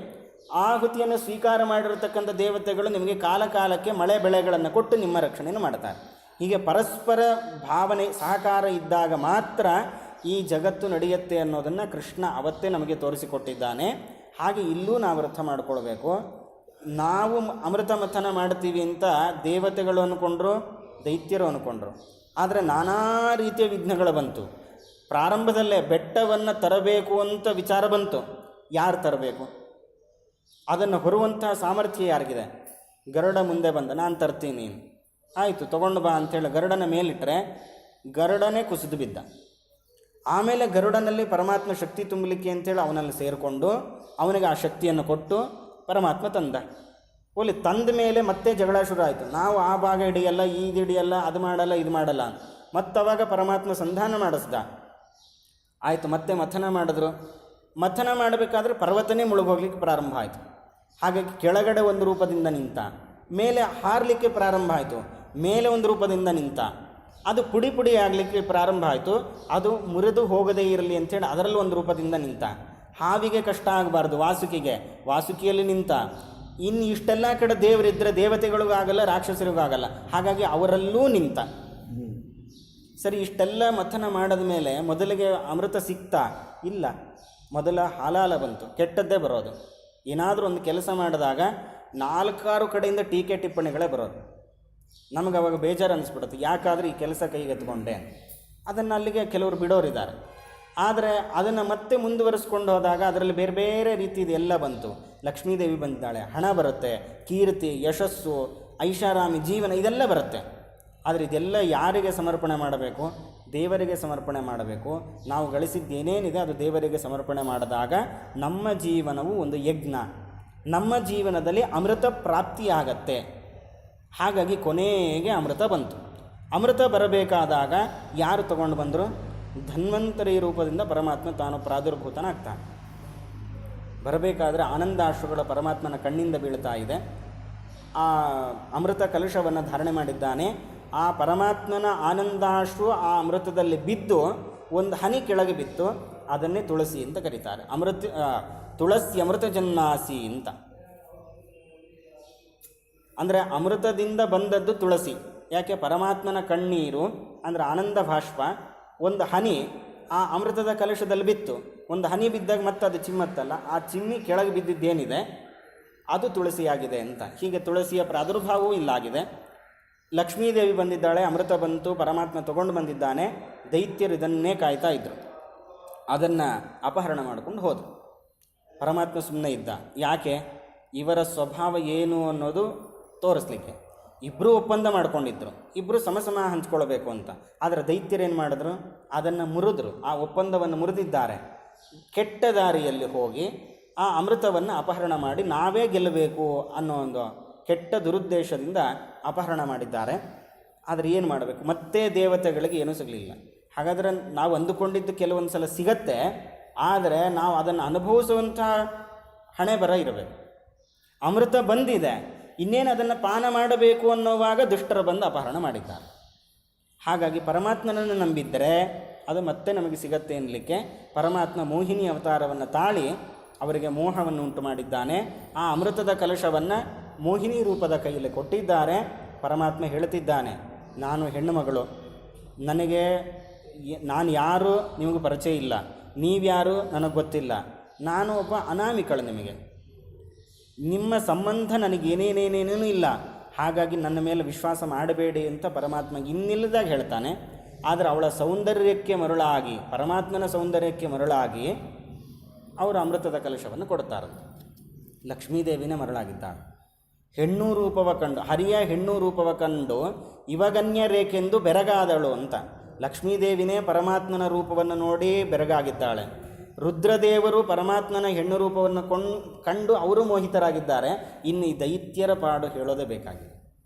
ಆಹುತಿಯನ್ನು ಸ್ವೀಕಾರ ಮಾಡಿರತಕ್ಕಂಥ ದೇವತೆಗಳು ನಿಮಗೆ ಕಾಲಕಾಲಕ್ಕೆ ಮಳೆ ಬೆಳೆಗಳನ್ನು ಕೊಟ್ಟು ನಿಮ್ಮ ರಕ್ಷಣೆಯನ್ನು ಮಾಡ್ತಾರೆ. ಹೀಗೆ ಪರಸ್ಪರ ಭಾವನೆ ಸಹಕಾರ ಇದ್ದಾಗ ಮಾತ್ರ ಈ ಜಗತ್ತು ನಡೆಯುತ್ತೆ ಅನ್ನೋದನ್ನು ಕೃಷ್ಣ ಅವತ್ತೇ ನಮಗೆ ತೋರಿಸಿಕೊಟ್ಟಿದ್ದಾನೆ. ಹಾಗೆ ಇಲ್ಲೂ ನಾವು ಅರ್ಥ ಮಾಡಿಕೊಳ್ಬೇಕು. ನಾವು ಅಮೃತ ಮಥನ ಮಾಡ್ತೀವಿ ಅಂತ ದೇವತೆಗಳು ಅಂದ್ಕೊಂಡ್ರು, ದೈತ್ಯರು ಅಂದ್ಕೊಂಡ್ರು. ಆದರೆ ನಾನಾ ರೀತಿಯ ವಿಘ್ನಗಳು ಬಂತು. ಪ್ರಾರಂಭದಲ್ಲೇ ಬೆಟ್ಟವನ್ನು ತರಬೇಕು ಅಂತ ವಿಚಾರ ಬಂತು. ಯಾರು ತರಬೇಕು? ಅದನ್ನು ಹೊರುವಂತಹ ಸಾಮರ್ಥ್ಯ ಯಾರಿಗಿದೆ? ಗರುಡ ಮುಂದೆ ಬಂದ, ನಾನು ತರ್ತೀನಿ, ಆಯಿತು ತೊಗೊಂಡು ಬಾ ಅಂಥೇಳಿ ಗರುಡನ ಮೇಲಿಟ್ಟರೆ ಗರುಡನೇ ಕುಸಿದು ಬಿದ್ದ. ಆಮೇಲೆ ಗರುಡನಲ್ಲಿ ಪರಮಾತ್ಮ ಶಕ್ತಿ ತುಂಬಲಿಕ್ಕೆ ಅಂಥೇಳಿ ಅವನಲ್ಲಿ ಸೇರಿಕೊಂಡು ಅವನಿಗೆ ಆ ಶಕ್ತಿಯನ್ನು ಕೊಟ್ಟು ಪರಮಾತ್ಮ ತಂದ. ಓಲಿ ತಂದ ಮೇಲೆ ಮತ್ತೆ ಜಗಳ ಶುರು ಆಯಿತು. ನಾವು ಆ ಭಾಗ ಹಿಡಿಯಲ್ಲ, ಇದು ಹಿಡಿಯಲ್ಲ, ಅದು ಮಾಡಲ್ಲ, ಇದು ಮಾಡಲ್ಲ. ಮತ್ತವಾಗ ಪರಮಾತ್ಮ ಸಂಧಾನ ಮಾಡಿಸ್ದ. ಆಯಿತು, ಮತ್ತೆ ಮಥನ ಮಾಡಿದ್ರು. ಮಥನ ಮಾಡಬೇಕಾದ್ರೆ ಪರ್ವತನೇ ಮುಳುಗೋಗ್ಲಿಕ್ಕೆ ಪ್ರಾರಂಭ ಆಯಿತು. ಹಾಗಾಗಿ ಕೆಳಗಡೆ ಒಂದು ರೂಪದಿಂದ ನಿಂತ, ಮೇಲೆ ಹಾರಲಿಕ್ಕೆ ಪ್ರಾರಂಭ ಆಯಿತು, ಮೇಲೆ ಒಂದು ರೂಪದಿಂದ ನಿಂತ, ಅದು ಪುಡಿ ಪುಡಿ ಆಗಲಿಕ್ಕೆ ಪ್ರಾರಂಭ ಆಯಿತು. ಅದು ಮುರಿದು ಹೋಗದೇ ಇರಲಿ ಅಂಥೇಳಿ ಅದರಲ್ಲಿ ಒಂದು ರೂಪದಿಂದ ನಿಂತ. ಹಾವಿಗೆ ಕಷ್ಟ ಆಗಬಾರ್ದು, ವಾಸುಕಿಯಲ್ಲಿ ನಿಂತ. ಇನ್ನು ಇಷ್ಟೆಲ್ಲ ಕಡೆ ದೇವರಿದ್ದರೆ ದೇವತೆಗಳಿಗೂ ಆಗಲ್ಲ, ರಾಕ್ಷಸರಿಗೂ ಆಗಲ್ಲ. ಹಾಗಾಗಿ ಅವರಲ್ಲೂ ನಿಂತ. ಸರಿ, ಇಷ್ಟೆಲ್ಲ ಮಥನ ಮಾಡಿದ ಮೇಲೆ ಮೊದಲಿಗೆ ಅಮೃತ ಸಿಕ್ತಾ? ಇಲ್ಲ. ಮೊದಲ ಹಾಲಾಲ ಬಂತು, ಕೆಟ್ಟದ್ದೇ ಬರೋದು. ಏನಾದರೂ ಒಂದು ಕೆಲಸ ಮಾಡಿದಾಗ 4-6 ಕಡೆಯಿಂದ ಟೀಕೆ ಟಿಪ್ಪಣಿಗಳೇ ಬರೋದು. ನಮಗೆ ಅವಾಗ ಬೇಜಾರು ಅನ್ನಿಸ್ಬಿಡುತ್ತೆ, ಯಾಕಾದರೆ ಈ ಕೆಲಸ ಕೈಗೆತ್ಕೊಂಡೆ ಅಂತ. ಅದನ್ನು ಅಲ್ಲಿಗೆ ಕೆಲವರು ಬಿಡೋರಿದ್ದಾರೆ. ಆದರೆ ಅದನ್ನು ಮತ್ತೆ ಮುಂದುವರಿಸ್ಕೊಂಡು ಹೋದಾಗ ಅದರಲ್ಲಿ ಬೇರೆ ಬೇರೆ ರೀತಿದು ಎಲ್ಲ ಬಂತು. ಲಕ್ಷ್ಮೀದೇವಿ ಬಂದಿದ್ದಾಳೆ, ಹಣ ಬರುತ್ತೆ, ಕೀರ್ತಿ, ಯಶಸ್ಸು, ಐಷಾರಾಮಿ ಜೀವನ, ಇದೆಲ್ಲ ಬರುತ್ತೆ. ಆದರೆ ಇದೆಲ್ಲ ಯಾರಿಗೆ ಸಮರ್ಪಣೆ ಮಾಡಬೇಕು? ದೇವರಿಗೆ ಸಮರ್ಪಣೆ ಮಾಡಬೇಕು. ನಾವು ಗಳಿಸಿದ್ದೇನೇನಿದೆ ಅದು ದೇವರಿಗೆ ಸಮರ್ಪಣೆ ಮಾಡಿದಾಗ ನಮ್ಮ ಜೀವನವು ಒಂದು ಯಜ್ಞ, ನಮ್ಮ ಜೀವನದಲ್ಲಿ ಅಮೃತ ಪ್ರಾಪ್ತಿಯಾಗತ್ತೆ. ಹಾಗಾಗಿ ಕೊನೆಗೆ ಅಮೃತ ಬಂತು. ಅಮೃತ ಬರಬೇಕಾದಾಗ ಯಾರು ತಗೊಂಡು ಬಂದರು? ಧನ್ವಂತರಿ ರೂಪದಿಂದ ಪರಮಾತ್ಮ ತಾನು ಪ್ರಾದುರ್ಭೂತನಾಗ್ತಾನೆ. ಬರಬೇಕಾದ್ರೆ ಆನಂದಾಶ್ರುಗಳ ಪರಮಾತ್ಮನ ಕಣ್ಣಿಂದ ಬೀಳ್ತಾ ಇದೆ. ಆ ಅಮೃತ ಕಲಶವನ್ನು ಧಾರಣೆ ಮಾಡಿದ್ದಾನೆ. ಆ ಪರಮಾತ್ಮನ ಆನಂದಾಶ್ರು ಆ ಅಮೃತದಲ್ಲಿ ಬಿದ್ದು ಒಂದು ಹನಿ ಕೆಳಗೆ ಬಿತ್ತು. ಅದನ್ನೇ ತುಳಸಿ ಅಂತ ಕರೀತಾರೆ. ತುಳಸಿ ಅಮೃತ ಜನ್ಮಾಸಿ ಅಂತ. ಅಂದರೆ ಅಮೃತದಿಂದ ಬಂದದ್ದು ತುಳಸಿ. ಯಾಕೆ? ಪರಮಾತ್ಮನ ಕಣ್ಣೀರು ಅಂದರೆ ಆನಂದ ಭಾಷ್ಪ ಒಂದು ಹನಿ ಆ ಅಮೃತದ ಕಲಶದಲ್ಲಿ ಬಿತ್ತು. ಒಂದು ಹನಿ ಬಿದ್ದಾಗ ಮತ್ತೆ ಅದು ಚಿಮ್ಮತ್ತಲ್ಲ, ಆ ಚಿಮ್ಮಿ ಕೆಳಗೆ ಬಿದ್ದಿದ್ದೇನಿದೆ ಅದು ತುಳಸಿಯಾಗಿದೆ ಅಂತ. ಹೀಗೆ ತುಳಸಿಯ ಪ್ರಾದುರ್ಭಾವವೂ ಇಲ್ಲಾಗಿದೆ. ಲಕ್ಷ್ಮೀದೇವಿ ಬಂದಿದ್ದಾಳೆ, ಅಮೃತ ಬಂತು, ಪರಮಾತ್ಮ ತಗೊಂಡು ಬಂದಿದ್ದಾನೆ. ದೈತ್ಯರು ಇದನ್ನೇ ಕಾಯ್ತಾ ಇದ್ದರು. ಅದನ್ನು ಅಪಹರಣ ಮಾಡಿಕೊಂಡು ಹೋದರು. ಪರಮಾತ್ಮ ಸುಮ್ಮನೆ ಇದ್ದ. ಯಾಕೆ? ಇವರ ಸ್ವಭಾವ ಏನು ಅನ್ನೋದು ತೋರಿಸ್ಲಿಕ್ಕೆ. ಇಬ್ಬರೂ ಒಪ್ಪಂದ ಮಾಡ್ಕೊಂಡಿದ್ರು, ಇಬ್ಬರು ಸಮ ಹಂಚ್ಕೊಳ್ಬೇಕು ಅಂತ. ಆದರೆ ದೈತ್ಯರೇನು ಮಾಡಿದ್ರು? ಅದನ್ನು ಮುರಿದ್ರು. ಆ ಒಪ್ಪಂದವನ್ನು ಮುರಿದಿದ್ದಾರೆ. ಕೆಟ್ಟ ದಾರಿಯಲ್ಲಿ ಹೋಗಿ ಆ ಅಮೃತವನ್ನು ಅಪಹರಣ ಮಾಡಿ ನಾವೇ ಗೆಲ್ಲಬೇಕು ಅನ್ನೋ ಒಂದು ಕೆಟ್ಟ ದುರುದ್ದೇಶದಿಂದ ಅಪಹರಣ ಮಾಡಿದ್ದಾರೆ. ಆದರೆ ಏನು ಮಾಡಬೇಕು? ಮತ್ತೆ ದೇವತೆಗಳಿಗೆ ಏನೂ ಸಿಗಲಿಲ್ಲ. ಹಾಗಾದರೆ ನಾವು ಅಂದುಕೊಂಡಿದ್ದು ಕೆಲವೊಂದು ಸಲ ಸಿಗತ್ತೆ, ಆದರೆ ನಾವು ಅದನ್ನು ಅನುಭವಿಸುವಂಥ ಹಣೆ ಬರ ಇರಬೇಕು. ಅಮೃತ ಬಂದಿದೆ, ಇನ್ನೇನು ಅದನ್ನು ಪಾನ ಮಾಡಬೇಕು ಅನ್ನೋವಾಗ ದುಷ್ಟರು ಬಂದು ಅಪಹರಣ ಮಾಡಿದ್ದಾರೆ. ಹಾಗಾಗಿ ಪರಮಾತ್ಮನನ್ನು ನಂಬಿದ್ದರೆ ಅದು ಮತ್ತೆ ನಮಗೆ ಸಿಗತ್ತೆ ಎನ್ನಲಿಕ್ಕೆ ಪರಮಾತ್ಮ ಮೋಹಿನಿ ಅವತಾರವನ್ನು ತಾಳಿ ಅವರಿಗೆ ಮೋಹವನ್ನು ಉಂಟು ಮಾಡಿದ್ದಾನೆ. ಆ ಅಮೃತದ ಕಲಶವನ್ನು ಮೋಹಿನಿ ರೂಪದ ಕೈಯಲ್ಲಿ ಕೊಟ್ಟಿದ್ದಾರೆ. ಪರಮಾತ್ಮ ಹೇಳುತ್ತಿದ್ದಾನೆ, ನಾನು ಹೆಣ್ಣು ಮಗಳು, ನಾನು ಯಾರು ನಿಮಗೆ ಪರಿಚಯ ಇಲ್ಲ, ನೀವ್ಯಾರು ನನಗೆ ಗೊತ್ತಿಲ್ಲ, ನಾನು ಒಬ್ಬ ಅನಾಮಿಕಳು, ನಿಮಗೆ ನಿಮ್ಮ ಸಂಬಂಧ ನನಗೇನೇನೇನೇನೂ ಇಲ್ಲ, ಹಾಗಾಗಿ ನನ್ನ ಮೇಲೆ ವಿಶ್ವಾಸ ಮಾಡಬೇಡಿ ಅಂತ ಪರಮಾತ್ಮ ಇನ್ನಿಲ್ಲದಾಗ ಹೇಳ್ತಾನೆ. ಆದರೆ ಅವಳ ಸೌಂದರ್ಯಕ್ಕೆ ಮರುಳಾಗಿ, ಪರಮಾತ್ಮನ ಸೌಂದರ್ಯಕ್ಕೆ ಮರುಳಾಗಿ ಅವರು ಅಮೃತದ ಕಲಶವನ್ನು ಕೊಡ್ತಾರೆ. ಲಕ್ಷ್ಮೀದೇವಿನೇ ಮರಳಾಗಿದ್ದಾಳೆ. ಹೆಣ್ಣು ರೂಪವ ಕಂಡು, ಹರಿಯ ಹೆಣ್ಣು ರೂಪವ ಕಂಡು ಇವಗನ್ಯ ರೇಖೆಂದು ಬೆರಗಾದಳು ಅಂತ. ಲಕ್ಷ್ಮೀದೇವಿನೇ ಪರಮಾತ್ಮನ ರೂಪವನ್ನು ನೋಡಿ ಬೆರಗಾಗಿದ್ದಾಳೆ. ರುದ್ರದೇವರು ಪರಮಾತ್ಮನ ಹೆಣ್ಣು ರೂಪವನ್ನು ಕಂಡು ಅವರು ಮೋಹಿತರಾಗಿದ್ದಾರೆ. ಇನ್ನು ಈ ದೈತ್ಯರ ಪಾಡು ಹೇಳೋದೇ ಬೇಕಾಗಿದೆ.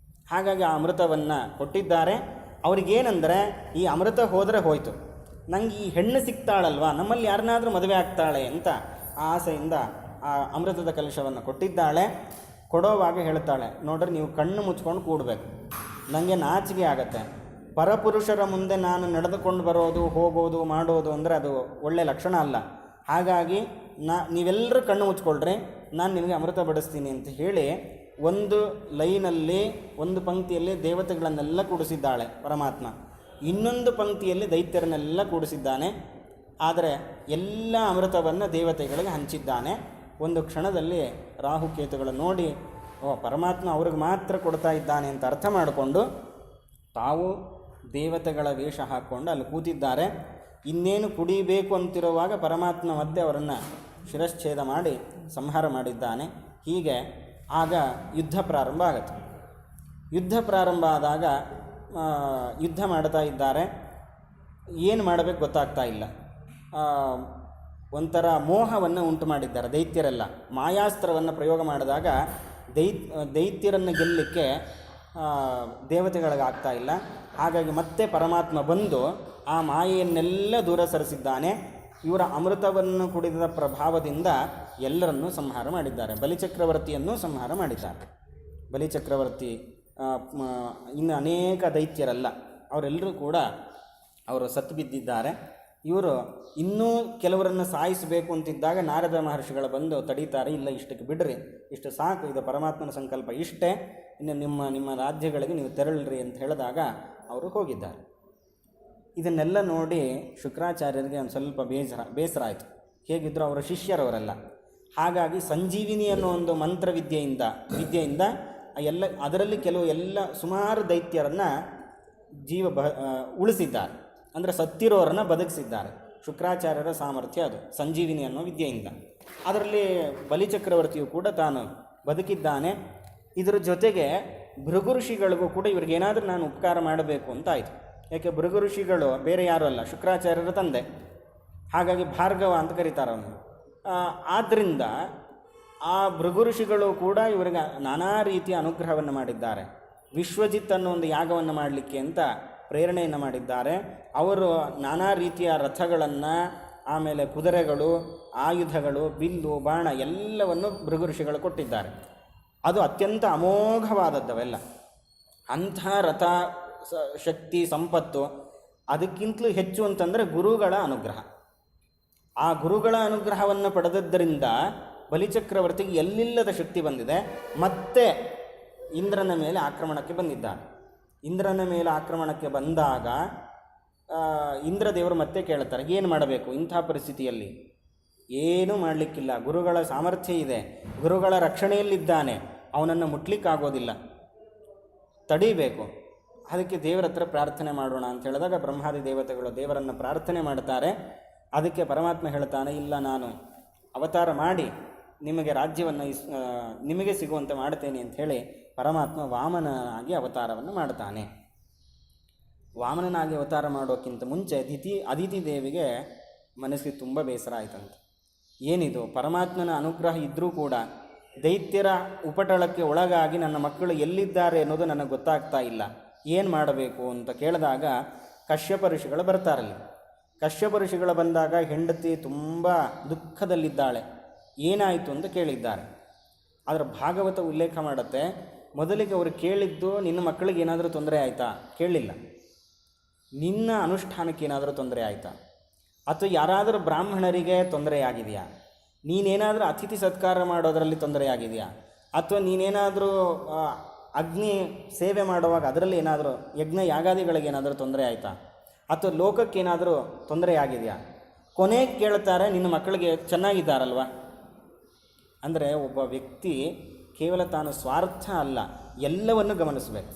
ಹಾಗಾಗಿ ಆ ಅಮೃತವನ್ನು ಕೊಟ್ಟಿದ್ದಾರೆ. ಅವ್ರಿಗೇನೆಂದರೆ, ಈ ಅಮೃತ ಹೋದರೆ ಹೋಯಿತು, ನಂಗೆ ಈ ಹೆಣ್ಣು ಸಿಗ್ತಾಳಲ್ವ, ನಮ್ಮಲ್ಲಿ ಯಾರನ್ನಾದರೂ ಮದುವೆ ಆಗ್ತಾಳೆ ಅಂತ ಆಸೆಯಿಂದ ಆ ಅಮೃತದ ಕಲಶವನ್ನು ಕೊಟ್ಟಿದ್ದಾಳೆ. ಕೊಡೋವಾಗ ಹೇಳ್ತಾಳೆ, ನೋಡ್ರಿ ನೀವು ಕಣ್ಣು ಮುಚ್ಕೊಂಡು ಕೂಡಬೇಕು, ನನಗೆ ನಾಚಿಕೆ ಆಗತ್ತೆ. ಪರಪುರುಷರ ಮುಂದೆ ನಾನು ನಡೆದುಕೊಂಡು ಬರೋದು, ಹೋಗೋದು, ಮಾಡೋದು ಅಂದರೆ ಅದು ಒಳ್ಳೆಯ ಲಕ್ಷಣ ಅಲ್ಲ. ಹಾಗಾಗಿ ನೀವೆಲ್ಲರೂ ಕಣ್ಣು ಮುಚ್ಕೊಳ್ರಿ, ನಾನು ನಿಮಗೆ ಅಮೃತ ಬಡಿಸ್ತೀನಿ ಅಂತ ಹೇಳಿ ಒಂದು ಲೈನಲ್ಲಿ, ಒಂದು ಪಂಕ್ತಿಯಲ್ಲಿ ದೇವತೆಗಳನ್ನೆಲ್ಲ ಕೂಡಿಸಿದ್ದಾಳೆ ಪರಮಾತ್ಮ, ಇನ್ನೊಂದು ಪಂಕ್ತಿಯಲ್ಲಿ ದೈತ್ಯರನ್ನೆಲ್ಲ ಕೂಡಿಸಿದ್ದಾನೆ. ಆದರೆ ಎಲ್ಲ ಅಮೃತವನ್ನು ದೇವತೆಗಳಿಗೆ ಹಂಚಿದ್ದಾನೆ. ಒಂದು ಕ್ಷಣದಲ್ಲಿ ರಾಹುಕೇತುಗಳು ನೋಡಿ, ಪರಮಾತ್ಮ ಅವ್ರಿಗೆ ಮಾತ್ರ ಕೊಡ್ತಾ ಇದ್ದಾನೆ ಅಂತ ಅರ್ಥ ಮಾಡಿಕೊಂಡು ತಾವು ದೇವತೆಗಳ ವೇಷ ಹಾಕ್ಕೊಂಡು ಅಲ್ಲಿ ಕೂತಿದ್ದಾರೆ. ಇನ್ನೇನು ಕುಡಿಬೇಕು ಅಂತಿರುವಾಗ ಪರಮಾತ್ಮ ಮತ್ತೆ ಅವರನ್ನು ಶಿರಶ್ಛೇದ ಮಾಡಿ ಸಂಹಾರ ಮಾಡಿದ್ದಾನೆ. ಹೀಗೆ ಆಗ ಯುದ್ಧ ಪ್ರಾರಂಭ ಆಗುತ್ತೆ. ಯುದ್ಧ ಪ್ರಾರಂಭ ಆದಾಗ ಯುದ್ಧ ಮಾಡ್ತಾ ಇದ್ದಾರೆ. ಏನು ಮಾಡಬೇಕು ಗೊತ್ತಾಗ್ತಾ ಇಲ್ಲ. ಒಂಥರ ಮೋಹವನ್ನು ಉಂಟು ಮಾಡಿದ್ದಾರೆ ದೈತ್ಯರೆಲ್ಲ. ಮಾಯಾಸ್ತ್ರವನ್ನು ಪ್ರಯೋಗ ಮಾಡಿದಾಗ ದೈತ್ಯರನ್ನು ಗೆಲ್ಲಲಿಕ್ಕೆ ದೇವತೆಗಳಿಗಾಗ್ತಾ ಇಲ್ಲ. ಹಾಗಾಗಿ ಮತ್ತೆ ಪರಮಾತ್ಮ ಬಂದು ಆ ಮಾಯೆಯನ್ನೆಲ್ಲ ದೂರ ಸರಿಸಿದ್ದಾನೆ. ಇವರ ಅಮೃತವನ್ನು ಕುಡಿದ ಪ್ರಭಾವದಿಂದ ಎಲ್ಲರನ್ನೂ ಸಂಹಾರ ಮಾಡಿದ್ದಾರೆ. ಬಲಿಚಕ್ರವರ್ತಿಯನ್ನು ಸಂಹಾರ ಮಾಡಿದ್ದಾರೆ. ಬಲಿಚಕ್ರವರ್ತಿ ಇನ್ನು ಅನೇಕ ದೈತ್ಯರಲ್ಲ, ಅವರೆಲ್ಲರೂ ಕೂಡ ಅವರು ಸತ್ತು ಬಿದ್ದಿದ್ದಾರೆ. ಇವರು ಇನ್ನೂ ಕೆಲವರನ್ನು ಸಾಯಿಸಬೇಕು ಅಂತಿದ್ದಾಗ ನಾರದ ಮಹರ್ಷಿಗಳು ಬಂದು ತಡೀತಾರೆ, ಇಲ್ಲ ಇಷ್ಟಕ್ಕೆ ಬಿಡ್ರಿ, ಇಷ್ಟು ಸಾಕು, ಇದು ಪರಮಾತ್ಮನ ಸಂಕಲ್ಪ ಇಷ್ಟೇ, ಇನ್ನು ನಿಮ್ಮ ರಾಜ್ಯಗಳಿಗೆ ನೀವು ತೆರಳ್ರಿ ಅಂತ ಹೇಳಿದಾಗ ಅವರು ಹೋಗಿದ್ದಾರೆ. ಇದನ್ನೆಲ್ಲ ನೋಡಿ ಶುಕ್ರಾಚಾರ್ಯರಿಗೆ ಒಂದು ಸ್ವಲ್ಪ ಬೇಸರ ಆಯಿತು. ಹೇಗಿದ್ದರೂ ಅವರ ಶಿಷ್ಯರವರೆಲ್ಲ. ಹಾಗಾಗಿ ಸಂಜೀವಿನಿ ಅನ್ನೋ ಒಂದು ವಿದ್ಯೆಯಿಂದ ಎಲ್ಲ ಅದರಲ್ಲಿ ಸುಮಾರು ದೈತ್ಯರನ್ನು ಉಳಿಸಿದ್ದಾರೆ, ಅಂದರೆ ಸತ್ತಿರೋರನ್ನು ಬದುಕಿಸಿದ್ದಾರೆ. ಶುಕ್ರಾಚಾರ್ಯರ ಸಾಮರ್ಥ್ಯ ಅದು, ಸಂಜೀವಿನಿ ಅನ್ನೋ ವಿದ್ಯೆಯಿಂದ. ಅದರಲ್ಲಿ ಬಲಿಚಕ್ರವರ್ತಿಯು ಕೂಡ ತಾನು ಬದುಕಿದ್ದಾನೆ. ಇದರ ಜೊತೆಗೆ ಭೃಗು ಋಷಿಗಳಿಗೂ ಕೂಡ ಇವ್ರಿಗೇನಾದರೂ ನಾನು ಉಪಕಾರ ಮಾಡಬೇಕು ಅಂತ ಆಯಿತು. ಯಾಕೆ ಭೃಗು ಋಷಿಗಳು ಬೇರೆ ಯಾರೂ ಅಲ್ಲ, ಶುಕ್ರಾಚಾರ್ಯರ ತಂದೆ. ಹಾಗಾಗಿ ಭಾರ್ಗವ ಅಂತ ಕರೀತಾರೆ ಅವನು. ಆದ್ದರಿಂದ ಆ ಭೃಗು ಋಷಿಗಳು ಕೂಡ ಇವರಿಗೆ ನಾನಾ ರೀತಿಯ ಅನುಗ್ರಹವನ್ನು ಮಾಡಿದ್ದಾರೆ. ವಿಶ್ವಜಿತ್ ಅನ್ನೋ ಒಂದು ಯಾಗವನ್ನು ಮಾಡಲಿಕ್ಕೆ ಅಂತ ಪ್ರೇರಣೆಯನ್ನು ಮಾಡಿದ್ದಾರೆ. ಅವರು ನಾನಾ ರೀತಿಯ ರಥಗಳನ್ನು, ಆಮೇಲೆ ಕುದುರೆಗಳು, ಆಯುಧಗಳು, ಬಿಲ್ಲು, ಬಾಣ ಎಲ್ಲವನ್ನು ಭೃಗು ಋಷಿಗಳು ಕೊಟ್ಟಿದ್ದಾರೆ. ಅದು ಅತ್ಯಂತ ಅಮೋಘವಾದದ್ದವೆಲ್ಲ. ಅಂಥ ರಥ ಶಕ್ತಿ ಸಂಪತ್ತು, ಅದಕ್ಕಿಂತಲೂ ಹೆಚ್ಚು ಅಂತಂದರೆ ಗುರುಗಳ ಅನುಗ್ರಹ. ಆ ಗುರುಗಳ ಅನುಗ್ರಹವನ್ನು ಪಡೆದದ್ದರಿಂದ ಬಲಿಚಕ್ರವರ್ತಿಗೆ ಎಲ್ಲಿಲ್ಲದ ಶಕ್ತಿ ಬಂದಿದೆ. ಮತ್ತೆ ಇಂದ್ರನ ಮೇಲೆ ಆಕ್ರಮಣಕ್ಕೆ ಬಂದಿದ್ದಾರೆ. ಇಂದ್ರನ ಮೇಲೆ ಆಕ್ರಮಣಕ್ಕೆ ಬಂದಾಗ ಇಂದ್ರದೇವರು ಮತ್ತೆ ಕೇಳ್ತಾರೆ, ಏನು ಮಾಡಬೇಕು ಇಂಥ ಪರಿಸ್ಥಿತಿಯಲ್ಲಿ? ಏನೂ ಮಾಡಲಿಕ್ಕಿಲ್ಲ, ಗುರುಗಳ ಸಾಮರ್ಥ್ಯ ಇದೆ, ಗುರುಗಳ ರಕ್ಷಣೆಯಲ್ಲಿದ್ದಾನೆ, ಅವನನ್ನು ಮುಟ್ಲಿಕ್ಕಾಗೋದಿಲ್ಲ, ತಡೀಬೇಕು. ಅದಕ್ಕೆ ದೇವರ ಹತ್ರ ಪ್ರಾರ್ಥನೆ ಮಾಡೋಣ ಅಂತ ಹೇಳಿದಾಗ ಬ್ರಹ್ಮಾದಿ ದೇವತೆಗಳು ದೇವರನ್ನು ಪ್ರಾರ್ಥನೆ ಮಾಡ್ತಾರೆ. ಅದಕ್ಕೆ ಪರಮಾತ್ಮ ಹೇಳ್ತಾನೆ, ಇಲ್ಲ, ನಾನು ಅವತಾರ ಮಾಡಿ ನಿಮಗೆ ರಾಜ್ಯವನ್ನು ನಿಮಗೆ ಸಿಗುವಂತೆ ಮಾಡ್ತೇನೆ ಅಂಥೇಳಿ ಪರಮಾತ್ಮ ವಾಮನನಾಗಿ ಅವತಾರವನ್ನು ಮಾಡ್ತಾನೆ. ವಾಮನನಾಗಿ ಅವತಾರ ಮಾಡೋಕ್ಕಿಂತ ಮುಂಚೆ ಅದಿತಿ ದೇವಿಗೆ ಮನಸ್ಸಿಗೆ ತುಂಬ ಬೇಸರ ಆಯ್ತಂತೆ. ಏನಿದು, ಪರಮಾತ್ಮನ ಅನುಗ್ರಹ ಇದ್ದರೂ ಕೂಡ ದೈತ್ಯರ ಉಪಟಳಕ್ಕೆ ಒಳಗಾಗಿ ನನ್ನ ಮಕ್ಕಳು ಎಲ್ಲಿದ್ದಾರೆ ಅನ್ನೋದು ನನಗೆ ಗೊತ್ತಾಗ್ತಾ ಇಲ್ಲ, ಏನು ಮಾಡಬೇಕು ಅಂತ ಕೇಳಿದಾಗ ಕಶ್ಯಪ ಋಷಿಗಳು ಬರ್ತಾರಲ್ಲಿ. ಕಶ್ಯಪ ಋಷಿಗಳು ಬಂದಾಗ ಹೆಂಡತಿ ತುಂಬ ದುಃಖದಲ್ಲಿದ್ದಾಳೆ, ಏನಾಯಿತು ಅಂತ ಕೇಳಿದ್ದಾರೆ. ಆದರೆ ಭಾಗವತ ಉಲ್ಲೇಖ ಮಾಡುತ್ತೆ, ಮೊದಲಿಗೆ ಅವರು ಕೇಳಿದ್ದು ನಿನ್ನ ಮಕ್ಕಳಿಗೆ ಏನಾದರೂ ತೊಂದರೆ ಆಯಿತಾ, ಕೇಳಲಿಲ್ಲ. ನಿನ್ನ ಅನುಷ್ಠಾನಕ್ಕೆ ಏನಾದರೂ ತೊಂದರೆ ಆಯಿತಾ, ಅಥವಾ ಯಾರಾದರೂ ಬ್ರಾಹ್ಮಣರಿಗೆ ತೊಂದರೆಯಾಗಿದೆಯಾ, ನೀನೇನಾದರೂ ಅತಿಥಿ ಸತ್ಕಾರ ಮಾಡೋದರಲ್ಲಿ ತೊಂದರೆಯಾಗಿದೆಯಾ, ಅಥವಾ ನೀನೇನಾದರೂ ಅಗ್ನಿ ಸೇವೆ ಮಾಡುವಾಗ ಅದರಲ್ಲಿ ಏನಾದರೂ ಯಜ್ಞ ಯಾಗಾದಿಗಳಿಗೆ ಏನಾದರೂ ತೊಂದರೆ ಆಯಿತಾ, ಅಥವಾ ಲೋಕಕ್ಕೇನಾದರೂ ತೊಂದರೆ ಆಗಿದೆಯಾ? ಕೊನೆಗೆ ಕೇಳ್ತಾರೆ, ನಿನ್ನ ಮಕ್ಕಳಿಗೆ ಚೆನ್ನಾಗಿದ್ದಾರಲ್ವ. ಅಂದರೆ ಒಬ್ಬ ವ್ಯಕ್ತಿ ಕೇವಲ ತಾನು ಸ್ವಾರ್ಥ ಅಲ್ಲ, ಎಲ್ಲವನ್ನು ಗಮನಿಸಬೇಕು.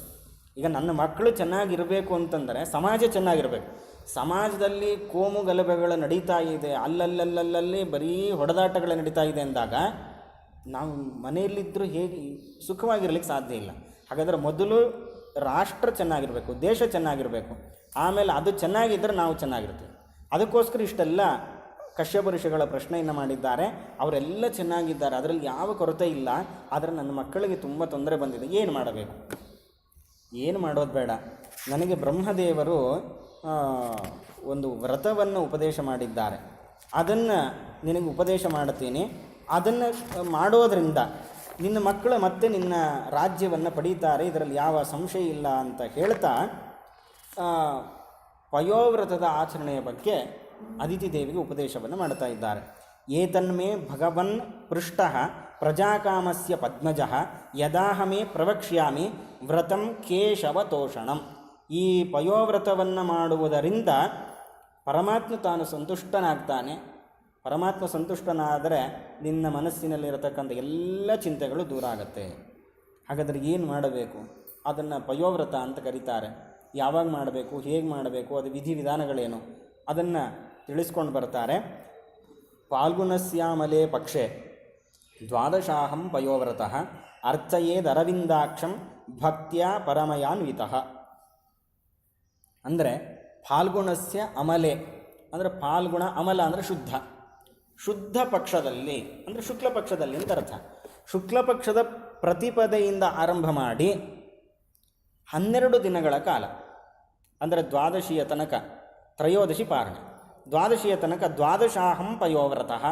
ಈಗ ನನ್ನ ಮಕ್ಕಳು ಚೆನ್ನಾಗಿರಬೇಕು ಅಂತಂದರೆ ಸಮಾಜ ಚೆನ್ನಾಗಿರಬೇಕು. ಸಮಾಜದಲ್ಲಿ ಕೋಮು ಗಲಭೆಗಳು ನಡೀತಾ ಇದೆ, ಅಲ್ಲಲ್ಲಲ್ಲಿ ಬರೀ ಹೊಡೆದಾಟಗಳು ನಡೀತಾ ಇದೆ ಅಂದಾಗ ನಾವು ಮನೆಯಲ್ಲಿದ್ದರೂ ಹೇಗೆ ಸುಖವಾಗಿರ್ಲಿಕ್ಕೆ ಸಾಧ್ಯ ಇಲ್ಲ. ಹಾಗಾದರೆ ಮೊದಲು ರಾಷ್ಟ್ರ ಚೆನ್ನಾಗಿರಬೇಕು, ದೇಶ ಚೆನ್ನಾಗಿರಬೇಕು, ಆಮೇಲೆ ಅದು ಚೆನ್ನಾಗಿದ್ದರೆ ನಾವು ಚೆನ್ನಾಗಿರ್ತೀವಿ. ಅದಕ್ಕೋಸ್ಕರ ಇಷ್ಟೆಲ್ಲ ಕಶ್ಯಪ ಋಷಿಗಳ ಪ್ರಶ್ನೆಯನ್ನು ಮಾಡಿದ್ದಾರೆ. ಅವರೆಲ್ಲ ಚೆನ್ನಾಗಿದ್ದಾರೆ, ಅದರಲ್ಲಿ ಯಾವ ಕೊರತೆ ಇಲ್ಲ. ಆದರೆ ನನ್ನ ಮಕ್ಕಳಿಗೆ ತುಂಬ ತೊಂದರೆ ಬಂದಿದೆ, ಏನು ಮಾಡಬೇಕು? ಏನು ಮಾಡೋದು ಬೇಡ, ನನಗೆ ಬ್ರಹ್ಮದೇವರು ಒಂದು ವ್ರತವನ್ನು ಉಪದೇಶ ಮಾಡಿದ್ದಾರೆ, ಅದನ್ನು ನಿನಗೆ ಉಪದೇಶ ಮಾಡುತ್ತೀನಿ. ಅದನ್ನು ಮಾಡೋದರಿಂದ ನಿನ್ನ ಮಕ್ಕಳು ಮತ್ತೆ ನಿನ್ನ ರಾಜ್ಯವನ್ನು ಪಡೀತಾರೆ, ಇದರಲ್ಲಿ ಯಾವ ಸಂಶಯ ಇಲ್ಲ ಅಂತ ಹೇಳ್ತಾ ಪಯೋವ್ರತದ ಆಚರಣೆಯ ಬಗ್ಗೆ ಅದಿತಿ ದೇವಿಗೆ ಉಪದೇಶವನ್ನು ಮಾಡ್ತಾ ಇದ್ದಾರೆ. ಏತನ್ಮೇ ಭಗವನ್ ಪೃಷ್ಟ ಪ್ರಜಾಕಾಮಸ್ಯ ಪದ್ಮಜಃ ಯದಾಹಮೇ ಪ್ರವಕ್ಷ್ಯಾಮಿ ವ್ರತಂ ಕೇಶವತೋಷಣಂ. ಈ ಪಯೋವ್ರತವನ್ನು ಮಾಡುವುದರಿಂದ ಪರಮಾತ್ಮ ತಾನು ಸಂತುಷ್ಟನಾಗ್ತಾನೆ. ಪರಮಾತ್ಮ ಸಂತುಷ್ಟನಾದರೆ ನಿನ್ನ ಮನಸ್ಸಿನಲ್ಲಿರತಕ್ಕಂಥ ಎಲ್ಲ ಚಿಂತೆಗಳು ದೂರ ಆಗುತ್ತೆ. ಹಾಗಾದರೆ ಏನು ಮಾಡಬೇಕು? ಅದನ್ನು ಪಯೋವ್ರತ ಅಂತ ಕರೀತಾರೆ. ಯಾವಾಗ ಮಾಡಬೇಕು, ಹೇಗೆ ಮಾಡಬೇಕು, ಅದು ವಿಧಿವಿಧಾನಗಳೇನು, ಅದನ್ನು ತಿಳಿಸ್ಕೊಂಡು ಬರ್ತಾರೆ. ಫಾಲ್ಗುಣಸ್ಯಾಮಲೆ ಪಕ್ಷೆ ದ್ವಾದಶಾಹಂ ಪಯೋವ್ರತಃ ಅರ್ಚಯೇದರವಿಂದಾಕ್ಷಂ ಭಕ್ತ್ಯಾ ಪರಮಯಾನ್ವಿತಃ. ಅಂದರೆ ಫಾಲ್ಗುಣಸ್ಯ ಅಮಲೆ ಅಂದರೆ ಫಾಲ್ಗುಣ, ಅಮಲ ಅಂದರೆ ಶುದ್ಧ, ಶುದ್ಧ ಪಕ್ಷದಲ್ಲಿ ಅಂದರೆ ಶುಕ್ಲ ಪಕ್ಷದಲ್ಲಿ ಅಂತ ಅರ್ಥ. ಶುಕ್ಲ ಪಕ್ಷದ ಪ್ರತಿಪದೆಯಿಂದ ಆರಂಭ ಮಾಡಿ 12 ದಿನಗಳ ಕಾಲ, ಅಂದರೆ ದ್ವಾದಶಿಯ ತನಕ, ತ್ರಯೋದಶಿ ಪಾರಣ, ದ್ವಾದಶಿಯ ತನಕ ದ್ವಾದಶಾಹಂ ಪಯೋವ್ರತಃ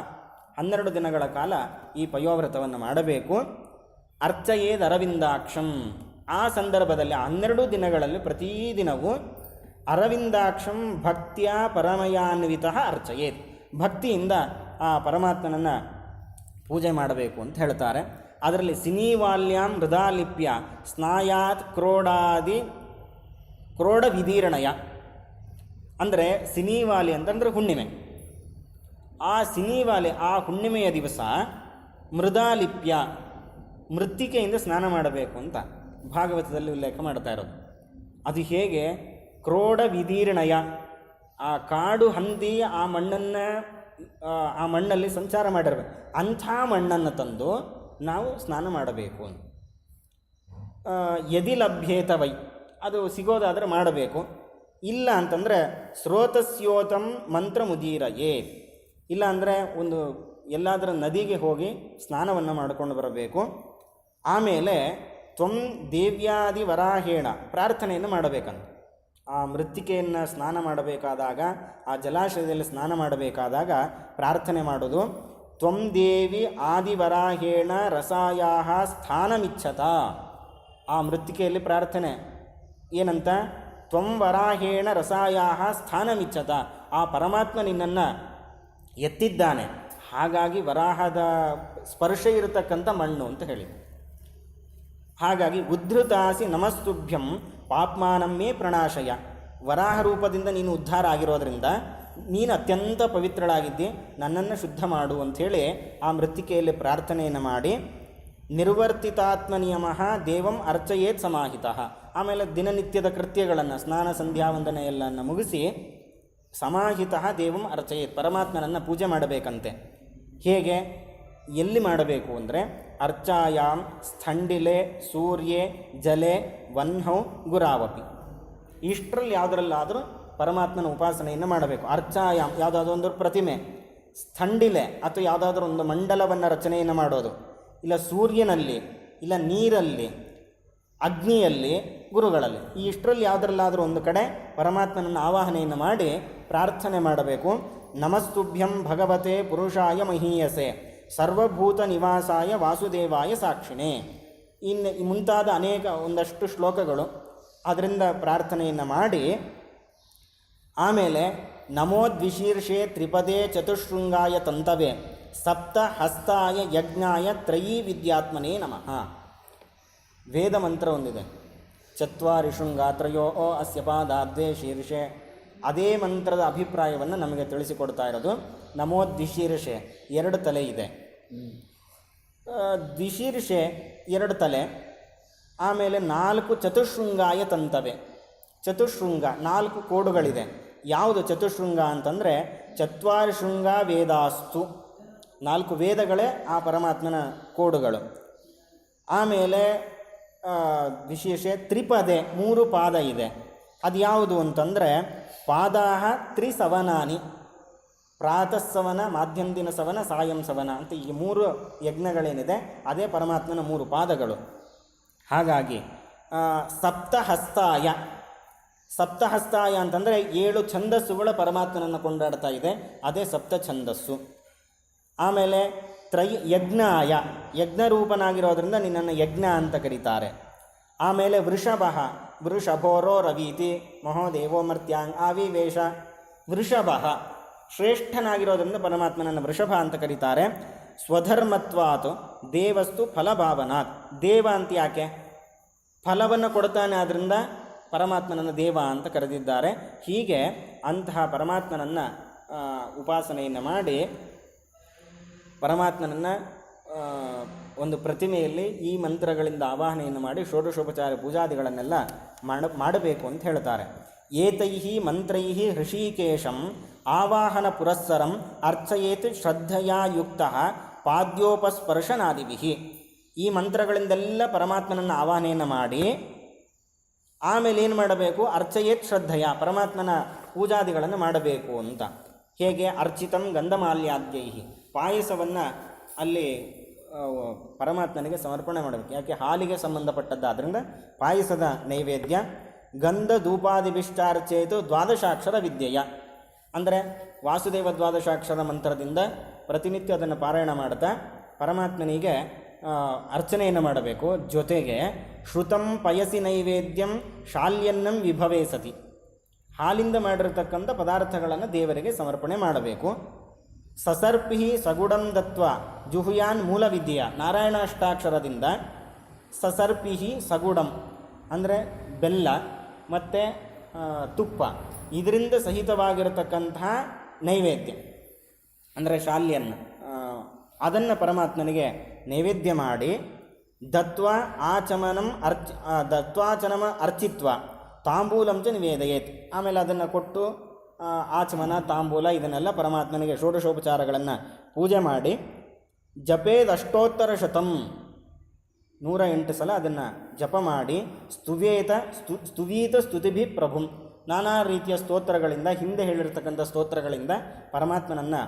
12 ದಿನಗಳ ಕಾಲ ಈ ಪಯೋವ್ರತವನ್ನು ಮಾಡಬೇಕು. ಅರ್ಚಯೇದ್ ಅರವಿಂದಾಕ್ಷಂ, ಆ ಸಂದರ್ಭದಲ್ಲಿ 12 ದಿನಗಳಲ್ಲಿ ಪ್ರತಿದಿನವೂ ಅರವಿಂದಾಕ್ಷಂ ಭಕ್ತಿಯ ಪರಮಯಾನ್ವಿತ ಅರ್ಚಯೇತ್. ಭಕ್ತಿಯಿಂದ ಆ ಪರಮಾತ್ಮನನ್ನು ಪೂಜೆ ಮಾಡಬೇಕು ಅಂತ ಹೇಳ್ತಾರೆ. ಅದರಲ್ಲಿ ಸಿನೀವಾಲ್ಯಾಂ ಹೃದಾಲಿಪ್ಯ ಸ್ನಾಯಾತ್ ಕ್ರೋಡ ವಿದೀರ್ಣಯ ಅಂದರೆ ಸಿನೀವಾಲಿ ಅಂತಂದರೆ ಹುಣ್ಣಿಮೆ. ಆ ಸಿನೀವಾಲಿ ಆ ಹುಣ್ಣಿಮೆಯ ದಿವಸ ಮೃದಾಲಿಪ್ಯ ಮೃತ್ತಿಕೆಯಿಂದ ಸ್ನಾನ ಮಾಡಬೇಕು ಅಂತ ಭಾಗವತದಲ್ಲಿ ಉಲ್ಲೇಖ ಮಾಡ್ತಾ ಇರೋದು. ಅದು ಹೇಗೆ? ಕ್ರೋಡ ವಿದೀರ್ಣಯ, ಆ ಕಾಡು ಹಂದಿ ಆ ಮಣ್ಣಲ್ಲಿ ಸಂಚಾರ ಮಾಡಿರಬೇಕು. ಅಂಥ ಮಣ್ಣನ್ನು ತಂದು ನಾವು ಸ್ನಾನ ಮಾಡಬೇಕು ಅಂತ. ಯದಿ ಲಭ್ಯೇತ ವೈ, ಅದು ಸಿಗೋದಾದರೆ ಮಾಡಬೇಕು. ಇಲ್ಲ ಅಂತಂದರೆ ಸ್ರೋತಸ್ಯೋತಂ ಮಂತ್ರ ಮುದೀರಯೇ, ಇಲ್ಲ ಅಂದರೆ ಒಂದು ಎಲ್ಲಾದರೂ ನದಿಗೆ ಹೋಗಿ ಸ್ನಾನವನ್ನು ಮಾಡಿಕೊಂಡು ಬರಬೇಕು. ಆಮೇಲೆ ತ್ವಂ ದೇವ್ಯಾದಿ ವರಾಹೇಣ ಪ್ರಾರ್ಥನೆಯನ್ನು ಮಾಡಬೇಕಂತ. ಆ ಮೃತ್ತಿಕೆಯನ್ನು ಸ್ನಾನ ಮಾಡಬೇಕಾದಾಗ, ಆ ಜಲಾಶಯದಲ್ಲಿ ಸ್ನಾನ ಮಾಡಬೇಕಾದಾಗ ಪ್ರಾರ್ಥನೆ ಮಾಡೋದು, ತ್ವಂ ದೇವಿ ಆದಿವರಾಹೇಣ ರಸಾಯಾಹ ಸ್ಥಾನಮಿಚ್ಛತ. ಆ ಮೃತ್ತಿಕೆಯಲ್ಲಿ ಪ್ರಾರ್ಥನೆ ಏನಂತ? ತ್ವಂ ವರಾಹೇಣ ರಸಾಯಾಹ ಸ್ಥಾನಮಿಚ್ಛತ. ಆ ಪರಮಾತ್ಮ ನಿನ್ನನ್ನು ಎತ್ತಿದ್ದಾನೆ, ಹಾಗಾಗಿ ವರಾಹದ ಸ್ಪರ್ಶ ಇರತಕ್ಕಂಥ ಮಣ್ಣು ಅಂತ ಹೇಳಿ. ಹಾಗಾಗಿ ಉದ್ಧೃತಾಸಿ ನಮಸ್ತುಭ್ಯಂ ಪಾಪ್ಮಾನಮ್ಮೇ ಪ್ರಣಾಶಯ. ವರಾಹ ರೂಪದಿಂದ ನೀನು ಉದ್ಧಾರ ಆಗಿರೋದ್ರಿಂದ ನೀನು ಅತ್ಯಂತ ಪವಿತ್ರಳಾಗಿದ್ದಿ, ನನ್ನನ್ನು ಶುದ್ಧ ಮಾಡು ಅಂಥೇಳಿ ಆ ಮೃತ್ತಿಕೆಯಲ್ಲಿ ಪ್ರಾರ್ಥನೆಯನ್ನು ಮಾಡಿ, ನಿರ್ವರ್ತಿತಾತ್ಮ ನಿಯಮ ದೇವಂ ಅರ್ಚಯೇತ್ ಸಮಾಹಿತ. ಆಮೇಲೆ ದಿನನಿತ್ಯದ ಕೃತ್ಯಗಳನ್ನು ಸ್ನಾನ ಸಂಧ್ಯಾ ವಂದನೆ ಎಲ್ಲನ್ನು ಮುಗಿಸಿ ಸಮಾಹಿತ ದೇವಂ ಅರ್ಚಯೇತ್, ಪರಮಾತ್ಮನನ್ನು ಪೂಜೆ ಮಾಡಬೇಕಂತೆ. ಹೇಗೆ, ಎಲ್ಲಿ ಮಾಡಬೇಕು ಅಂದರೆ ಅರ್ಚಾಯಾಮ್ ಸ್ಥಂಡಿಲೆ ಸೂರ್ಯೆ ಜಲೆ ವನ್ಹೌ ಗುರಾವಪಿ, ಇಷ್ಟರಲ್ಲಿ ಯಾವುದರಲ್ಲಾದರೂ ಪರಮಾತ್ಮನ ಉಪಾಸನೆಯನ್ನು ಮಾಡಬೇಕು. ಅರ್ಚಾಯಾಮ್ ಯಾವುದಾದ್ರೂ ಒಂದು ಪ್ರತಿಮೆ, ಸ್ಥಂಡಿಲೆ ಅಥವಾ ಯಾವುದಾದ್ರೂ ಒಂದು ಮಂಡಲವನ್ನು ರಚನೆಯನ್ನು ಮಾಡೋದು, ಇಲ್ಲ ಸೂರ್ಯನಲ್ಲಿ, ಇಲ್ಲ ನೀರಲ್ಲಿ, ಅಗ್ನಿಯಲ್ಲಿ, ಗುರುಗಳಲ್ಲಿ, ಈ ಇಷ್ಟರಲ್ಲಿ ಯಾವುದರಲ್ಲಾದರೂ ಒಂದು ಕಡೆ ಪರಮಾತ್ಮನನ್ನು ಆವಾಹನೆಯನ್ನು ಮಾಡಿ ಪ್ರಾರ್ಥನೆ ಮಾಡಬೇಕು. ನಮಸ್ತುಭ್ಯಂ ಭಗವತೆ ಪುರುಷಾಯ ಮಹೀಯಸೆ ಸರ್ವಭೂತ ನಿವಾಸಾಯ ವಾಸುದೇವಾಯ ಸಾಕ್ಷಿಣೆ. ಇನ್ನು ಮುಂತಾದ ಒಂದಷ್ಟು ಶ್ಲೋಕಗಳು, ಅದರಿಂದ ಪ್ರಾರ್ಥನೆಯನ್ನು ಮಾಡಿ ಆಮೇಲೆ ನಮೋದ್ವಿಶೀರ್ಷೆ ತ್ರಿಪದೇ ಚತುಶೃಂಗಾಯ ತಂತವೇ ಸಪ್ತ ಹಸ್ತಾಯ ಯಜ್ಞಾಯ ತ್ರಯೀ ವಿದ್ಯಾತ್ಮನೇ ನಮಃ. ವೇದ ಮಂತ್ರ ಒಂದಿದೆ, ಚತ್ವಾರಿ ಶೃಂಗಾತ್ರಯೋ ಅಸ್ಯ ಪಾದಾದ್ವೇ ಶೀರ್ಷೆ. ಅದೇ ಮಂತ್ರದ ಅಭಿಪ್ರಾಯವನ್ನು ನಮಗೆ ತಿಳಿಸಿಕೊಡ್ತಾ ಇರೋದು. ನಮೋದ್ವಿಶೀರ್ಷೆ, 2 ತಲೆ ಇದೆ. ದ್ವಿಶೀರ್ಷೆ 2 ತಲೆ, ಆಮೇಲೆ 4 ಚತುಶೃಂಗಾಯ ತಂತವೆ. ಚತುಶೃಂಗ 4 ಕೋಡುಗಳಿದೆ. ಯಾವುದು ಚತುಶೃಂಗ ಅಂತಂದರೆ ಚತ್ವಾರಿ ಶೃಂಗ ವೇದಾಸ್ತು, 4 ವೇದಗಳೇ ಆ ಪರಮಾತ್ಮನ ಕೋಡುಗಳು. ಆಮೇಲೆ ವಿಶೇಷ ತ್ರಿಪದೆ, 3 ಪಾದ ಇದೆ. ಅದು ಯಾವುದು ಅಂತಂದರೆ ಪಾದಾಹ ತ್ರಿಸವನಾನಿ, ಪ್ರಾತಃಸವನ, ಮಾಧ್ಯಂದಿನ ಸವನ, ಸಾಯಂ ಸವನ ಅಂತ ಈ 3 ಯಜ್ಞಗಳೇನಿದೆ ಅದೇ ಪರಮಾತ್ಮನ 3 ಪಾದಗಳು. ಹಾಗಾಗಿ ಸಪ್ತಹಸ್ತಾಯ, ಸಪ್ತಹಸ್ತಾಯ ಅಂತಂದರೆ 7 ಛಂದಸ್ಸುಗಳ ಪರಮಾತ್ಮನನ್ನು ಕೊಂಡಾಡ್ತಾ ಇದೆ, ಅದೇ ಸಪ್ತ ಛಂದಸ್ಸು. ಆಮೇಲೆ ಯಜ್ಞಾಯ, ಯಜ್ಞರೂಪನಾಗಿರೋದ್ರಿಂದ ನಿನ್ನನ್ನು ಯಜ್ಞ ಅಂತ ಕರೀತಾರೆ. ಆಮೇಲೆ ವೃಷಭ, ವೃಷಭೋರೋ ರವೀತಿ ಮಹೋದೇವೋ ಮರ್ತ್ಯಾಂಗ್ ಆವಿವೇಶ. ವೃಷಭ ಶ್ರೇಷ್ಠನಾಗಿರೋದ್ರಿಂದ ಪರಮಾತ್ಮನನ್ನು ವೃಷಭ ಅಂತ ಕರೀತಾರೆ. ಸ್ವಧರ್ಮತ್ವಾತ್ ದೇವಸ್ತು ಫಲಭಾವನಾತ್, ದೇವ ಅಂತ ಯಾಕೆ? ಫಲವನ್ನು ಕೊಡ್ತಾನೆ, ಆದ್ದರಿಂದ ಪರಮಾತ್ಮನನ್ನು ದೇವ ಅಂತ ಕರೆದಿದ್ದಾರೆ. ಹೀಗೆ ಅಂತಹ ಪರಮಾತ್ಮನನ್ನು ಉಪಾಸನೆಯನ್ನು ಮಾಡಿ ಪರಮಾತ್ಮನನ್ನು ಒಂದು ಪ್ರತಿಮೆಯಲ್ಲಿ ಈ ಮಂತ್ರಗಳಿಂದ ಆವಾಹನೆಯನ್ನು ಮಾಡಿ ಷೋಡಶೋಪಚಾರ ಪೂಜಾದಿಗಳನ್ನೆಲ್ಲ ಮಾಡಬೇಕು ಅಂತ ಹೇಳ್ತಾರೆ. ಏತೈಹಿ ಮಂತ್ರೈಹಿ ಹೃಷೀಕೇಶಂ ಆವಾಹನ ಪುರಸ್ಸರಂ ಅರ್ಚಯೇತ್ ಶ್ರದ್ಧೆಯಾ ಯುಕ್ತಃ ಪಾದ್ಯೋಪಸ್ಪರ್ಶನಾದಿಭಿಃ. ಈ ಮಂತ್ರಗಳಿಂದೆಲ್ಲ ಪರಮಾತ್ಮನನ್ನು ಆವಾಹನೆಯನ್ನು ಮಾಡಿ ಆಮೇಲೆ ಏನು ಮಾಡಬೇಕು? ಅರ್ಚಯೇತ್ ಶ್ರದ್ಧೆಯ, ಪರಮಾತ್ಮನ ಪೂಜಾದಿಗಳನ್ನು ಮಾಡಬೇಕು ಅಂತ. ಹೇಗೆ? ಅರ್ಚಿತಂ ಗಂಧಮಾಲ್ಯಾದ್ಯೈಹಿ, ಪಾಯಸವನ್ನು ಅಲ್ಲಿ ಪರಮಾತ್ಮನಿಗೆ ಸಮರ್ಪಣೆ ಮಾಡಬೇಕು. ಯಾಕೆ? ಹಾಲಿಗೆ ಸಂಬಂಧಪಟ್ಟದ್ದಾದ್ದರಿಂದ ಪಾಯಸದ ನೈವೇದ್ಯ. ಗಂಧ ಧೂಪಾದಿಭಿಷ್ಟಾರ್ಚೇತು ದ್ವಾದಶಾಕ್ಷರ ವಿದ್ಯೆಯ, ಅಂದರೆ ವಾಸುದೇವ ದ್ವಾದಶಾಕ್ಷರ ಮಂತ್ರದಿಂದ ಪ್ರತಿನಿತ್ಯ ಅದನ್ನು ಪಾರಾಯಣ ಮಾಡ್ತಾ ಪರಮಾತ್ಮನಿಗೆ ಅರ್ಚನೆಯನ್ನು ಮಾಡಬೇಕು. ಜೊತೆಗೆ ಶ್ರುತಂ ಪಯಸಿ ನೈವೇದ್ಯಂ ಶಾಲ್ಯನ್ನಂ ವಿಭವೇ ಸತಿ, ಹಾಲಿಂದ ಮಾಡಿರತಕ್ಕಂಥ ಪದಾರ್ಥಗಳನ್ನು ದೇವರಿಗೆ ಸಮರ್ಪಣೆ ಮಾಡಬೇಕು. ಸಸರ್ಪಿ ಸಗುಡಂ ದತ್ವ ಜುಹುಯಾನ್ ಮೂಲ ವಿದ್ಯೆಯ ನಾರಾಯಣ ಅಷ್ಟಾಕ್ಷರದಿಂದ ಸಸರ್ಪಿ ಸಗುಡಂ ಅಂದರೆ ಬೆಲ್ಲ ಮತ್ತು ತುಪ್ಪ ಇದರಿಂದ ಸಹಿತವಾಗಿರತಕ್ಕಂತಹ ನೈವೇದ್ಯ ಅಂದರೆ ಶಾಲ್ಯನ್ನ ಅದನ್ನು ಪರಮಾತ್ಮನಿಗೆ ನೈವೇದ್ಯ ಮಾಡಿ ದತ್ವಾಚನಮ ಅರ್ಚಿತ್ವ ತಾಂಬೂಲಂಚ ನಿವೇದಯೇತ್. ಆಮೇಲೆ ಅದನ್ನು ಕೊಟ್ಟು ಆಚಮನ ತಾಂಬೂಲ ಇದನ್ನೆಲ್ಲ ಪರಮಾತ್ಮನಿಗೆ ಷೋಡಶೋಪಚಾರಗಳನ್ನು ಪೂಜೆ ಮಾಡಿ ಜಪೇದ್ ಅಷ್ಟೋತ್ತರ ಶತಂ 108 ಸಲ ಅದನ್ನು ಜಪ ಮಾಡಿ ಸ್ತುವೀತ ಸ್ತುತಿಭಿ ಪ್ರಭುಂ ನಾನಾ ರೀತಿಯ ಸ್ತೋತ್ರಗಳಿಂದ ಹಿಂದೆ ಹೇಳಿರ್ತಕ್ಕಂಥ ಸ್ತೋತ್ರಗಳಿಂದ ಪರಮಾತ್ಮನನ್ನು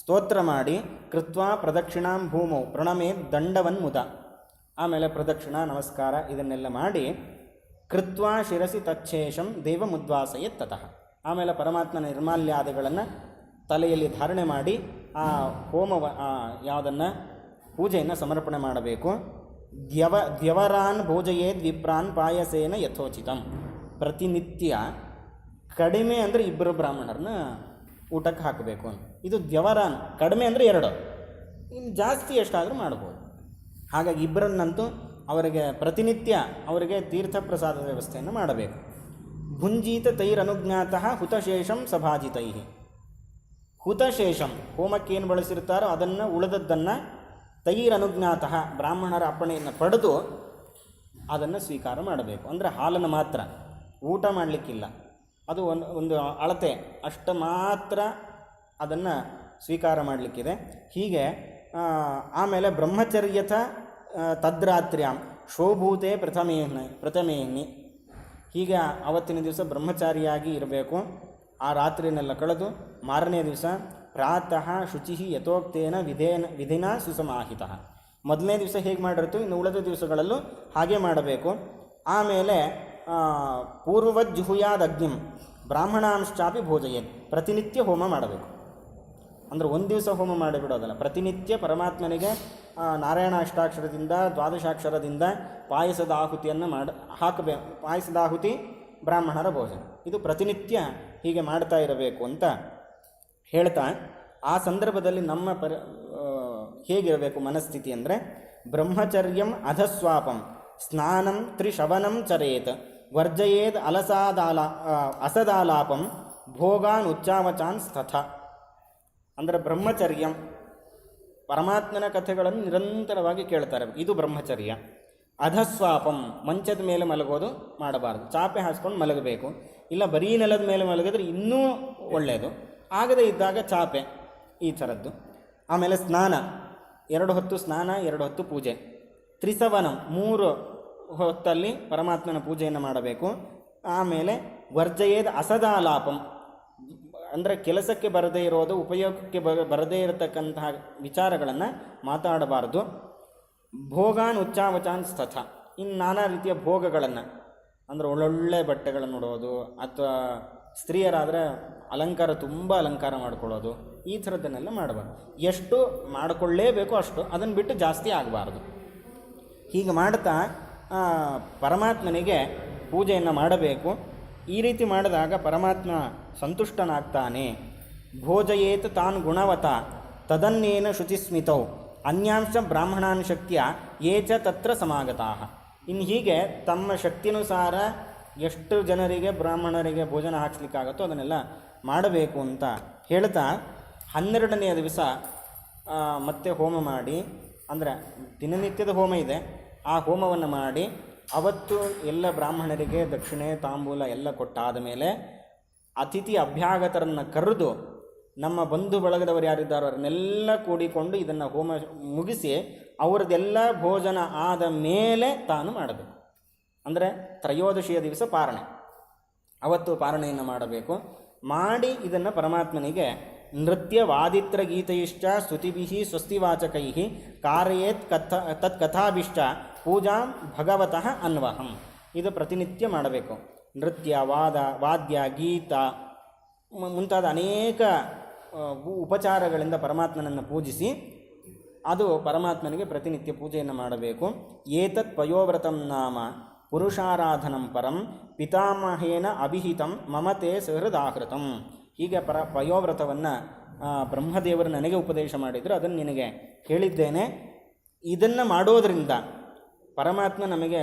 ಸ್ತೋತ್ರ ಮಾಡಿ ಕೃತ್ವಾ ಪ್ರದಕ್ಷಿಣಾಂ ಭೂಮೌ ಪ್ರಣಮೇ ದಂಡವನ್ಮುದ. ಆಮೇಲೆ ಪ್ರದಕ್ಷಿಣ ನಮಸ್ಕಾರ ಇದನ್ನೆಲ್ಲ ಮಾಡಿ ಕೃತ್ವಾ ಶಿರಸಿ ತಚ್ಛೇಷಂ ದೇವಮುದ್ವಾಸಯತ್ ತತಃ. ಆಮೇಲೆ ಪರಮಾತ್ಮನ ನಿರ್ಮಾಲ್ಯಾದಿಗಳನ್ನು ತಲೆಯಲ್ಲಿ ಧಾರಣೆ ಮಾಡಿ ಆ ಯಾವುದನ್ನು ಪೂಜೆಯನ್ನು ಸಮರ್ಪಣೆ ಮಾಡಬೇಕು. ದ್ಯವರಾನ್ ಭೋಜಯೇದ್ ವಿಪ್ರಾನ್ ಪಾಯಸೇನ ಯಥೋಚಿತಂ. ಪ್ರತಿನಿತ್ಯ ಕಡಿಮೆ ಅಂದರೆ 2 ಬ್ರಾಹ್ಮಣರನ್ನ ಊಟಕ್ಕೆ ಹಾಕಬೇಕು ಅಂತ. ಇದು ದ್ಯವರಾನ್, ಕಡಿಮೆ ಅಂದರೆ 2, ಇನ್ನು ಜಾಸ್ತಿ ಎಷ್ಟಾದರೂ ಮಾಡ್ಬೋದು. ಹಾಗಾಗಿ 2ರನ್ನಂತೂ ಅವರಿಗೆ ಪ್ರತಿನಿತ್ಯ ಅವರಿಗೆ ತೀರ್ಥಪ್ರಸಾದದ ವ್ಯವಸ್ಥೆಯನ್ನು ಮಾಡಬೇಕು. ಭುಂಜೀತ ತೈರನುಜ್ಞಾತಃ ಹುತಶೇಷಂ ಸಭಾಜಿತೈ. ಹುತಶೇಷಂ ಹೋಮಕ್ಕೇನು ಬಳಸಿರ್ತಾರೋ ಅದನ್ನು ಉಳಿದದ್ದನ್ನು ತೈರನುಜ್ಞಾತಃ ಬ್ರಾಹ್ಮಣರ ಅಪ್ಪಣೆಯನ್ನು ಪಡೆದು ಅದನ್ನು ಸ್ವೀಕಾರ ಮಾಡಬೇಕು. ಅಂದರೆ ಹಾಲನ್ನು ಮಾತ್ರ, ಊಟ ಮಾಡಲಿಕ್ಕಿಲ್ಲ. ಅದು ಒಂದು ಅಳತೆ ಅಷ್ಟು ಮಾತ್ರ ಅದನ್ನು ಸ್ವೀಕಾರ ಮಾಡಲಿಕ್ಕಿದೆ. ಹೀಗೆ ಆಮೇಲೆ ಬ್ರಹ್ಮಚರ್ಯಥ ತದ್ರಾತ್ರ್ಯಾಂ ಶೋಭೂತೆ ಪ್ರಥಮೇಹ್ನಿ. ಹೀಗೆ ಅವತ್ತಿನ ದಿವಸ ಬ್ರಹ್ಮಚಾರಿಯಾಗಿ ಇರಬೇಕು. ಆ ರಾತ್ರಿನೆಲ್ಲ ಕಳೆದು ಮಾರನೇ ದಿವಸ ಪ್ರಾತಃ ಶುಚಿ ಯಥೋಕ್ತೇನ ವಿಧಿನ ಸುಸಮಾಹಿತ. ಮೊದಲನೇ ದಿವಸ ಹೇಗೆ ಮಾಡಿರ್ತು ಇನ್ನು ಉಳಿದ ದಿವಸಗಳಲ್ಲೂ ಹಾಗೆ ಮಾಡಬೇಕು. ಆಮೇಲೆ ಪೂರ್ವಜ್ಜುಹುಯಾದಗ್ನಿಂ ಬ್ರಾಹ್ಮಣಾಂಶ್ಚಾಪಿ ಭೋಜಯೇತ್. ಪ್ರತಿನಿತ್ಯ ಹೋಮ ಮಾಡಬೇಕು. ಅಂದರೆ ಒಂದು ದಿವಸ ಹೋಮ ಮಾಡಿಬಿಡೋದಲ್ಲ, ಪ್ರತಿನಿತ್ಯ ಪರಮಾತ್ಮನಿಗೆ ನಾರಾಯಣ ಅಷ್ಟಾಕ್ಷರದಿಂದ ದ್ವಾದಶಾಕ್ಷರದಿಂದ ಪಾಯಸದ ಆಹುತಿಯನ್ನು ಹಾಕಬೇಕು. ಪಾಯಸದ ಆಹುತಿ ಬ್ರಾಹ್ಮಣರ ಭೋಜನ. ಇದು ಪ್ರತಿನಿತ್ಯ ಹೀಗೆ ಮಾಡ್ತಾ ಇರಬೇಕು ಅಂತ ಹೇಳ್ತಾ, ಆ ಸಂದರ್ಭದಲ್ಲಿ ನಮ್ಮ ಹೇಗಿರಬೇಕು ಮನಸ್ಥಿತಿ ಅಂದರೆ ಬ್ರಹ್ಮಚರ್ಯಂ ಅಧಸ್ವಾಪಂ ಸ್ನಾನಂ ತ್ರಿಶವನಂ ಚರೇತ್ ವರ್ಜಯೇದ್ ಅಸದಾಲಾಪಂ ಭೋಗಾನ್ ಉಚ್ಚಾವಚಾನ್ ಸ್ಥಥ. ಅಂದರೆ ಬ್ರಹ್ಮಚರ್ಯಂ ಪರಮಾತ್ಮನ ಕಥೆಗಳನ್ನು ನಿರಂತರವಾಗಿ ಕೇಳ್ತಾರೆ, ಇದು ಬ್ರಹ್ಮಚರ್ಯ. ಅಧಸ್ವಾಪಂ ಮಂಚದ ಮೇಲೆ ಮಲಗೋದು ಮಾಡಬಾರ್ದು, ಚಾಪೆ ಹಾಸ್ಕೊಂಡು ಮಲಗಬೇಕು. ಇಲ್ಲ ಬರೀ ನೆಲದ ಮೇಲೆ ಮಲಗಿದ್ರೆ ಇನ್ನೂ ಒಳ್ಳೆಯದು. ಆಗದೇ ಇದ್ದಾಗ ಚಾಪೆ, ಈ ಥರದ್ದು. ಆಮೇಲೆ ಸ್ನಾನ, 2 ಹೊತ್ತು ಸ್ನಾನ, 2 ಹೊತ್ತು ಪೂಜೆ. ತ್ರಿಸವನಂ 3 ಹೊತ್ತಲ್ಲಿ ಪರಮಾತ್ಮನ ಪೂಜೆಯನ್ನು ಮಾಡಬೇಕು. ಆಮೇಲೆ ವರ್ಜಯೇದ್ ಅಸದಾಲಾಪಂ ಅಂದರೆ ಕೆಲಸಕ್ಕೆ ಬರದೇ ಇರೋದು, ಉಪಯೋಗಕ್ಕೆ ಬರದೇ ಇರತಕ್ಕಂತಹ ವಿಚಾರಗಳನ್ನು ಮಾತಾಡಬಾರ್ದು. ಭೋಗಾನ್ ಉಚ್ಚಾವಚಾನ್ ಸ್ಥಥ. ಇನ್ನು ನಾನಾ ರೀತಿಯ ಭೋಗಗಳನ್ನು ಅಂದರೆ ಒಳ್ಳೊಳ್ಳೆ ಬಟ್ಟೆಗಳನ್ನು ಉಡೋದು, ಅಥವಾ ಸ್ತ್ರೀಯರಾದರೆ ತುಂಬ ಅಲಂಕಾರ ಮಾಡ್ಕೊಳ್ಳೋದು, ಈ ಥರದ್ದನ್ನೆಲ್ಲ ಮಾಡಬಾರ್ದು. ಎಷ್ಟು ಮಾಡಿಕೊಳ್ಳೇಬೇಕು ಅಷ್ಟು, ಅದನ್ನು ಬಿಟ್ಟು ಜಾಸ್ತಿ ಆಗಬಾರ್ದು. ಹೀಗೆ ಮಾಡ್ತಾ ಪರಮಾತ್ಮನಿಗೆ ಪೂಜೆಯನ್ನು ಮಾಡಬೇಕು. ಈ ರೀತಿ ಮಾಡಿದಾಗ ಪರಮಾತ್ಮ ಸಂತುಷ್ಟನಾಗ್ತಾನೆ. ಭೋಜಯೇತ್ ತಾನ್ ಗುಣವತ ತದನ್ನೇನ ಶುಚಿಸ್ಮಿತೌ ಅನ್ಯಾಂಶ ಬ್ರಾಹ್ಮಣಾನ್ ಶಕ್ತಿಯ ಏಚ ತತ್ರ ಸಮಾಗತಾಃ. ಇನ್ನು ಹೀಗೆ ತಮ್ಮ ಶಕ್ತಿನುಸಾರ ಎಷ್ಟು ಜನರಿಗೆ ಬ್ರಾಹ್ಮಣರಿಗೆ ಭೋಜನ ಹಾಕ್ಸ್ಲಿಕ್ಕಾಗತ್ತೋ ಅದನ್ನೆಲ್ಲ ಮಾಡಬೇಕು ಅಂತ ಹೇಳ್ತಾ, 12ನೆಯ ದಿವಸ ಮತ್ತೆ ಹೋಮ ಮಾಡಿ, ಅಂದರೆ ದಿನನಿತ್ಯದ ಹೋಮ ಇದೆ, ಆ ಹೋಮವನ್ನು ಮಾಡಿ ಅವತ್ತು ಎಲ್ಲ ಬ್ರಾಹ್ಮಣರಿಗೆ ದಕ್ಷಿಣೆ ತಾಂಬೂಲ ಎಲ್ಲ ಕೊಟ್ಟಾದ ಮೇಲೆ ಅತಿಥಿ ಅಭ್ಯಾಗತರನ್ನು ಕರೆದು ನಮ್ಮ ಬಂಧು ಬಳಗದವರು ಯಾರಿದ್ದಾರೋ ಅವ್ರನ್ನೆಲ್ಲ ಕೂಡಿಕೊಂಡು ಇದನ್ನು ಹೋಮ ಮುಗಿಸಿ ಅವರದ್ದೆಲ್ಲ ಭೋಜನ ಆದ ಮೇಲೆ ತಾನು ಮಾಡಬೇಕು. ಅಂದರೆ ತ್ರಯೋದಶಿಯ ದಿವಸ ಪಾರಣೆ, ಅವತ್ತು ಪಾರಣೆಯನ್ನು ಮಾಡಬೇಕು. ಮಾಡಿ ಇದನ್ನು ಪರಮಾತ್ಮನಿಗೆ ನೃತ್ಯ ವಾದಿತ್ರ ಗೀತೈಶ್ಚ ಸ್ತುತಿಭಿ ಸ್ವಸ್ತಿವಾಚಕೈ ಕಾರಯೇತ್ ತತ್ಕಥಾಭಿಶ್ಚ ಪೂಜಾಂ ಭಗವತಃ ಅನ್ವಹಂ. ಇದು ಪ್ರತಿನಿತ್ಯ ಮಾಡಬೇಕು. ನೃತ್ಯ, ವಾದ್ಯ, ಗೀತ ಮುಂತಾದ ಅನೇಕ ಉಪಚಾರಗಳಿಂದ ಪರಮಾತ್ಮನನ್ನು ಪೂಜಿಸಿ ಅದು ಪರಮಾತ್ಮನಿಗೆ ಪ್ರತಿನಿತ್ಯ ಪೂಜೆಯನ್ನು ಮಾಡಬೇಕು. ಏತತ್ ಪಯೋವ್ರತಂ ನಾಮ ಪುರುಷಾರಾಧನಂ ಪರಂ ಪಿತಾಮಹೇನ ಅಭಿಹಿತಂ ಮಮತೆ ಸಹೃದಾಹೃತಂ. ಹೀಗೆ ಪಯೋವ್ರತವನ್ನು ಬ್ರಹ್ಮದೇವರು ನನಗೆ ಉಪದೇಶ ಮಾಡಿದರು, ಅದನ್ನು ನಿನಗೆ ಹೇಳಿದ್ದೇನೆ. ಇದನ್ನು ಮಾಡೋದರಿಂದ ಪರಮಾತ್ಮ ನಮಗೆ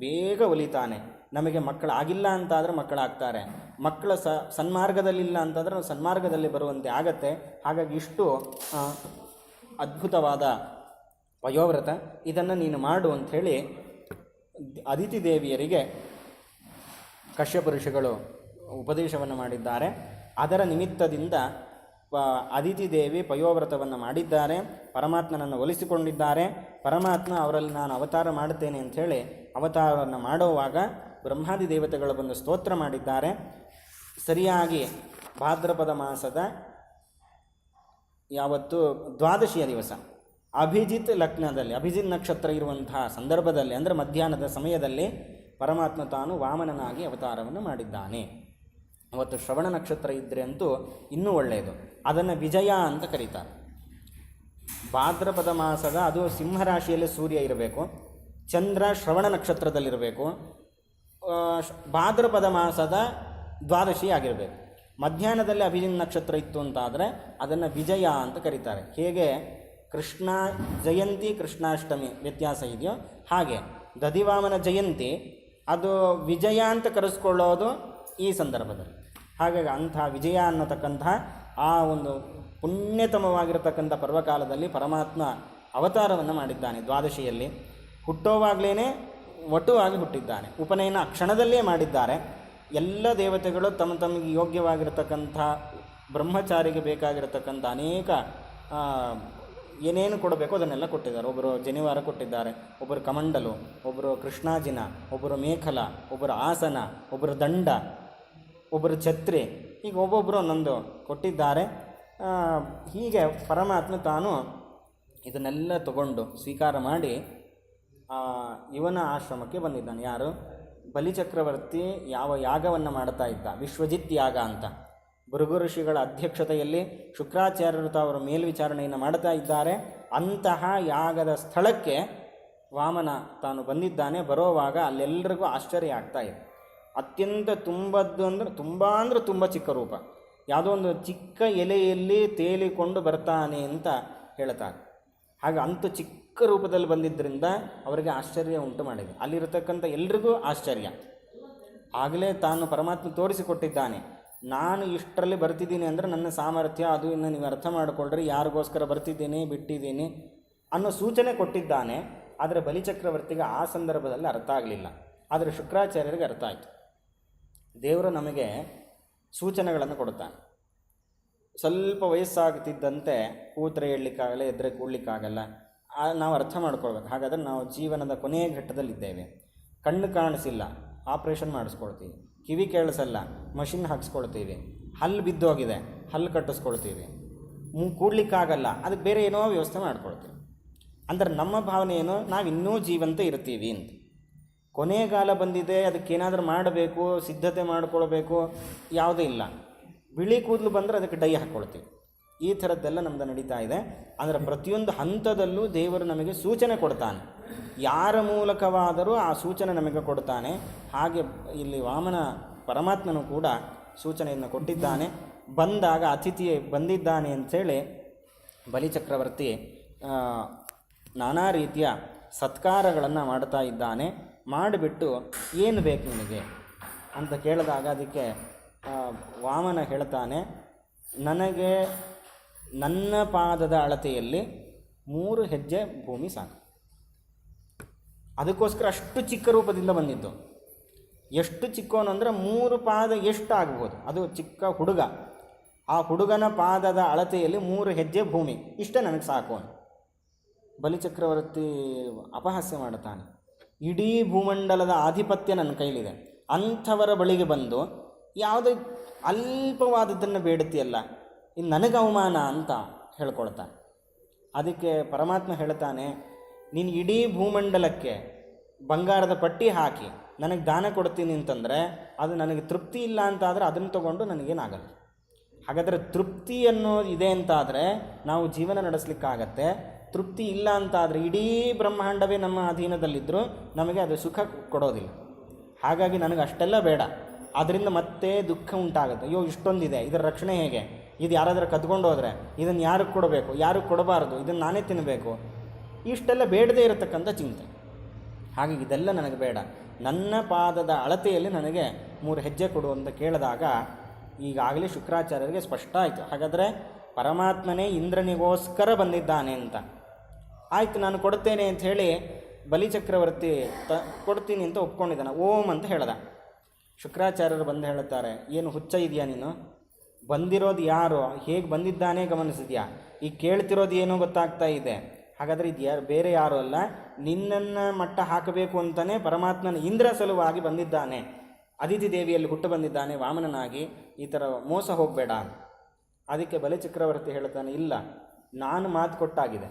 ಬೇಗ ಒಲಿತಾನೆ. ನಮಗೆ ಮಕ್ಕಳಾಗಿಲ್ಲ ಅಂತಾದರೆ ಮಕ್ಕಳಾಗ್ತಾರೆ, ಮಕ್ಕಳ ಸನ್ಮಾರ್ಗದಲ್ಲಿಲ್ಲ ಅಂತಂದರೆ ನಾವು ಸನ್ಮಾರ್ಗದಲ್ಲಿ ಬರುವಂತೆ ಆಗತ್ತೆ. ಹಾಗಾಗಿ ಇಷ್ಟು ಅದ್ಭುತವಾದ ಪಯೋವ್ರತ, ಇದನ್ನು ನೀನು ಮಾಡು ಅಂಥೇಳಿ ಅದಿತಿ ದೇವಿಯರಿಗೆ ಕಶ್ಯಪ ಋಷಿಗಳು ಉಪದೇಶವನ್ನು ಮಾಡಿದ್ದಾರೆ. ಅದರ ನಿಮಿತ್ತದಿಂದ ಅದಿತಿ ದೇವಿ ಪಯೋವ್ರತವನ್ನು ಮಾಡಿದ್ದಾರೆ, ಪರಮಾತ್ಮನನ್ನು ಒಲಿಸಿಕೊಂಡಿದ್ದಾರೆ. ಪರಮಾತ್ಮ ಅವರಲ್ಲಿ ನಾನು ಅವತಾರ ಮಾಡುತ್ತೇನೆ ಅಂಥೇಳಿ ಅವತಾರವನ್ನು ಮಾಡುವಾಗ ಬ್ರಹ್ಮಾದಿ ದೇವತೆಗಳು ಬಂದು ಸ್ತೋತ್ರ ಮಾಡಿದ್ದಾರೆ. ಸರಿಯಾಗಿ ಭಾದ್ರಪದ ಮಾಸದ ಯಾವತ್ತು ದ್ವಾದಶಿಯ ದಿವಸ ಅಭಿಜಿತ್ ಲಗ್ನದಲ್ಲಿ, ಅಭಿಜಿತ್ ನಕ್ಷತ್ರ ಇರುವಂತಹ ಸಂದರ್ಭದಲ್ಲಿ, ಅಂದರೆ ಮಧ್ಯಾಹ್ನದ ಸಮಯದಲ್ಲಿ ಪರಮಾತ್ಮ ತಾನು ವಾಮನನಾಗಿ ಅವತಾರವನ್ನು ಮಾಡಿದ್ದಾನೆ. ಅವತ್ತು ಶ್ರವಣ ನಕ್ಷತ್ರ ಇದ್ದರೆ ಅಂತೂ ಇನ್ನೂ ಒಳ್ಳೆಯದು. ಅದನ್ನು ವಿಜಯ ಅಂತ ಕರೀತಾರೆ. ಭಾದ್ರಪದ ಮಾಸದ ಅದು ಸಿಂಹರಾಶಿಯಲ್ಲಿ ಸೂರ್ಯ ಇರಬೇಕು, ಚಂದ್ರ ಶ್ರವಣ ನಕ್ಷತ್ರದಲ್ಲಿರಬೇಕು, ಭಾದ್ರಪದ ಮಾಸದ ದ್ವಾದಶಿ ಆಗಿರಬೇಕು. ಮಧ್ಯಾಹ್ನದಲ್ಲಿ ಅಭಿಜಿತ್ ನಕ್ಷತ್ರ ಇತ್ತು ಅಂತಾದರೆ ಅದನ್ನು ವಿಜಯ ಅಂತ ಕರೀತಾರೆ. ಹೇಗೆ ಕೃಷ್ಣ ಜಯಂತಿ ಕೃಷ್ಣಾಷ್ಟಮಿ ವ್ಯತ್ಯಾಸ ಇದೆಯೋ ಹಾಗೆ ದಧಿವಾಮನ ಜಯಂತಿ ಅದು ವಿಜಯ ಅಂತ ಕರೆಸ್ಕೊಳ್ಳೋದು ಈ ಸಂದರ್ಭದಲ್ಲಿ. ಹಾಗಾಗಿ ಅಂಥ ವಿಜಯ ಅನ್ನತಕ್ಕಂತಹ ಆ ಒಂದು ಪುಣ್ಯತಮವಾಗಿರತಕ್ಕಂಥ ಪರ್ವಕಾಲದಲ್ಲಿ ಪರಮಾತ್ಮ ಅವತಾರವನ್ನು ಮಾಡಿದ್ದಾನೆ. ದ್ವಾದಶಿಯಲ್ಲಿ ಹುಟ್ಟೋವಾಗಲೇ ವಟುವಾಗಿ ಹುಟ್ಟಿದ್ದಾನೆ. ಉಪನಯನ ಕ್ಷಣದಲ್ಲೇ ಮಾಡಿದ್ದಾರೆ. ಎಲ್ಲ ದೇವತೆಗಳು ತಮಗೆ ಯೋಗ್ಯವಾಗಿರತಕ್ಕಂಥ ಬ್ರಹ್ಮಚಾರಿಗೆ ಬೇಕಾಗಿರತಕ್ಕಂಥ ಅನೇಕ ಏನೇನು ಕೊಡಬೇಕು ಅದನ್ನೆಲ್ಲ ಕೊಟ್ಟಿದ್ದಾರೆ. ಒಬ್ಬರು ಜನಿವಾರ ಕೊಟ್ಟಿದ್ದಾರೆ, ಒಬ್ಬರು ಕಮಂಡಲು, ಒಬ್ಬರು ಕೃಷ್ಣಾಜಿನ, ಒಬ್ಬರು ಮೇಖಲ, ಒಬ್ಬರು ಆಸನ, ಒಬ್ಬರು ದಂಡ, ಒಬ್ಬರು ಛತ್ರಿ, ಹೀಗೆ ಒಬ್ಬೊಬ್ಬರು ಒಂದೊಂದು ಕೊಟ್ಟಿದ್ದಾರೆ. ಹೀಗೆ ಪರಮಾತ್ಮ ತಾನು ಇದನ್ನೆಲ್ಲ ತಗೊಂಡು ಸ್ವೀಕಾರ ಮಾಡಿ ಇವನ ಆಶ್ರಮಕ್ಕೆ ಬಂದಿದ್ದಾನೆ. ಯಾರು? ಬಲಿಚಕ್ರವರ್ತಿ ಯಾವ ಯಾಗವನ್ನು ಮಾಡ್ತಾ ಇದ್ದ, ವಿಶ್ವಜಿತ್ ಯಾಗ ಅಂತ. ಭೃಗು ಋಷಿಗಳ ಅಧ್ಯಕ್ಷತೆಯಲ್ಲಿ ಶುಕ್ರಾಚಾರ್ಯರು ಅವರ ಮೇಲ್ವಿಚಾರಣೆಯನ್ನು ಮಾಡ್ತಾ ಇದ್ದಾರೆ. ಅಂತಹ ಯಾಗದ ಸ್ಥಳಕ್ಕೆ ವಾಮನ ತಾನು ಬಂದಿದ್ದಾನೆ. ಬರೋವಾಗ ಅಲ್ಲೆಲ್ಲರಿಗೂ ಆಶ್ಚರ್ಯ ಆಗ್ತಾ ಇದೆ. ಅತ್ಯಂತ ತುಂಬ ಚಿಕ್ಕ ರೂಪ, ಯಾವುದೋ ಒಂದು ಚಿಕ್ಕ ಎಲೆಯಲ್ಲಿ ತೇಲಿಕೊಂಡು ಬರ್ತಾನೆ ಅಂತ ಹೇಳ್ತಾರೆ. ಹಾಗೆ ಅಂತು ಚಿಕ್ಕ ರೂಪದಲ್ಲಿ ಬಂದಿದ್ದರಿಂದ ಅವರಿಗೆ ಆಶ್ಚರ್ಯ ಉಂಟು ಮಾಡಿದೆ. ಅಲ್ಲಿರತಕ್ಕಂಥ ಎಲ್ರಿಗೂ ಆಶ್ಚರ್ಯ. ಆಗಲೇ ತಾನು ಪರಮಾತ್ಮ ತೋರಿಸಿಕೊಟ್ಟಿದ್ದಾನೆ, ನಾನು ಇಷ್ಟರಲ್ಲಿ ಬರ್ತಿದ್ದೀನಿ ಅಂದರೆ ನನ್ನ ಸಾಮರ್ಥ್ಯ ಅದು ಇನ್ನು ನೀವು ಅರ್ಥ ಮಾಡಿಕೊಳ್ಳ್ರಿ, ಯಾರಿಗೋಸ್ಕರ ಬರ್ತಿದ್ದೀನಿ ಬಿಟ್ಟಿದ್ದೀನಿ ಅನ್ನೋ ಸೂಚನೆ ಕೊಟ್ಟಿದ್ದಾನೆ. ಆದರೆ ಬಲಿಚಕ್ರವರ್ತಿಗೆ ಆ ಸಂದರ್ಭದಲ್ಲಿ ಅರ್ಥ ಆಗಲಿಲ್ಲ. ಆದರೆ ಶುಕ್ರಾಚಾರ್ಯರಿಗೆ ಅರ್ಥ ಆಯಿತು. ದೇವರು ನಮಗೆ ಸೂಚನೆಗಳನ್ನು ಕೊಡ್ತಾನೆ. ಸ್ವಲ್ಪ ವಯಸ್ಸಾಗ್ತಿದ್ದಂತೆ ಕೂತ್ರೆ ಹೇಳಲಿಕ್ಕಾಗಲ್ಲ, ಎದ್ರೆ ಕೂಡಲಿಕ್ಕಾಗಲ್ಲ, ನಾವು ಅರ್ಥ ಮಾಡ್ಕೊಳ್ಬೇಕು. ಹಾಗಾದರೆ ನಾವು ಜೀವನದ ಕೊನೆಯ ಘಟ್ಟದಲ್ಲಿದ್ದೇವೆ. ಕಣ್ಣು ಕಾಣಿಸಿಲ್ಲ, ಆಪ್ರೇಷನ್ ಮಾಡಿಸ್ಕೊಳ್ತೀವಿ. ಕಿವಿ ಕೇಳಿಸಲ್ಲ, ಮಷಿನ್ ಹಾಕ್ಸ್ಕೊಳ್ತೀವಿ. ಹಲ್ಲು ಬಿದ್ದೋಗಿದೆ, ಹಲ್ಲು ಕಟ್ಟಿಸ್ಕೊಳ್ತೀವಿ. ಕೂಡಲಿಕ್ಕಾಗಲ್ಲ, ಅದಕ್ಕೆ ಬೇರೆ ಏನೋ ವ್ಯವಸ್ಥೆ ಮಾಡ್ಕೊಳ್ತೀವಿ. ಅಂದರೆ ನಮ್ಮ ಭಾವನೆ ಏನು, ನಾವಿನ್ನೂ ಜೀವಂತ ಇರ್ತೀವಿ ಅಂತ. ಕೊನೆಗಾಲ ಬಂದಿದೆ, ಅದಕ್ಕೇನಾದರೂ ಮಾಡಬೇಕು, ಸಿದ್ಧತೆ ಮಾಡಿಕೊಳ್ಬೇಕು, ಯಾವುದೂ ಇಲ್ಲ. ಬಿಳಿ ಕೂದಲು ಬಂದರೆ ಅದಕ್ಕೆ ಡೈ ಹಾಕ್ಕೊಳ್ತೀವಿ. ಈ ಥರದ್ದೆಲ್ಲ ನಮ್ಮದು ನಡೀತಾ ಇದೆ. ಅಂದರೆ ಪ್ರತಿಯೊಂದು ಹಂತದಲ್ಲೂ ದೇವರು ನಮಗೆ ಸೂಚನೆ ಕೊಡ್ತಾನೆ. ಯಾರ ಮೂಲಕವಾದರೂ ಆ ಸೂಚನೆ ನಮಗೆ ಕೊಡ್ತಾನೆ. ಹಾಗೆ ಇಲ್ಲಿ ವಾಮನ ಪರಮಾತ್ಮನು ಕೂಡ ಸೂಚನೆಯನ್ನು ಕೊಟ್ಟಿದ್ದಾನೆ. ಬಂದಾಗ ಅತಿಥಿ ಬಂದಿದ್ದಾನೆ ಅಂಥೇಳಿ ಬಲಿಚಕ್ರವರ್ತಿ ನಾನಾ ರೀತಿಯ ಸತ್ಕಾರಗಳನ್ನು ಮಾಡ್ತಾ ಇದ್ದಾನೆ. ಮಾಡಿಬಿಟ್ಟು ಏನು ಬೇಕು ನಿನಗೆ ಅಂತ ಕೇಳಿದಾಗ ಅದಕ್ಕೆ ವಾಮನ ಹೇಳ್ತಾನೆ, ನನಗೆ ನನ್ನ ಪಾದದ ಅಳತೆಯಲ್ಲಿ 3 ಹೆಜ್ಜೆ ಭೂಮಿ ಸಾಕು. ಅದಕ್ಕೋಸ್ಕರ ಅಷ್ಟು ಚಿಕ್ಕ ರೂಪದಿಂದ ಬಂದಿದ್ದು. ಎಷ್ಟು ಚಿಕ್ಕವನು ಅಂದರೆ 3 ಪಾದ ಎಷ್ಟು ಆಗ್ಬೋದು, ಅದು ಚಿಕ್ಕ ಹುಡುಗ. ಆ ಹುಡುಗನ ಪಾದದ ಅಳತೆಯಲ್ಲಿ 3 ಹೆಜ್ಜೆ ಭೂಮಿ, ಇಷ್ಟೇ ನನಗೆ ಸಾಕು ಅಂತ ಬಲಿಚಕ್ರವರ್ತಿ ಅಪಹಾಸ್ಯ ಮಾಡುತ್ತಾನೆ. ಇಡೀ ಭೂಮಂಡಲದ ಆಧಿಪತ್ಯ ನನ್ನ ಕೈಲಿದೆ, ಅಂಥವರ ಬಳಿಗೆ ಬಂದು ಯಾವುದೇ ಅಲ್ಪವಾದದ್ದನ್ನು ಬೇಡುತ್ತೀಯಲ್ಲ, ಇನ್ನು ನನಗೆ ಅವಮಾನ ಅಂತ ಹೇಳ್ಕೊಳ್ತಾನೆ. ಅದಕ್ಕೆ ಪರಮಾತ್ಮ ಹೇಳ್ತಾನೆ, ನೀನು ಇಡೀ ಭೂಮಂಡಲಕ್ಕೆ ಬಂಗಾರದ ಪಟ್ಟಿ ಹಾಕಿ ನನಗೆ ದಾನ ಕೊಡ್ತೀನಿ ಅಂತಂದರೆ ಅದು ನನಗೆ ತೃಪ್ತಿ ಇಲ್ಲ ಅಂತಾದರೆ ಅದನ್ನು ತಗೊಂಡು ನನಗೇನಾಗಲ್ಲ. ಹಾಗಾದರೆ ತೃಪ್ತಿ ಅನ್ನೋದು ಇದೆ ಅಂತಾದರೆ ನಾವು ಜೀವನ ನಡೆಸಲಿಕ್ಕಾಗತ್ತೆ. ತೃಪ್ತಿ ಇಲ್ಲ ಅಂತಾದರೆ ಇಡೀ ಬ್ರಹ್ಮಾಂಡವೇ ನಮ್ಮ ಅಧೀನದಲ್ಲಿದ್ದರೂ ನಮಗೆ ಅದು ಸುಖ ಕೊಡೋದಿಲ್ಲ. ಹಾಗಾಗಿ ನನಗೆ ಅಷ್ಟೆಲ್ಲ ಬೇಡ. ಅದರಿಂದ ಮತ್ತೆ ದುಃಖ ಉಂಟಾಗುತ್ತೆ. ಅಯ್ಯೋ ಇಷ್ಟೊಂದಿದೆ, ಇದರ ರಕ್ಷಣೆ ಹೇಗೆ, ಇದು ಯಾರಾದರೂ ಕದ್ಕೊಂಡು ಹೋದರೆ ಇದನ್ನು ಯಾರಿಗೆ ಕೊಡಬೇಕು, ಯಾರಿಗೆ ಕೊಡಬಾರ್ದು, ಇದನ್ನು ನಾನೇ ತಿನ್ನಬೇಕು, ಇಷ್ಟೆಲ್ಲ ಬೇಡದೇ ಇರತಕ್ಕಂಥ ಚಿಂತೆ. ಹಾಗಾಗಿ ಇದೆಲ್ಲ ನನಗೆ ಬೇಡ, ನನ್ನ ಪಾದದ ಅಳತೆಯಲ್ಲಿ ನನಗೆ 3 ಹೆಜ್ಜೆ ಕೊಡು ಅಂತ ಕೇಳಿದಾಗ ಈಗಾಗಲೇ ಶುಕ್ರಾಚಾರ್ಯರಿಗೆ ಸ್ಪಷ್ಟ ಆಯಿತು. ಹಾಗಾದರೆ ಪರಮಾತ್ಮನೇ ಇಂದ್ರನಿಗೋಸ್ಕರ ಬಂದಿದ್ದಾನೆ ಅಂತ ಆಯಿತು, ನಾನು ಕೊಡ್ತೇನೆ ಅಂತ ಹೇಳಿ ಬಲಿಚಕ್ರವರ್ತಿ ಕೊಡ್ತೀನಿ ಅಂತ ಒಪ್ಕೊಂಡಿದ್ದಾನೆ. ಓಂ ಅಂತ ಹೇಳ್ದ. ಶುಕ್ರಾಚಾರ್ಯರು ಬಂದು ಹೇಳುತ್ತಾರೆ, ಏನು ಹುಚ್ಚ ಇದೆಯಾ ನೀನು? ಬಂದಿರೋದು ಯಾರು, ಹೇಗೆ ಬಂದಿದ್ದಾನೆ ಗಮನಿಸಿದ್ಯಾ? ಈಗ ಕೇಳ್ತಿರೋದು ಏನೋ ಗೊತ್ತಾಗ್ತಾ ಇದೆ. ಹಾಗಾದರೆ ಇದು ಯಾರು, ಬೇರೆ ಯಾರು ಅಲ್ಲ, ನಿನ್ನನ್ನು ಮಟ್ಟ ಹಾಕಬೇಕು ಅಂತಲೇ ಪರಮಾತ್ಮನ ಇಂದ್ರ ಸಲುವಾಗಿ ಬಂದಿದ್ದಾನೆ. ಅದಿತಿ ದೇವಿಯಲ್ಲಿ ಹುಟ್ಟು ಬಂದಿದ್ದಾನೆ ವಾಮನನಾಗಿ, ಈ ಥರ ಮೋಸ ಹೋಗಬೇಡ. ಅದಕ್ಕೆ ಬಲಿಚಕ್ರವರ್ತಿ ಹೇಳ್ತಾನೆ, ಇಲ್ಲ, ನಾನು ಮಾತು ಕೊಟ್ಟಾಗಿದೆ,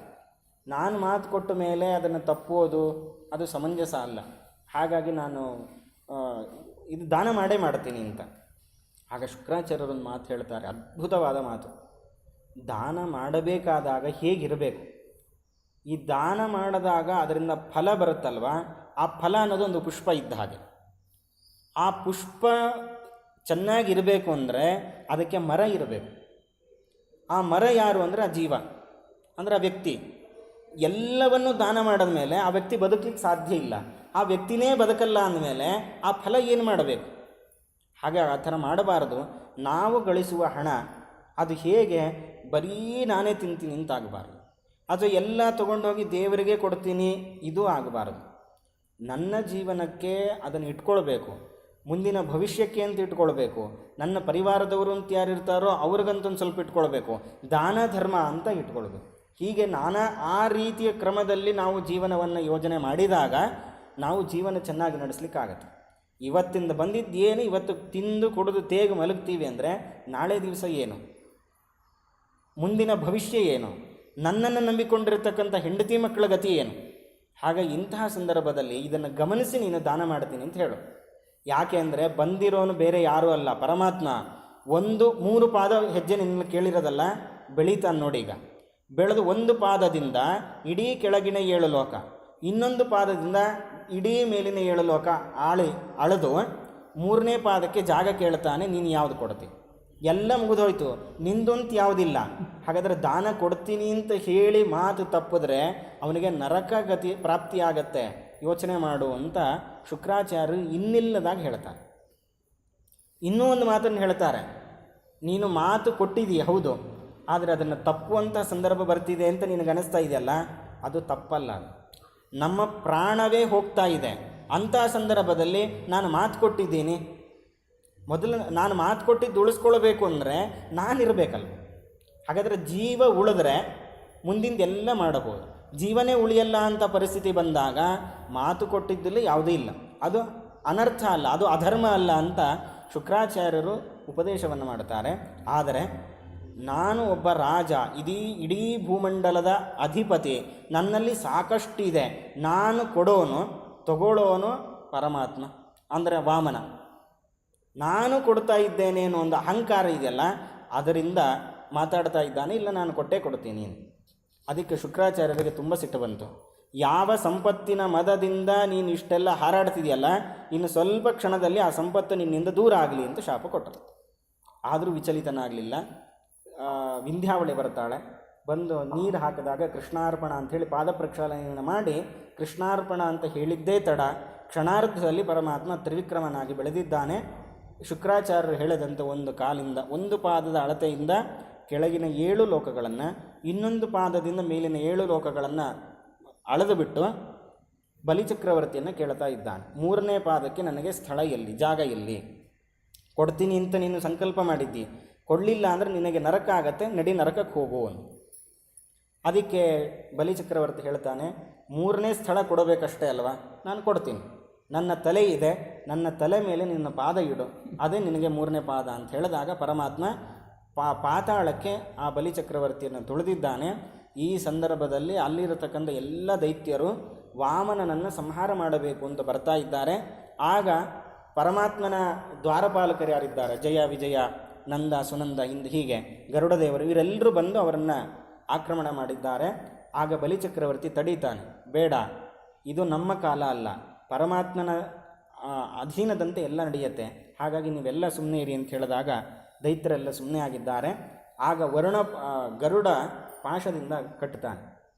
ನಾನು ಮಾತು ಕೊಟ್ಟ ಮೇಲೆ ಅದನ್ನು ತಪ್ಪುವುದು ಅದು ಸಮಂಜಸ ಅಲ್ಲ. ಹಾಗಾಗಿ ನಾನು ಇದು ದಾನ ಮಾಡೇ ಮಾಡ್ತೀನಿ ಅಂತ. ಆಗ ಶುಕ್ರಾಚಾರ್ಯರೊಂದು ಮಾತು ಹೇಳ್ತಾರೆ, ಅದ್ಭುತವಾದ ಮಾತು. ದಾನ ಮಾಡಬೇಕಾದಾಗ ಹೇಗಿರಬೇಕು, ಈ ದಾನ ಮಾಡಿದಾಗ ಅದರಿಂದ ಫಲ ಬರುತ್ತಲ್ವ, ಆ ಫಲ ಅನ್ನೋದು ಒಂದು ಪುಷ್ಪ ಇದ್ದ ಹಾಗೆ. ಆ ಪುಷ್ಪ ಚೆನ್ನಾಗಿರಬೇಕು ಅಂದರೆ ಅದಕ್ಕೆ ಮರ ಇರಬೇಕು. ಆ ಮರ ಯಾರು ಅಂದರೆ ಆ ಜೀವ, ಅಂದರೆ ಆ ವ್ಯಕ್ತಿ. ಎಲ್ಲವನ್ನು ದಾನ ಮಾಡಿದ ಮೇಲೆ ಆ ವ್ಯಕ್ತಿ ಬದುಕಲಿಕ್ಕೆ ಸಾಧ್ಯ ಇಲ್ಲ. ಆ ವ್ಯಕ್ತಿನೇ ಬದುಕಲ್ಲ ಅಂದಮೇಲೆ ಆ ಫಲ ಏನು ಮಾಡಬೇಕು? ಹಾಗೆ ಆ ಥರ ಮಾಡಬಾರದು. ನಾವು ಗಳಿಸುವ ಹಣ ಅದು ಹೇಗೆ ಬರೀ ನಾನೇ ತಿಂತೀನಿ ಅಂತ ಆಗಬಾರ್ದು, ಅಥವಾ ಎಲ್ಲ ತೊಗೊಂಡೋಗಿ ದೇವರಿಗೆ ಕೊಡ್ತೀನಿ ಇದು ಆಗಬಾರ್ದು. ನನ್ನ ಜೀವನಕ್ಕೆ ಅದನ್ನು ಇಟ್ಕೊಳ್ಬೇಕು, ಮುಂದಿನ ಭವಿಷ್ಯಕ್ಕೆ ಅಂತ ಇಟ್ಕೊಳ್ಬೇಕು, ನನ್ನ ಪರಿವಾರದವರು ಅಂತ ಯಾರಿರ್ತಾರೋ ಅವ್ರಿಗಂತೊಂದು ಸ್ವಲ್ಪ ಇಟ್ಕೊಳ್ಬೇಕು, ದಾನ ಧರ್ಮ ಅಂತ ಇಟ್ಕೊಳ್ಬೇಕು. ಹೀಗೆ ಆ ರೀತಿಯ ಕ್ರಮದಲ್ಲಿ ನಾವು ಜೀವನವನ್ನು ಯೋಜನೆ ಮಾಡಿದಾಗ ನಾವು ಜೀವನ ಚೆನ್ನಾಗಿ ನಡೆಸಲಿಕ್ಕಾಗತ್ತೆ. ಇವತ್ತಿಂದ ಬಂದಿದ್ದೇನು, ಇವತ್ತು ತಿಂದು ಕುಡಿದು ತೇಗ ಮಲಗ್ತೀವಿ ಅಂದರೆ ನಾಳೆ ದಿವಸ ಏನು, ಮುಂದಿನ ಭವಿಷ್ಯ ಏನು, ನನ್ನನ್ನು ನಂಬಿಕೊಂಡಿರತಕ್ಕಂಥ ಹೆಂಡತಿ ಮಕ್ಕಳ ಗತಿ ಏನು? ಹಾಗಾಗಿ ಇಂತಹ ಸಂದರ್ಭದಲ್ಲಿ ಇದನ್ನು ಗಮನಿಸಿ ನೀನು ದಾನ ಮಾಡ್ತೀನಿ ಅಂತ ಹೇಳು. ಯಾಕೆ ಅಂದರೆ ಬಂದಿರೋನು ಬೇರೆ ಯಾರೂ ಅಲ್ಲ, ಪರಮಾತ್ಮ. 3 ಪಾದ ಹೆಜ್ಜೆ ನಿನ್ನ ಕೇಳಿರೋದಲ್ಲ, ಬೆಳೀತಾನೆ ನೋಡಿ. ಈಗ ಬೆಳೆದು 1 ಪಾದದಿಂದ ಇಡೀ ಕೆಳಗಿನ 7 ಲೋಕ, ಇನ್ನೊಂದು ಪಾದದಿಂದ ಇಡೀ ಮೇಲಿನ 7 ಲೋಕ ಅಳೆದು 3ನೇ ಪಾದಕ್ಕೆ ಜಾಗ ಕೇಳ್ತಾನೆ, ನೀನು ಯಾವುದು ಕೊಡ್ತಿ? ಎಲ್ಲ ಮುಗಿದೋಯ್ತು, ನಿಂದಂತ ಯಾವುದಿಲ್ಲ. ಹಾಗಾದರೆ ದಾನ ಕೊಡ್ತೀನಿ ಅಂತ ಹೇಳಿ ಮಾತು ತಪ್ಪಿದ್ರೆ ಅವನಿಗೆ ನರಕ ಗತಿ ಪ್ರಾಪ್ತಿಯಾಗತ್ತೆ, ಯೋಚನೆ ಮಾಡು ಅಂತ ಶುಕ್ರಾಚಾರ್ಯರು ಇನ್ನಿಲ್ಲದಾಗ ಹೇಳ್ತಾರೆ. ಇನ್ನೂ ಒಂದು ಮಾತನ್ನು ಹೇಳ್ತಾರೆ, ನೀನು ಮಾತು ಕೊಟ್ಟಿದ್ದೀಯ ಹೌದು, ಆದರೆ ಅದನ್ನು ತಪ್ಪುವಂಥ ಸಂದರ್ಭ ಬರ್ತಿದೆ ಅಂತ ನಿನಗೆ ಅನಿಸ್ತಾ ಇದೆಯಲ್ಲ, ಅದು ತಪ್ಪಲ್ಲ. ನಮ್ಮ ಪ್ರಾಣವೇ ಹೋಗ್ತಾ ಇದೆ, ಅಂಥ ಸಂದರ್ಭದಲ್ಲಿ ನಾನು ಮಾತು ಕೊಟ್ಟಿದ್ದೀನಿ. ಮೊದಲು ನಾನು ಮಾತು ಕೊಟ್ಟಿದ್ದು ಉಳಿಸ್ಕೊಳ್ಬೇಕು ಅಂದರೆ ನಾನಿರಬೇಕಲ್ಲ. ಹಾಗಾದರೆ ಜೀವ ಉಳಿದ್ರೆ ಮುಂದಿಂದೆಲ್ಲ ಮಾಡಬಹುದು. ಜೀವನೇ ಉಳಿಯಲ್ಲ ಅಂತ ಪರಿಸ್ಥಿತಿ ಬಂದಾಗ ಮಾತು ಕೊಟ್ಟಿದ್ದಲ್ಲಿ ಯಾವುದೂ ಇಲ್ಲ, ಅದು ಅನರ್ಥ ಅಲ್ಲ, ಅದು ಅಧರ್ಮ ಅಲ್ಲ ಅಂತ ಶುಕ್ರಾಚಾರ್ಯರು ಉಪದೇಶವನ್ನು ಮಾಡ್ತಾರೆ. ಆದರೆ ನಾನು ಒಬ್ಬ ರಾಜ, ಇಡೀ ಭೂಮಂಡಲದ ಅಧಿಪತಿ, ನನ್ನಲ್ಲಿ ಸಾಕಷ್ಟಿದೆ, ನಾನು ಕೊಡೋನು ತಗೊಳ್ಳೋನು ಪರಮಾತ್ಮ ಅಂದರೆ ವಾಮನ. ನಾನು ಕೊಡ್ತಾ ಇದ್ದೇನೆ ಅನ್ನೋ ಒಂದು ಅಹಂಕಾರ ಇದೆಯಲ್ಲ, ಅದರಿಂದ ಮಾತಾಡ್ತಾ ಇದ್ದಾನೆ, ಇಲ್ಲ ನಾನು ಕೊಟ್ಟೇ ಕೊಡ್ತೀನಿ. ಅದಕ್ಕೆ ಶುಕ್ರಾಚಾರ್ಯರಿಗೆ ತುಂಬ ಸಿಟ್ಟು ಬಂತು. ಯಾವ ಸಂಪತ್ತಿನ ಮದದಿಂದ ನೀನು ಇಷ್ಟೆಲ್ಲ ಹಾರಾಡ್ತಿದೆಯಲ್ಲ, ಇನ್ನು ಸ್ವಲ್ಪ ಕ್ಷಣದಲ್ಲಿ ಆ ಸಂಪತ್ತು ನಿನ್ನಿಂದ ದೂರ ಆಗಲಿ ಅಂತ ಶಾಪ ಕೊಟ್ಟರು. ಆದರೂ ವಿಚಲಿತನಾಗಲಿಲ್ಲ. ವಿಂಧ್ಯಾವಳಿ ಬರ್ತಾಳೆ, ಬಂದು ನೀರು ಹಾಕಿದಾಗ ಕೃಷ್ಣಾರ್ಪಣ ಅಂಥೇಳಿ ಪಾದ ಪ್ರಕ್ಷಾಲನೆಯನ್ನು ಮಾಡಿ ಕೃಷ್ಣಾರ್ಪಣ ಅಂತ ಹೇಳಿದ್ದೇ ತಡ ಕ್ಷಣಾರ್ಧದಲ್ಲಿ ಪರಮಾತ್ಮ ತ್ರಿವಿಕ್ರಮನಾಗಿ ಬೆಳೆದಿದ್ದಾನೆ. ಶುಕ್ರಾಚಾರ್ಯರು ಹೇಳಿದಂತೆ 1 ಕಾಲಿಂದ 1 ಪಾದದ ಅಳತೆಯಿಂದ ಕೆಳಗಿನ 7 ಲೋಕಗಳನ್ನು, ಇನ್ನೊಂದು ಪಾದದಿಂದ ಮೇಲಿನ 7 ಲೋಕಗಳನ್ನು ಅಳೆದು ಬಿಟ್ಟು ಬಲಿಚಕ್ರವರ್ತಿಯನ್ನು ಕೇಳ್ತಾ ಇದ್ದಾನೆ. 3ನೇ ಪಾದಕ್ಕೆ ನನಗೆ ಸ್ಥಳ ಎಲ್ಲಿ, ಜಾಗ ಎಲ್ಲಿ, ಕೊಡ್ತೀನಿ ಅಂತ ನೀನು ಸಂಕಲ್ಪ ಮಾಡಿದ್ದಿ, ಕೊಡಲಿಲ್ಲ ಅಂದರೆ ನಿನಗೆ ನರಕ ಆಗತ್ತೆ, ನಡಿ ನರಕಕ್ಕೆ ಹೋಗು ಅಂತ. ಅದಕ್ಕೆ ಬಲಿಚಕ್ರವರ್ತಿ ಹೇಳ್ತಾನೆ, 3ನೇ ಸ್ಥಳ ಕೊಡಬೇಕಷ್ಟೇ ಅಲ್ವಾ, ನಾನು ಕೊಡ್ತೀನಿ. ನನ್ನ ತಲೆ ಇದೆ, ನನ್ನ ತಲೆ ಮೇಲೆ ನಿನ್ನ ಪಾದ ಇಡು, ಅದೇ ನಿನಗೆ 3ನೇ ಪಾದ ಅಂತ ಹೇಳಿದಾಗ ಪರಮಾತ್ಮ ಪಾತಾಳಕ್ಕೆ ಆ ಬಲಿಚಕ್ರವರ್ತಿಯನ್ನು ತುಳಿದಿದ್ದಾನೆ. ಈ ಸಂದರ್ಭದಲ್ಲಿ ಅಲ್ಲಿರತಕ್ಕಂಥ ಎಲ್ಲ ದೈತ್ಯರು ವಾಮನನನ್ನು ಸಂಹಾರ ಮಾಡಬೇಕು ಅಂತ ಬರ್ತಾ ಇದ್ದಾರೆ. ಆಗ ಪರಮಾತ್ಮನ ದ್ವಾರಪಾಲಕರು ಯಾರಿದ್ದಾರೆ, ಜಯ ವಿಜಯ ನಂದ ಸುನಂದ ಹೀಗೆ ಗರುಡದೇವರು ಇವರೆಲ್ಲರೂ ಬಂದು ಅವರನ್ನು ಆಕ್ರಮಣ ಮಾಡಿದ್ದಾರೆ. ಆಗ ಬಲಿಚಕ್ರವರ್ತಿ ತಡೀತಾನೆ, ಬೇಡ, ಇದು ನಮ್ಮ ಕಾಲ ಅಲ್ಲ, ಪರಮಾತ್ಮನ ಅಧೀನದಂತೆ ಎಲ್ಲ ನಡೆಯುತ್ತೆ. ಹಾಗಾಗಿ ನೀವೆಲ್ಲ ಸುಮ್ಮನೆ ಇರಿ ಅಂತ ಹೇಳಿದಾಗ ದೈತ್ಯರೆಲ್ಲ ಸುಮ್ಮನೆ ಆಗಿದ್ದಾರೆ. ಆಗ ಗರುಡ ಪಾಶದಿಂದ ಕಟ್ಟುತ್ತಾನೆ.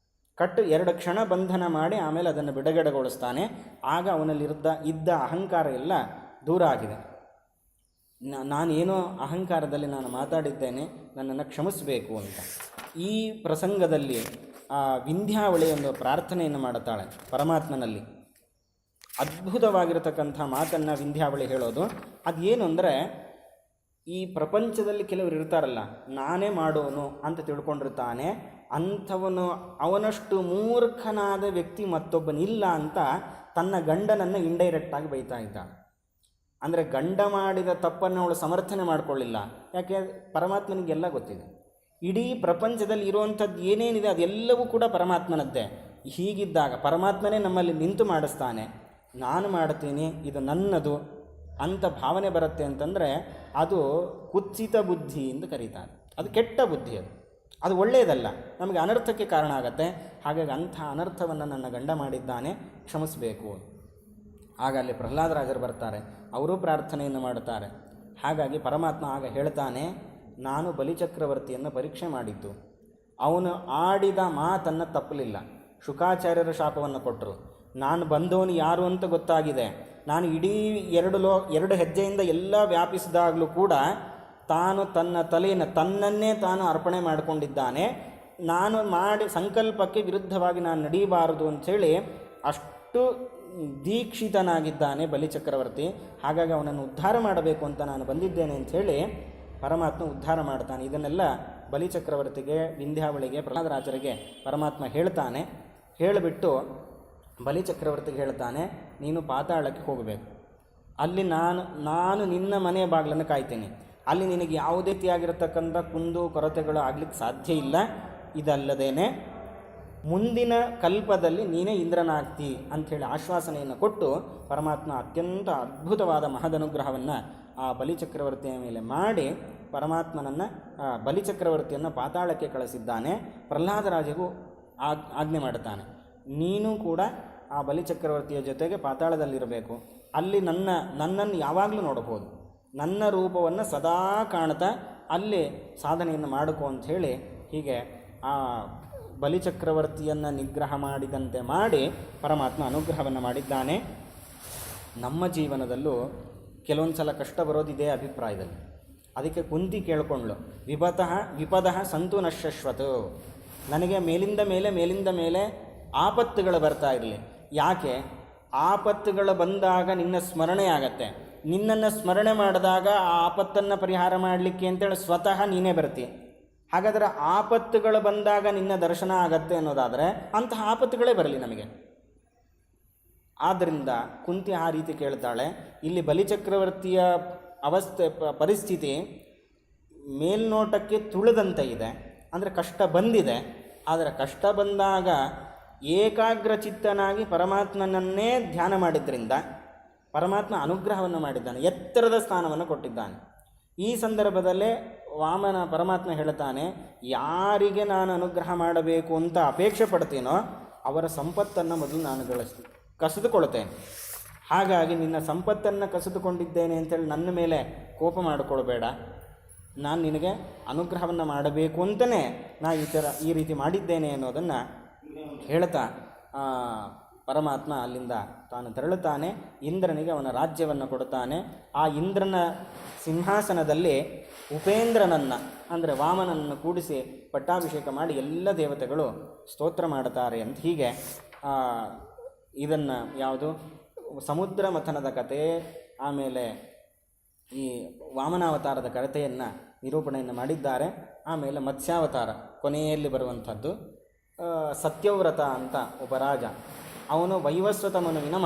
2 ಕ್ಷಣ ಬಂಧನ ಮಾಡಿ ಆಮೇಲೆ ಅದನ್ನು ಬಿಡುಗಡೆಗೊಳಿಸ್ತಾನೆ. ಆಗ ಇದ್ದ ಅಹಂಕಾರ ಎಲ್ಲ ದೂರ ಆಗಿದೆ. ನಾನೇನೋ ಅಹಂಕಾರದಲ್ಲಿ ನಾನು ಮಾತಾಡಿದ್ದೇನೆ, ನನ್ನನ್ನು ಕ್ಷಮಿಸಬೇಕು ಅಂತ. ಈ ಪ್ರಸಂಗದಲ್ಲಿ ವಿಂಧ್ಯಾವಳಿ ಒಂದು ಪ್ರಾರ್ಥನೆಯನ್ನು ಮಾಡುತ್ತಾಳೆ ಪರಮಾತ್ಮನಲ್ಲಿ. ಅದ್ಭುತವಾಗಿರತಕ್ಕಂಥ ಮಾತನ್ನು ವಿಂಧ್ಯಾವಳಿ ಹೇಳೋದು. ಅದೇನು ಅಂದರೆ, ಈ ಪ್ರಪಂಚದಲ್ಲಿ ಕೆಲವರು ಇರ್ತಾರಲ್ಲ, ನಾನೇ ಮಾಡೋನು ಅಂತ ತಿಳ್ಕೊಂಡಿರ್ತಾನೆ, ಅಂಥವನು ಅವನಷ್ಟು ಮೂರ್ಖನಾದ ವ್ಯಕ್ತಿ ಮತ್ತೊಬ್ಬನಿಲ್ಲ ಅಂತ ತನ್ನ ಗಂಡನನ್ನು ಇಂಡೈರೆಕ್ಟಾಗಿ ಬೈತಾ ಇದ್ದಾನೆ. ಅಂದರೆ ಗಂಡ ಮಾಡಿದ ತಪ್ಪನ್ನು ಅವಳು ಸಮರ್ಥನೆ ಮಾಡಿಕೊಳ್ಳಿಲ್ಲ. ಯಾಕೆ? ಪರಮಾತ್ಮನಿಗೆಲ್ಲ ಗೊತ್ತಿದೆ. ಇಡೀ ಪ್ರಪಂಚದಲ್ಲಿ ಇರುವಂಥದ್ದು ಏನೇನಿದೆ ಅದೆಲ್ಲವೂ ಕೂಡ ಪರಮಾತ್ಮನದ್ದೇ. ಹೀಗಿದ್ದಾಗ ಪರಮಾತ್ಮನೇ ನಮ್ಮಲ್ಲಿ ನಿಂತು ಮಾಡಿಸ್ತಾನೆ, ನಾನು ಮಾಡ್ತೀನಿ, ಇದು ನನ್ನದು ಅಂತ ಭಾವನೆ ಬರುತ್ತೆ ಅಂತಂದರೆ ಅದು ಕುತ್ಸಿತ ಬುದ್ಧಿ ಎಂದು ಕರೀತಾರೆ. ಅದು ಕೆಟ್ಟ ಬುದ್ಧಿ, ಅದು ಒಳ್ಳೆಯದಲ್ಲ, ನಮಗೆ ಅನರ್ಥಕ್ಕೆ ಕಾರಣ ಆಗತ್ತೆ. ಹಾಗಾಗಿ ಅಂಥ ಅನರ್ಥವನ್ನು ನನ್ನ ಗಂಡ ಮಾಡಿದ್ದಾನೆ, ಕ್ಷಮಿಸಬೇಕು. ಆಗ ಅಲ್ಲಿ ಪ್ರಹ್ಲಾದರಾಜರು ಬರ್ತಾರೆ, ಅವರೂ ಪ್ರಾರ್ಥನೆಯನ್ನು ಮಾಡುತ್ತಾರೆ. ಹಾಗಾಗಿ ಪರಮಾತ್ಮ ಆಗ ಹೇಳ್ತಾನೆ, ನಾನು ಬಲಿಚಕ್ರವರ್ತಿಯನ್ನು ಪರೀಕ್ಷೆ ಮಾಡಿದ್ದು, ಅವನು ಆಡಿದ ಮಾತನ್ನು ತಪ್ಪಲಿಲ್ಲ. ಶುಕಾಚಾರ್ಯರ ಶಾಪವನ್ನು ಕೊಟ್ಟರು. ನಾನು ಬಂದವನು ಯಾರು ಅಂತ ಗೊತ್ತಾಗಿದೆ. ನಾನು ಇಡೀ 2 ಹೆಜ್ಜೆಯಿಂದ ಎಲ್ಲ ವ್ಯಾಪಿಸಿದಾಗಲೂ ಕೂಡ ತಾನು ತನ್ನ ತಲೆಯನ್ನು ತನ್ನನ್ನೇ ತಾನು ಅರ್ಪಣೆ ಮಾಡಿಕೊಂಡಿದ್ದಾನೆ. ನಾನು ಮಾಡಿ ಸಂಕಲ್ಪಕ್ಕೆ ವಿರುದ್ಧವಾಗಿ ನಾನು ನಡೀಬಾರದು ಅಂಥೇಳಿ ಅಷ್ಟು ದೀಕ್ಷಿತನಾಗಿದ್ದಾನೆ ಬಲಿಚಕ್ರವರ್ತಿ. ಹಾಗಾಗಿ ಅವನನ್ನು ಉದ್ಧಾರ ಮಾಡಬೇಕು ಅಂತ ನಾನು ಬಂದಿದ್ದೇನೆ ಅಂಥೇಳಿ ಪರಮಾತ್ಮ ಉದ್ಧಾರ ಮಾಡ್ತಾನೆ. ಇದನ್ನೆಲ್ಲ ಬಲಿಚಕ್ರವರ್ತಿಗೆ, ವಿಂಧ್ಯಾವಳಿಗೆ, ಪ್ರಹ್ಲಾದರಾಜರಿಗೆ ಪರಮಾತ್ಮ ಹೇಳ್ತಾನೆ. ಹೇಳಿಬಿಟ್ಟು ಬಲಿಚಕ್ರವರ್ತಿಗೆ ಹೇಳ್ತಾನೆ, ನೀನು ಪಾತಾಳಕ್ಕೆ ಹೋಗಬೇಕು. ಅಲ್ಲಿ ನಾನು ನಿನ್ನ ಮನೆಯ ಬಾಗಿಲನ್ನು ಕಾಯ್ತೀನಿ. ಅಲ್ಲಿ ನಿನಗೆ ಯಾವುದೇ ರೀತಿಯಾಗಿರತಕ್ಕಂಥ ಕುಂದು ಕೊರತೆಗಳು ಆಗಲಿಕ್ಕೆ ಸಾಧ್ಯ ಇಲ್ಲ. ಇದಲ್ಲದೇನೆ ಮುಂದಿನ ಕಲ್ಪದಲ್ಲಿ ನೀನೇ ಇಂದ್ರನಾಗ್ತಿ ಅಂಥೇಳಿ ಆಶ್ವಾಸನೆಯನ್ನು ಕೊಟ್ಟು ಪರಮಾತ್ಮ ಅತ್ಯಂತ ಅದ್ಭುತವಾದ ಮಹದನುಗ್ರಹವನ್ನು ಆ ಬಲಿಚಕ್ರವರ್ತಿಯ ಮೇಲೆ ಮಾಡಿ ಪರಮಾತ್ಮನನ್ನು ಬಲಿಚಕ್ರವರ್ತಿಯನ್ನು ಪಾತಾಳಕ್ಕೆ ಕಳಿಸಿದ್ದಾನೆ. ಪ್ರಹ್ಲಾದರಾಜಗೂ ಆಜ್ಞೆ ಮಾಡುತ್ತಾನೆ, ನೀನು ಕೂಡ ಆ ಬಲಿಚಕ್ರವರ್ತಿಯ ಜೊತೆಗೆ ಪಾತಾಳದಲ್ಲಿರಬೇಕು. ಅಲ್ಲಿ ನನ್ನನ್ನು ಯಾವಾಗಲೂ ನೋಡಬಹುದು, ನನ್ನ ರೂಪವನ್ನು ಸದಾ ಕಾಣ್ತಾ ಅಲ್ಲಿ ಸಾಧನೆಯನ್ನು ಮಾಡಿಕೊ ಅಂಥೇಳಿ ಹೀಗೆ ಆ ಬಲಿಚಕ್ರವರ್ತಿಯನ್ನು ನಿಗ್ರಹ ಮಾಡಿದಂತೆ ಮಾಡಿ ಪರಮಾತ್ಮ ಅನುಗ್ರಹವನ್ನು ಮಾಡಿದ್ದಾನೆ. ನಮ್ಮ ಜೀವನದಲ್ಲೂ ಕೆಲವೊಂದು ಸಲ ಕಷ್ಟ ಬರೋದಿದೆ ಅಭಿಪ್ರಾಯದಲ್ಲಿ. ಅದಕ್ಕೆ ಕುಂತಿ ಕೇಳ್ಕೊಂಡ್ಳು, ವಿಪದಃ ಸಂತು ನಶ್ಯಶ್ವತು. ನನಗೆ ಮೇಲಿಂದ ಮೇಲೆ ಆಪತ್ತುಗಳು ಬರ್ತಾ ಇರಲಿ. ಯಾಕೆ? ಆಪತ್ತುಗಳು ಬಂದಾಗ ನಿನ್ನ ಸ್ಮರಣೆ ಆಗತ್ತೆ. ನಿನ್ನನ್ನು ಸ್ಮರಣೆ ಮಾಡಿದಾಗ ಆ ಆಪತ್ತನ್ನು ಪರಿಹಾರ ಮಾಡಲಿಕ್ಕೆ ಅಂತೇಳಿ ಸ್ವತಃ ನೀನೇ ಬರ್ತಿ. ಹಾಗಾದರೆ ಆಪತ್ತುಗಳು ಬಂದಾಗ ನಿನ್ನ ದರ್ಶನ ಆಗತ್ತೆ ಅನ್ನೋದಾದರೆ ಅಂತಹ ಆಪತ್ತುಗಳೇ ಬರಲಿ ನಮಗೆ. ಆದ್ದರಿಂದ ಕುಂತಿ ಆ ರೀತಿ ಕೇಳ್ತಾಳೆ. ಇಲ್ಲಿ ಬಲಿಚಕ್ರವರ್ತಿಯ ಪರಿಸ್ಥಿತಿ ಮೇಲ್ನೋಟಕ್ಕೆ ತುಳಿದಂತೆ ಇದೆ. ಅಂದರೆ ಕಷ್ಟ ಬಂದಿದೆ, ಆದರೆ ಕಷ್ಟ ಬಂದಾಗ ಏಕಾಗ್ರಚಿತ್ತನಾಗಿ ಪರಮಾತ್ಮನನ್ನೇ ಧ್ಯಾನ ಮಾಡಿದ್ದರಿಂದ ಪರಮಾತ್ಮ ಅನುಗ್ರಹವನ್ನು ಮಾಡಿದ್ದಾನೆ, ಎತ್ತರದ ಸ್ಥಾನವನ್ನು ಕೊಟ್ಟಿದ್ದಾನೆ. ಈ ಸಂದರ್ಭದಲ್ಲೇ ವಾಮನ ಪರಮಾತ್ಮ ಹೇಳ್ತಾನೆ, ಯಾರಿಗೆ ನಾನು ಅನುಗ್ರಹ ಮಾಡಬೇಕು ಅಂತ ಅಪೇಕ್ಷೆ ಪಡ್ತೀನೋ ಅವರ ಸಂಪತ್ತನ್ನು ಮೊದಲು ನಾನು ಕಸಿದುಕೊಳ್ತೇನೆ. ಹಾಗಾಗಿ ನಿನ್ನ ಸಂಪತ್ತನ್ನು ಕಸಿದುಕೊಂಡಿದ್ದೇನೆ ಅಂತೇಳಿ ನನ್ನ ಮೇಲೆ ಕೋಪ ಮಾಡಿಕೊಳ್ಬೇಡ. ನಾನು ನಿನಗೆ ಅನುಗ್ರಹವನ್ನು ಮಾಡಬೇಕು ಅಂತಲೇ ಈ ರೀತಿ ಮಾಡಿದ್ದೇನೆ ಅನ್ನೋದನ್ನು ಹೇಳ್ತಾ ಪರಮಾತ್ಮ ಅಲ್ಲಿಂದ ತಾನು ತೆರಳುತ್ತಾನೆ. ಇಂದ್ರನಿಗೆ ಅವನ ರಾಜ್ಯವನ್ನು ಕೊಡುತ್ತಾನೆ. ಆ ಇಂದ್ರನ ಸಿಂಹಾಸನದಲ್ಲಿ ಉಪೇಂದ್ರನನ್ನು ಅಂದರೆ ವಾಮನನ್ನು ಕೂಡಿಸಿ ಪಟ್ಟಾಭಿಷೇಕ ಮಾಡಿ ಎಲ್ಲ ದೇವತೆಗಳು ಸ್ತೋತ್ರ ಮಾಡುತ್ತಾರೆ ಅಂತ ಹೀಗೆ ಇದನ್ನು ಯಾವುದು ಸಮುದ್ರ ಮಥನದ ಕಥೆ, ಆಮೇಲೆ ಈ ವಾಮನಾವತಾರದ ಕಥೆಯನ್ನು ನಿರೂಪಣೆಯನ್ನು ಮಾಡಿದ್ದಾರೆ. ಆಮೇಲೆ ಮತ್ಸ್ಯಾವತಾರ ಕೊನೆಯಲ್ಲಿ ಬರುವಂಥದ್ದು. ಸತ್ಯವ್ರತ ಅಂತ ಒಬ್ಬ ರಾಜ, ಅವನು ವೈವಸ್ವತ ಮನುವಿನ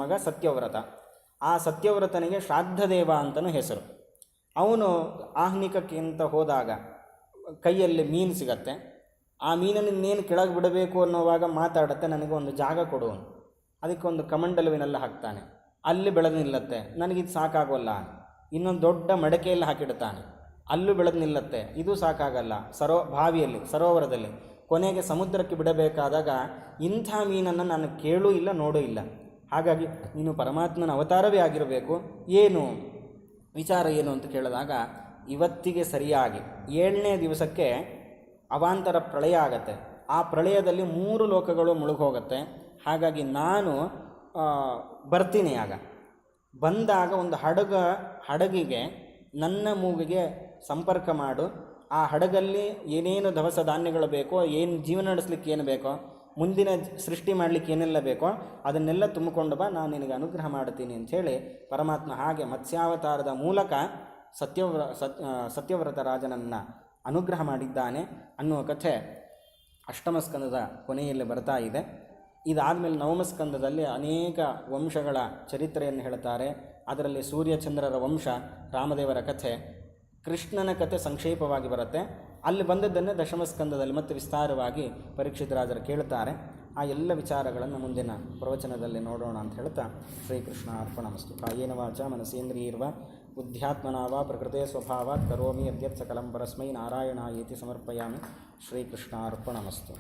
ಮಗ ಸತ್ಯವ್ರತ. ಆ ಸತ್ಯವ್ರತನಿಗೆ ಶ್ರಾದ್ದದೇವ ಅಂತಲೂ ಹೆಸರು. ಅವನು ಆಹ್ನಿಕಕ್ಕೆ ಅಂತ ಹೋದಾಗ ಕೈಯಲ್ಲಿ ಮೀನು ಸಿಗತ್ತೆ. ಆ ಮೀನನ್ನು ಇನ್ನೇನು ಕೆಳಗೆ ಬಿಡಬೇಕು ಅನ್ನೋವಾಗ ಮಾತಾಡುತ್ತೆ, ನನಗೆ ಒಂದು ಜಾಗ ಕೊಡುವನು. ಅದಕ್ಕೆ ಒಂದು ಕಮಂಡಲುವಿನೆಲ್ಲ ಹಾಕ್ತಾನೆ, ಅಲ್ಲಿ ಬೆಳೆದು ನಿಲ್ಲತ್ತೆ, ನನಗಿದು ಸಾಕಾಗೋಲ್ಲ. ಇನ್ನೊಂದು ದೊಡ್ಡ ಮಡಕೆಯಲ್ಲಿ ಹಾಕಿಡ್ತಾನೆ, ಅಲ್ಲೂ ಬೆಳೆದು ನಿಲ್ಲತ್ತೆ, ಇದು ಸಾಕಾಗಲ್ಲ. ಬಾವಿಯಲ್ಲಿ ಸರೋವರದಲ್ಲಿ ಕೊನೆಗೆ ಸಮುದ್ರಕ್ಕೆ ಬಿಡಬೇಕಾದಾಗ ಇಂಥ ಮೀನನ್ನು ನಾನು ಕೇಳೂ ಇಲ್ಲ ನೋಡೂ ಇಲ್ಲ. ಹಾಗಾಗಿ ನೀನು ಪರಮಾತ್ಮನ ಅವತಾರವೇ ಆಗಿರಬೇಕು. ಏನು ವಿಚಾರ ಏನು ಅಂತ ಕೇಳಿದಾಗ, ಇವತ್ತಿಗೆ ಸರಿಯಾಗಿ 7ನೇ ದಿವಸಕ್ಕೆ ಅವಾಂತರ ಪ್ರಳಯ ಆಗತ್ತೆ. ಆ ಪ್ರಳಯದಲ್ಲಿ 3 ಲೋಕಗಳು ಮುಳುಗೋಗುತ್ತೆ. ಹಾಗಾಗಿ ನಾನು ಬರ್ತೀನಿ. ಆಗ ಬಂದಾಗ ಒಂದು ಹಡಗಿಗೆ ನನ್ನ ಮೂಗಿಗೆ ಸಂಪರ್ಕ ಮಾಡು. ಆ ಹಡಗಲ್ಲಿ ಏನೇನು ದವಸ ಧಾನ್ಯಗಳು ಬೇಕೋ, ಏನು ಜೀವನ ನಡೆಸಲಿಕ್ಕೆ ಏನು ಬೇಕೋ, ಮುಂದಿನ ಸೃಷ್ಟಿ ಮಾಡಲಿಕ್ಕೆ ಏನೆಲ್ಲ ಬೇಕೋ ಅದನ್ನೆಲ್ಲ ತುಂಬಿಕೊಂಡು ಬಾ, ನಾನು ನಿನಗೆ ಅನುಗ್ರಹ ಮಾಡ್ತೀನಿ ಅಂಥೇಳಿ ಪರಮಾತ್ಮ ಹಾಗೆ ಮತ್ಸ್ಯಾವತಾರದ ಮೂಲಕ ಸತ್ಯವ್ರತ ರಾಜನನ್ನು ಅನುಗ್ರಹ ಮಾಡಿದ್ದಾನೆ ಅನ್ನುವ ಕಥೆ ಅಷ್ಟಮ ಸ್ಕಂದದ ಕೊನೆಯಲ್ಲಿ ಬರ್ತಾ ಇದೆ. ಇದಾದಮೇಲೆ ನವಮ ಸ್ಕಂದದಲ್ಲಿ ಅನೇಕ ವಂಶಗಳ ಚರಿತ್ರೆಯನ್ನು ಹೇಳ್ತಾರೆ. ಅದರಲ್ಲಿ ಸೂರ್ಯಚಂದ್ರರ ವಂಶ, ರಾಮದೇವರ ಕಥೆ, ಕೃಷ್ಣನ ಕಥೆ ಸಂಕ್ಷೇಪವಾಗಿ ಬರುತ್ತೆ. ಅಲ್ಲಿ ಬಂದದ್ದನ್ನು ದಶಮ ಸ್ಕಂದದಲ್ಲಿ ಮತ್ತೆ ವಿಸ್ತಾರವಾಗಿ ಪರೀಕ್ಷಿತ ರಾಜರು ಕೇಳ್ತಾರೆ. ಆ ಎಲ್ಲ ವಿಚಾರಗಳನ್ನು ಮುಂದಿನ ಪ್ರವಚನದಲ್ಲಿ ನೋಡೋಣ ಅಂತ ಹೇಳ್ತಾ ಶ್ರೀಕೃಷ್ಣ ಅರ್ಪಣಮಸ್ತು. ಕಾಯೇನ ವಾಚ ಮನಸೇಂದ್ರಿಯರ್ವ ಬುದ್ಧ್ಯಾತ್ಮನಾವ ಪ್ರಕೃತೆ ಸ್ವಭಾವಾತ್ ಕರೋಮಿ ಯದ್ಯತ್ ಸಕಲಂ ಪರಸ್ಮೈ ನಾರಾಯಣಾಯೇತಿ ಸಮರ್ಪಯಾಮಿ. ಶ್ರೀಕೃಷ್ಣ ಅರ್ಪಣಮಸ್ತು.